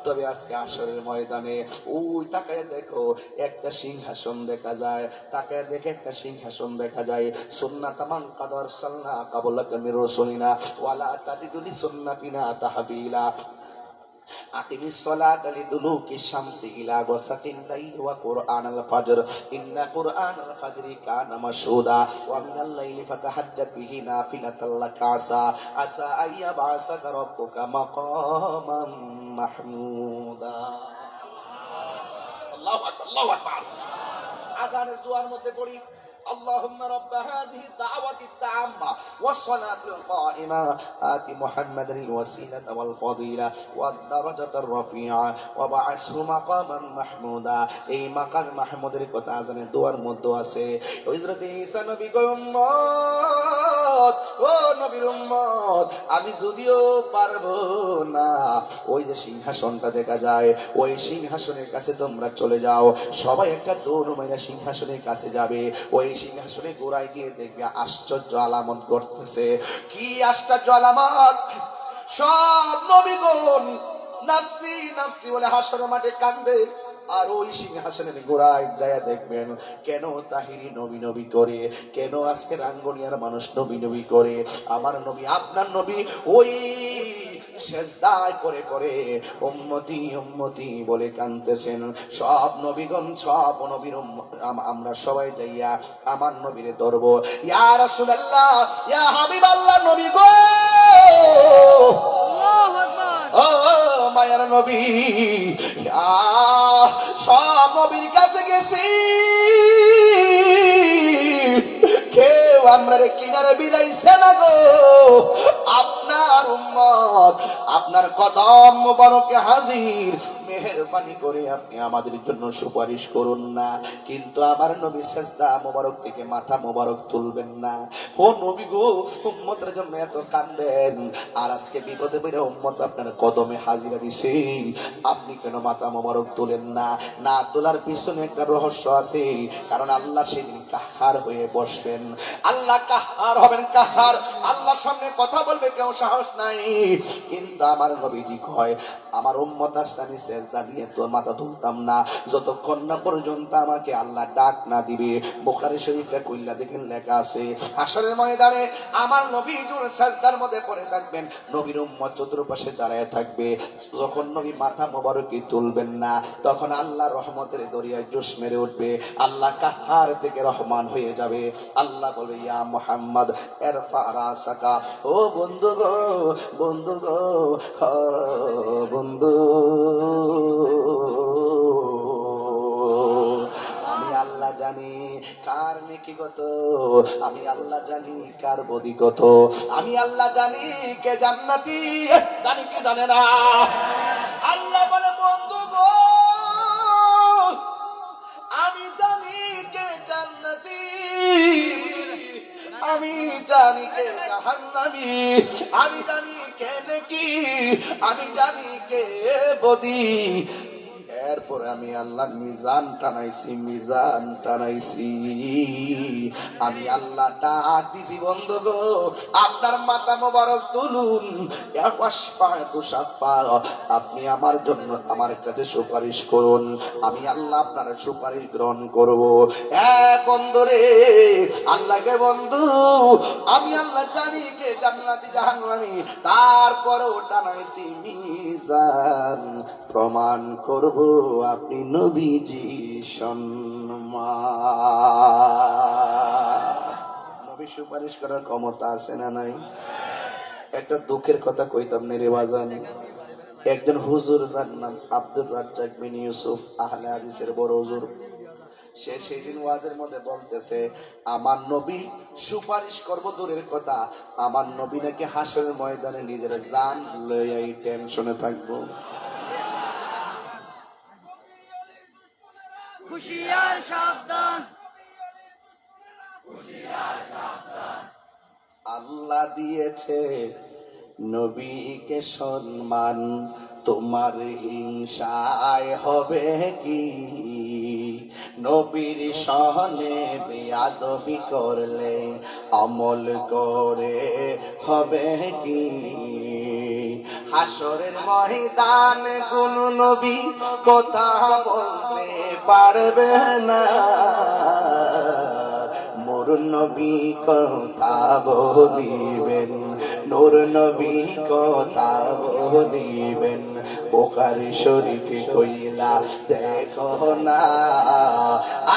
তবে আজকে আসরের ময়দানে ওই তাকায় দেখো একটা সিংহাসন দেখা যায়, তাকায় দেখে একটা সিংহাসন দেখা যায়। সুন্নাত মান কাদ আরসালনা ক্বাবলাকা মির রাসূলিনা ওয়ালা তাজিদু লিসুন্নাতিনা তাহবিলা। আকিমিস সালাতা লিদুলুকি শামসি ইলা গাসাকিল লাইলি ওয়া কুরআনাল ফাজর ইন্না কুরআনাল ফাজরি কানা মাশহুদা ওয়া মিনাল লাইলি ফাতাহাজ্জাদ বিহি নাফিলাতাল লাকা আসা আইয়াবাসাকা রাব্বুকা মাকামান মাহমুদা। আল্লাহু আকবার, আল্লাহু আকবার। আযানের দোয়ার মধ্যে পড়ি اللهم رب هذه الدعوة التامة والصلاة القائمة آت محمد الوسيلة والفضيلة والدرجة الرفيعة وبعثه مقاما محمودا। এই মাকাম মাহমুদের কথা আযানের দোয়ার মধ্যে আছে। হযরত ঈসা নবী কয় উম্মত, ও নবীর উম্মত, আমি যদিও পারবো না, ওই যে সিংহাসনটা দেখা যায় ওই সিংহাসনের কাছে তোমরা চলে যাও। সবাই একটা দৌড় মাইরা সিংহাসনের কাছে যাবে। ওই সিংহাসনে গোড়ায় গিয়ে দেখবে আশ্চর্য আলামত ঘটতেছে। কি আশ্চর্য আলামত! সব নবীগণ নাফসি নাফসি বলে হাসরের মাঠে কান্দে, আর ওই সিংহাসনের গোড়ায় যায় দেখবেন কেন তাহিরি নবী নবী করে, কেন আজকে রাঙ্গুনিয়ার মানুষ নবী নবী করে। আমার নবী আপনার নবী ওই সেজদায় করে করে উম্মতি উম্মতি বলে কাঁদতেছেন। সব নবীগণ সব নবীর আমরা সবাই যাইয়া আমার নবীরে ধরব, ইয়া রাসূলুল্লাহ ইয়া হাবিবাল্লাহ নবী গো, আল্লাহু আকবার, ও মায়ার নবী, সব নবীর কাছে গেছি, কেউ আমরা কিনারে বিলাইছে না গো। আপনার উম্মত আপনার কদম মোবারকে হাজির, মেহেরবানি করে আপনি আমাদের জন্য সুপারিশ করুন না। কিন্তু আমার নবী সেজদা মোবারক থেকে মাথা মোবারক তুলবেন না। ও নবী গো, উম্মতের জন্য এত কান্দেন, আর আজকে বিপদে পড়ে উম্মত আপনার কদমে হাজিরা দিছে, আপনি কেন মাথা মোবারক তোলেন না? না তোলার পিছনে একটা রহস্য আছে, কারণ আল্লাহ সেদিন কাহার হয়ে বসবেন। আল্লাহ কাহার হবেন, কাহার। আল্লাহর সামনে কথা বলবে কেউ সাহস নাই। কিন্তু আমার নবীজি কয় আমার উম্মত আসছে আমি সেজদা দিয়ে তো মাথা তুলতাম না যতক্ষণ না পর্যন্ত আমাকে আল্লাহ ডাক না দিবে। বুখারী শরীফে কইলা দেখেন লেখা আছে, হাসরের ময়দানে আমার নবী যখন সেজদার মধ্যে পড়ে থাকবেন, নবীর উম্মত চতুর্পাশে দাঁড়ায় থাকবে। যখন নবী মাথা মোবারকই তুলবেন না, তখন আল্লাহ রহমতের দরিয়ায় জোশ মেরে উঠবে, আল্লাহ কাহার থেকে রহমান হয়ে যাবে। আল্লাহ বলবে ইয়া মুহাম্মদ ইরফা রাসাকা, ও বন্ধু গো, বন্ধু গো, বন্ধু কত, আমি আল্লাহ জানি কার বদি কত, আমি আল্লাহ জানি কে জান্নাতি, জানি কি জানে না। আল্লাহ বলে বন্ধু গো, আমি জানি কে জান্নাতি, আমি জানি কে জাহান্নামী, আমি জানি কে নেকি, আমি জানি কে বদি। এরপরে আমি আল্লাহ মিজান টানাইছি, মিজান টানাইছি। আমি আল্লাহ ডাক দিছি বন্ধু গো, আপনার মাথা মোবারক তুলুন, আপনি আমার জন্য আমার কাছে সুপারিশ করুন, আমি আল্লাহ আপনার সুপারিশ গ্রহণ করব। বন্ধু রে, আল্লাহকে বন্ধু, আমি আল্লাহ জানি কে জান্নাতি জাহান্নামী, তারপরেও টানাইছি মিজান, প্রমাণ করব আপনি নবীজি সম্মান। নবী সুপারিশ করার ক্ষমতা আছে না নাই? একটা দুঃখের কথা কইতাম রে বাজান, একজন হুজুর যার নাম আব্দুর রাজ্জাক বিন ইউসুফ, আহলে হাদিসের বড় হুজুর, সে সেই দিন ওয়াজের মধ্যে বলতেছে, আমার নবী সুপারিশ করব দূরের কথা, আমার নবী নাকি হাসরের ময়দানে নিজের জান লইয়াই টেনশনে থাকবো। হুশিয়ার সাবধান, আল্লাহ দিয়েছে নবীকে সম্মান, তোমার হিংসায় হবে কি? নবীর সহনে বেয়াদবি করলে আমল করে হবে কি? হাসরের ময়দান কোন নবী কথা বলতে পারবে না, মোর নবী কথা বলিবেন, নূর নবী কথা বলিবেন। বুখারী শরীফে কইলা দেখো না,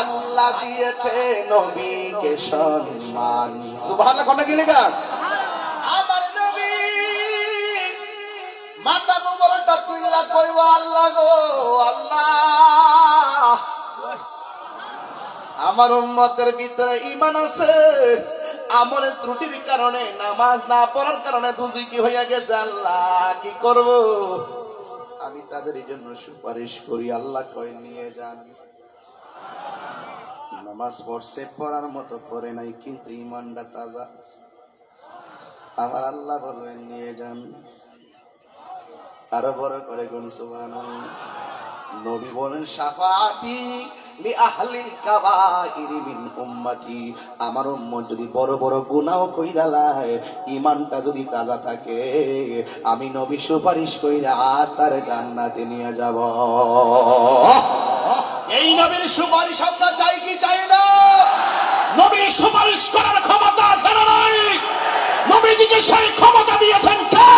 আল্লাহ দিয়েছে নবীকে সম্মান। সুবহানাল্লাহ কোন কি লেখা? আমার নবী মাথা মোবারকটা তুইলা কইব, আল্লাহ গো আল্লাহ, আমার উম্মতের ভিতরে ঈমান আছে, আমলের ত্রুটির কারণে, নামাজ না পড়ার কারণে দুজকি হইয়া গেছে, আল্লাহ কি করব? আমি তাদের জন্য সুপারিশ করি। আল্লাহ কয় নিয়ে যান। নামাজ পড়ছে, পড়ার মতো পড়ে নাই, কিন্তু ঈমানটা তাজা আছে। আমার আল্লাহ বলবেন নিয়ে যান। আরো বড় করে কোন সুবহানাল্লাহ। নবী বলেন শাফাআতি লি আহলিল কাবাইর মিন উম্মতি, আমার উম্মত যদি বড় বড় গুনাহ কইরা লাই, ঈমানটা যদি তাজা থাকে, আমি নবী সুপারিশ কইরা তার জান্নাতে নিয়ে যাব। এই নবীর সুপারিশ আমরা চাই কি চাই না? নবী সুপারিশ করার ক্ষমতা আছে না নাই? নবীজিকে সেই ক্ষমতা দিয়েছেন কে?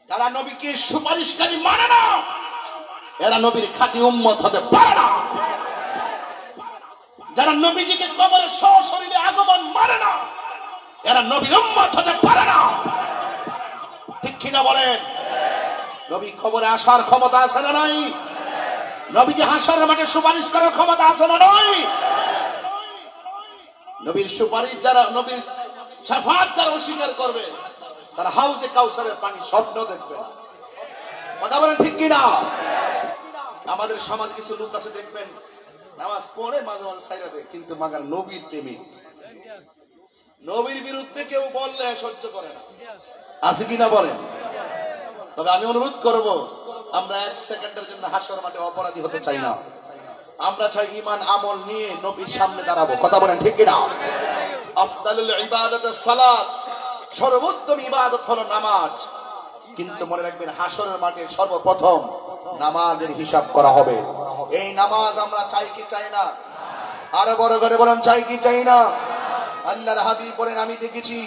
যারা নবীকে সুপারিশকারী মানে না, এরা নবীর খাঁটি উম্মত হতে পারে না। যারা নবীজিকে কবরে সশরীরে আগমন মানে না, এরা নবীর উম্মত হতে পারে না। ঠিক কিনা বলেন? নবী খবরে আসার ক্ষমতা আছে না নাই? নবীজি হাসরের মাঠে সুপারিশ করার ক্ষমতা আছে না নাই? নবীর সুপারিশ যারা, নবীর শাফাআত যারা অস্বীকার করবে, তারা হাউজে কাউসারের পানি স্বপ্ন দেখবে। কথা বলেন ঠিক কিনা? আমাদের সমাজ কিছু লোক আছে দেখবেন, নামাজ পড়ে মাঝে মাঝে সাইরা দেয়, কিন্তু মাগার নবীর প্রেমিক, নবীর বিরুদ্ধে কেউ বললে সহ্য করে না। আছে কিনা বলেন? তবে আমি অনুরোধ করব, আমরা এক সেকেন্ডের জন্য হাসর মাঠে অপরাধী হতে চাই না। আমরা চাই ঈমান আমল নিয়ে নবীর সামনে দাঁড়াবো। কথা বলেন ঠিক কিনা? আফদালুল ইবাদাতুস সালাত, সর্বোত্তম ইবাদত হলো নামাজ। কিন্তু মনে রাখবেন, হাসরের মাঠে সর্বপ্রথম নামাজের হিসাব করা হবে। এই নামাজ আমরা চাই কি চাই না? আরো বড় করে বলেন, চাই কি চাই না? আল্লাহর হাবিব বলেন, আমি দেখেছি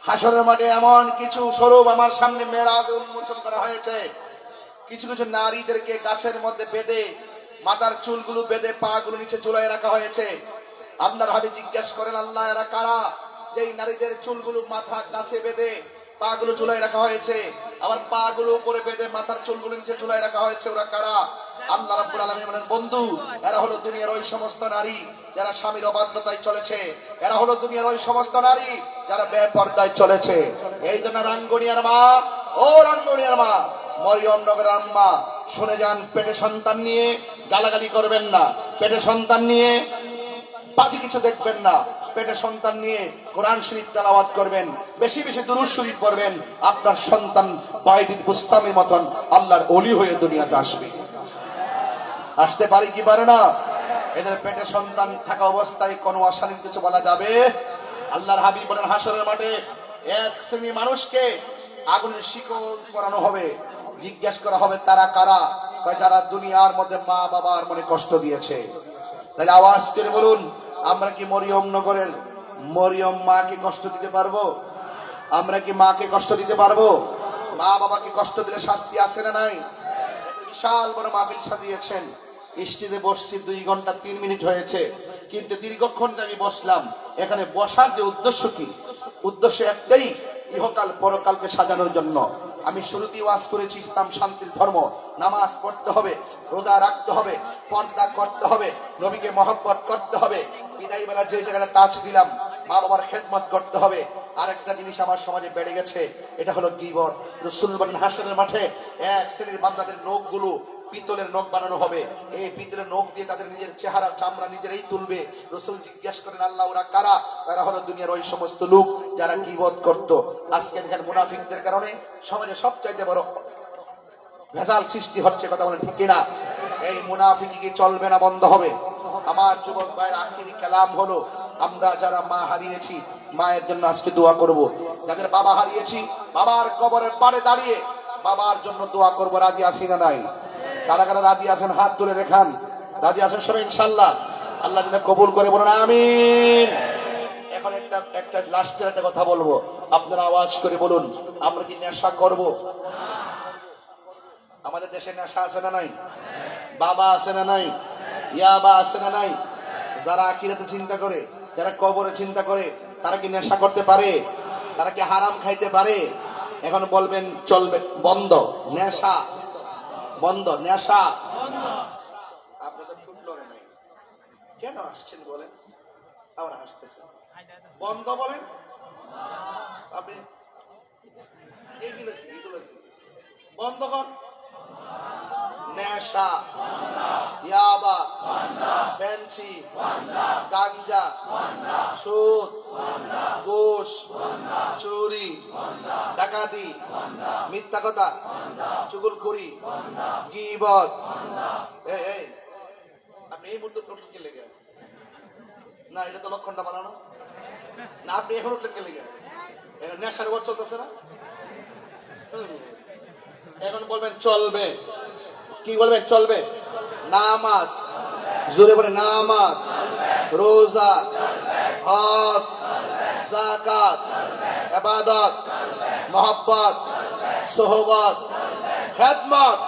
হাসরের মাঠে এমন কিছু স্বরূপ আমার সামনে মেরাজে উন্মোচন করা হয়েছে। কিছু কিছু নারীদেরকে গাছের মধ্যে বেঁধে, মাথার চুলগুলো বেঁধে পা গুলো নিচে ঝুলায় রাখা হয়েছে। আল্লাহর হাবিব জিজ্ঞাসা করেন, আল্লাহ এরা কারা? যেই নারীদের চুলগুলো মাথা গাছে বেঁধে পা গুলো ঝুলাই রাখা হয়েছে, আবার পা গুলো উপরে বেঁধে মাথার চুলগুলো নিচে ঝুলাই রাখা হয়েছে। ওরা কারা? আল্লাহ রাব্বুল আলামিন বলেন, বন্ধু, এরা হলো দুনিয়ার ওই সমস্ত নারী যারা স্বামীর অবাধ্যতায় চলেছে। এরা হলো দুনিয়ার ওই সমস্ত নারী যারা বেপরদায় চলেছে। এই জন্য রাঙ্গুনিয়ার মা, ও রাঙ্গুনিয়ার মা, মরিয়ম নগরের আম্মা, শুনে যান, পেটে সন্তান নিয়ে গালাগালি করবেন না, পেটে সন্তান নিয়ে বাজে কিছু দেখবেন না, পেটে সন্তান নিয়ে কোরআন শরীফ তেলাওয়াত করবেন, বেশি বেশি দুরূদ শরীফ পড়বেন। আপনার সন্তান বাইজিদ বুস্তামির মতন আল্লাহর ওলি হয়ে দুনিয়াতে আসবে। আসতে পারে কি পারে না? এদের পেটে সন্তান থাকা অবস্থায় কোনো অশালীন কিছু বলা যাবে? আল্লাহর হাবিব বলেন, হাসরের মাঠে এক শ্রেণী মানুষকে আগুনের শিকল পরানো হবে, জিজ্ঞাসা করা হবে তারা কারা? যারা দুনিয়ার মধ্যে মা বাবার মনে কষ্ট দিয়েছে। তাহলে আওয়াজ করে বলুন, আমরা কি মরিয়ম নগরের মরিয়ম মাকে কষ্ট দিতে পারবো? আমরা কি মাকে কষ্ট দিতে পারবো? মা বাবাকে কষ্ট দিলে শাস্তি আছে না নাই? বিশাল বড় মাহফিল সাজিয়েছেন, স্টেজে বসছি 2 ঘন্টা 3 মিনিট হয়েছে, কিন্তু দীর্ঘক্ষণ আমি বসলাম। এখানে বসার যে উদ্দেশ্য কি? উদ্দেশ্য একটাই, ইহকাল পরকালকে সাজানোর জন্য। আমি শুরুতেই ওয়াজ করেছি, ইসলাম শান্তির ধর্ম। নামাজ পড়তে হবে, রোজা রাখতে হবে, পর্দা করতে হবে, নবীকে মহব্বত করতে হবে। বিদায় বেলা যে জায়গাটা টাচ দিলাম, মা বাবার খেদমত করতে হবে। আরেকটা জিনিস আমার সমাজে বেড়ে গেছে, এটা হলো গীবত। রাসূল বলেন, হাসরের মাঠে এক শ্রেণীর বান্দাদের নখগুলো পিতলের নখ বানানো হবে। এই পিতলের নখ দিয়ে তাদের নিজের চেহারা চামড়া নিজেরাই তুলবে। রাসূল জিজ্ঞাসা করেন, আল্লাহ, ওরা কারা? তারা হলো দুনিয়ার ওই সমস্ত লোক যারা গীবত করত। আজকে দেখেন মুনাফিকদের কারণে সমাজে সবচাইতে বড় ভেজাল সৃষ্টি হচ্ছে। কথা বলেন ঠিক কিনা? এই মুনাফিকি কি চলবে না বন্ধ হবে? আমার যুবক ভাইয়ের আখিরি কালাম হলো, আমরা যারা মা হারিয়েছি, মায়ের জন্য আজকে দোয়া করব। যাদের বাবা হারিয়েছি, বাবার কবরের পাড়ে দাঁড়িয়ে বাবার জন্য দোয়া করব। রাজি আছি না নাই? কারা কারা রাজি আছেন হাত তুলে দেখান। রাজি আছেন সবাই ইনশাআল্লাহ? আল্লাহ যেন কবুল করে, বলুন আমিন। এখন একটা লাস্টের একটা কথা বলবো, আপনারা আওয়াজ করে বলুন, আমরা কি নেশা করব? আমাদের দেশে নেশা আছে না নাই? বাবা আছে না নাই? ইয়াবা আছে না নাই? যারা আখিরাতে চিন্তা করে, যারা কবরে চিন্তা করে, তারা কি নেশা করতে পারে? তারা কি হারাম খাইতে পারে? এখন বলবেন চলবে, বন্ধ নেশা, বন্ধ নেশা। আপনাদের ফুটলো নাই, কেন আসছেন বলেন? আবার আসতেছে, বন্ধ বলেন। আপনি এগুলো কি বন্ধ কর? নেশা, ইয়াবা, ফেন্সি, গাঞ্জা, সুদ, ঘুষ, চুরি, ডাকাতি, মিথ্যা কথা, চুগলখড়ি, গীবত। এই আপনি এই মুহূর্তে উঠলেন কে লেগে? না, এটা তো লক্ষণটা বানানো না। আপনি এখন উঠলেন কে লেগে? এখন নেশার উপর চলতেছে না? এখন বলবেন চলবে, কি বলবেন? চলবে। নামাজ, জোরে বলে নামাজ, রোজা, হজ, যাকাত, ইবাদত, মহব্বত, সোহবত, খেদমত,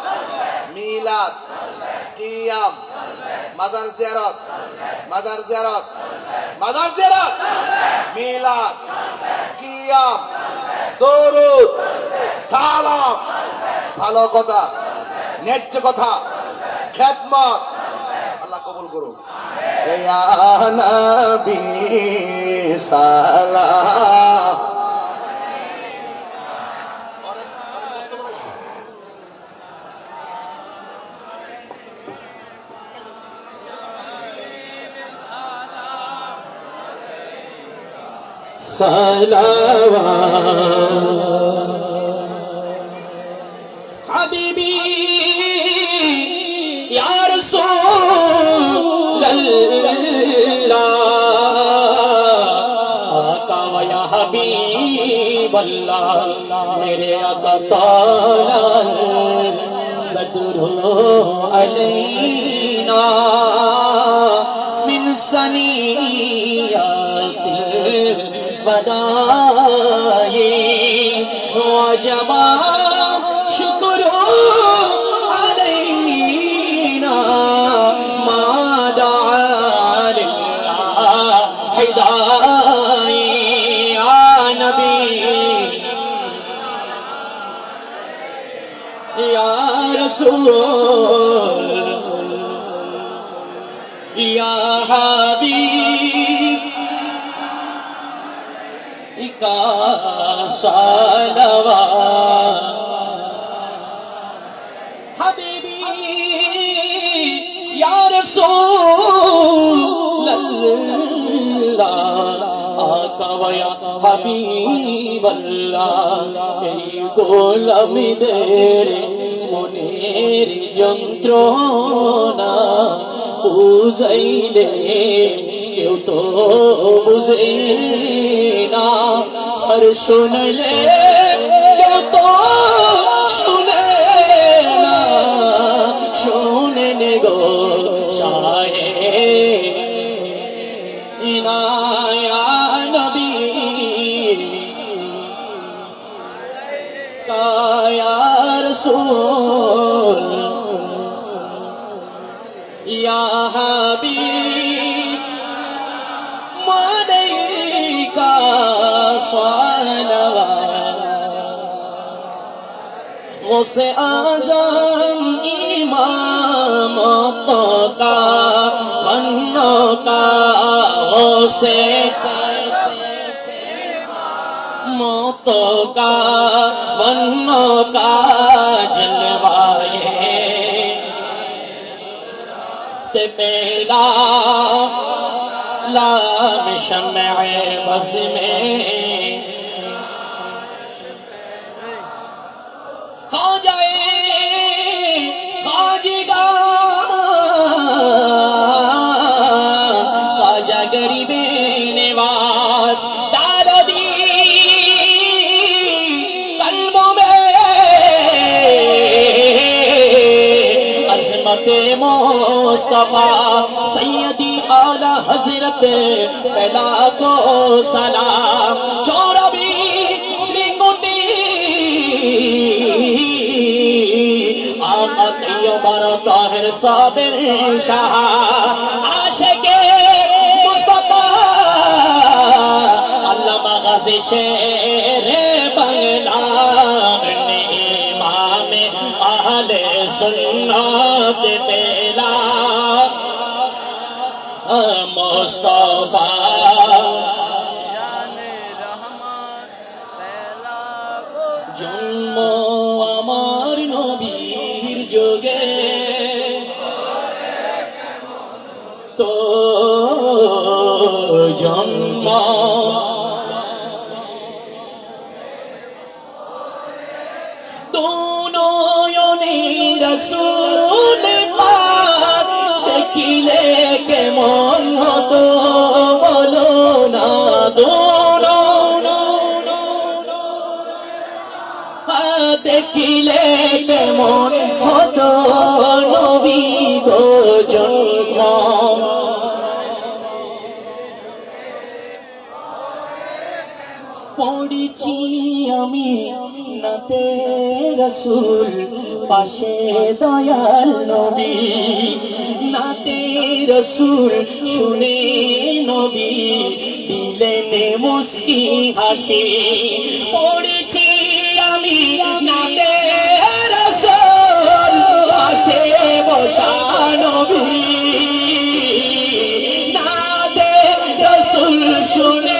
মিলাদ, কিয়াম, মাজার জিয়ারত, মাজার জিয়ারত, মাজার জিয়ারত, মিলাদ, কিয়াম, দরুদ, সালাম, ভালো কথা, ন্যায্য কথা, খেদমত। আল্লাহ কবুল করুন। ইয়া নবী সালাম। حبيبي يا رسول الله آقا و یا حبیب اللہ میرے آقا طال بدر علینا من ثنیات الوداع وجب شکر علینا ما دعا للہ داعی یا نبی या रसूल या हबीब का सलवात हबीबी या रसूल अल्लाह आका वया हबीब अल्लाह এই গোলামীদের মনের যন্ত্রণা বুঝাইলে কেউ তো বুঝে না আর শুনলে কেউ তো শুনে না শোনেন গো শাহে ইনায়া নবী কায়া রসূল ইয়া হাবিব মালাইকা সালাওয়াত গৌসে আজম ইমাম তোকা বন্নকা গৌসে मोतोका बन्नो का जलवाए ते पेला लाम शम्मे बज़ में खा जाए खाजिगा खाजा गरीबे निवास मुस्तफा सैयदी आला हजरत पहला को सलाम चौरबी श्रीकुटी आका तैयबर ताहिर साबिर शाह आशिके मुस्तफा अल्लामा गाजी शेर बंगला इमाम आहले सुन्नत पेला मुस्तफा जन्म আমার নবীর যোগে তো জন্ম रसूल पाक देखिले केमन हतो बोलो ना दोनो देखिले केमन हतो नबी गो जन्म পড়েছি আমি নাতে রসুল পাশে দয়াল নবী নাতে রসুল শুনে নবী দিলেন মুস্কি হাসি পড়েছি আমি নাতে রসুল পাশে বসা নবী নাতে রসুল শুনে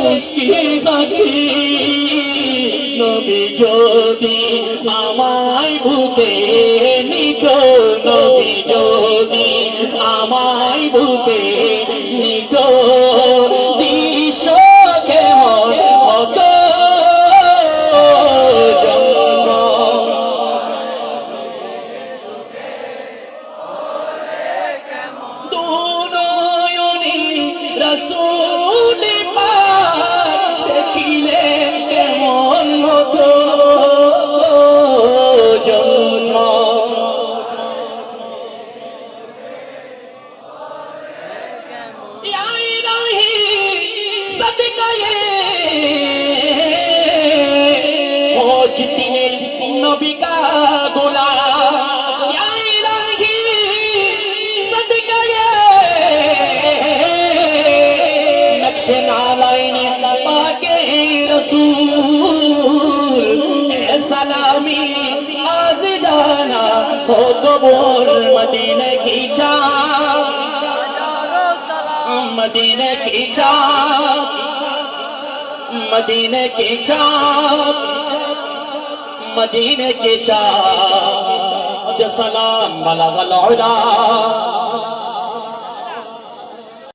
মুস্কি হাসি নবী যদি আমায় বুকে নিত নবী যদি আমায় বুকে নিত বিশ্ব কেমন হতো দুনয়নি রসূল नबी का गुलाम या इलाही सदका ये नक्शे नालाइन पाके रसूल हो कबूल मदीने की चाँद मदीने की चाँद मदीने की चाँद मदीने की चाँद सलाम बलगल उला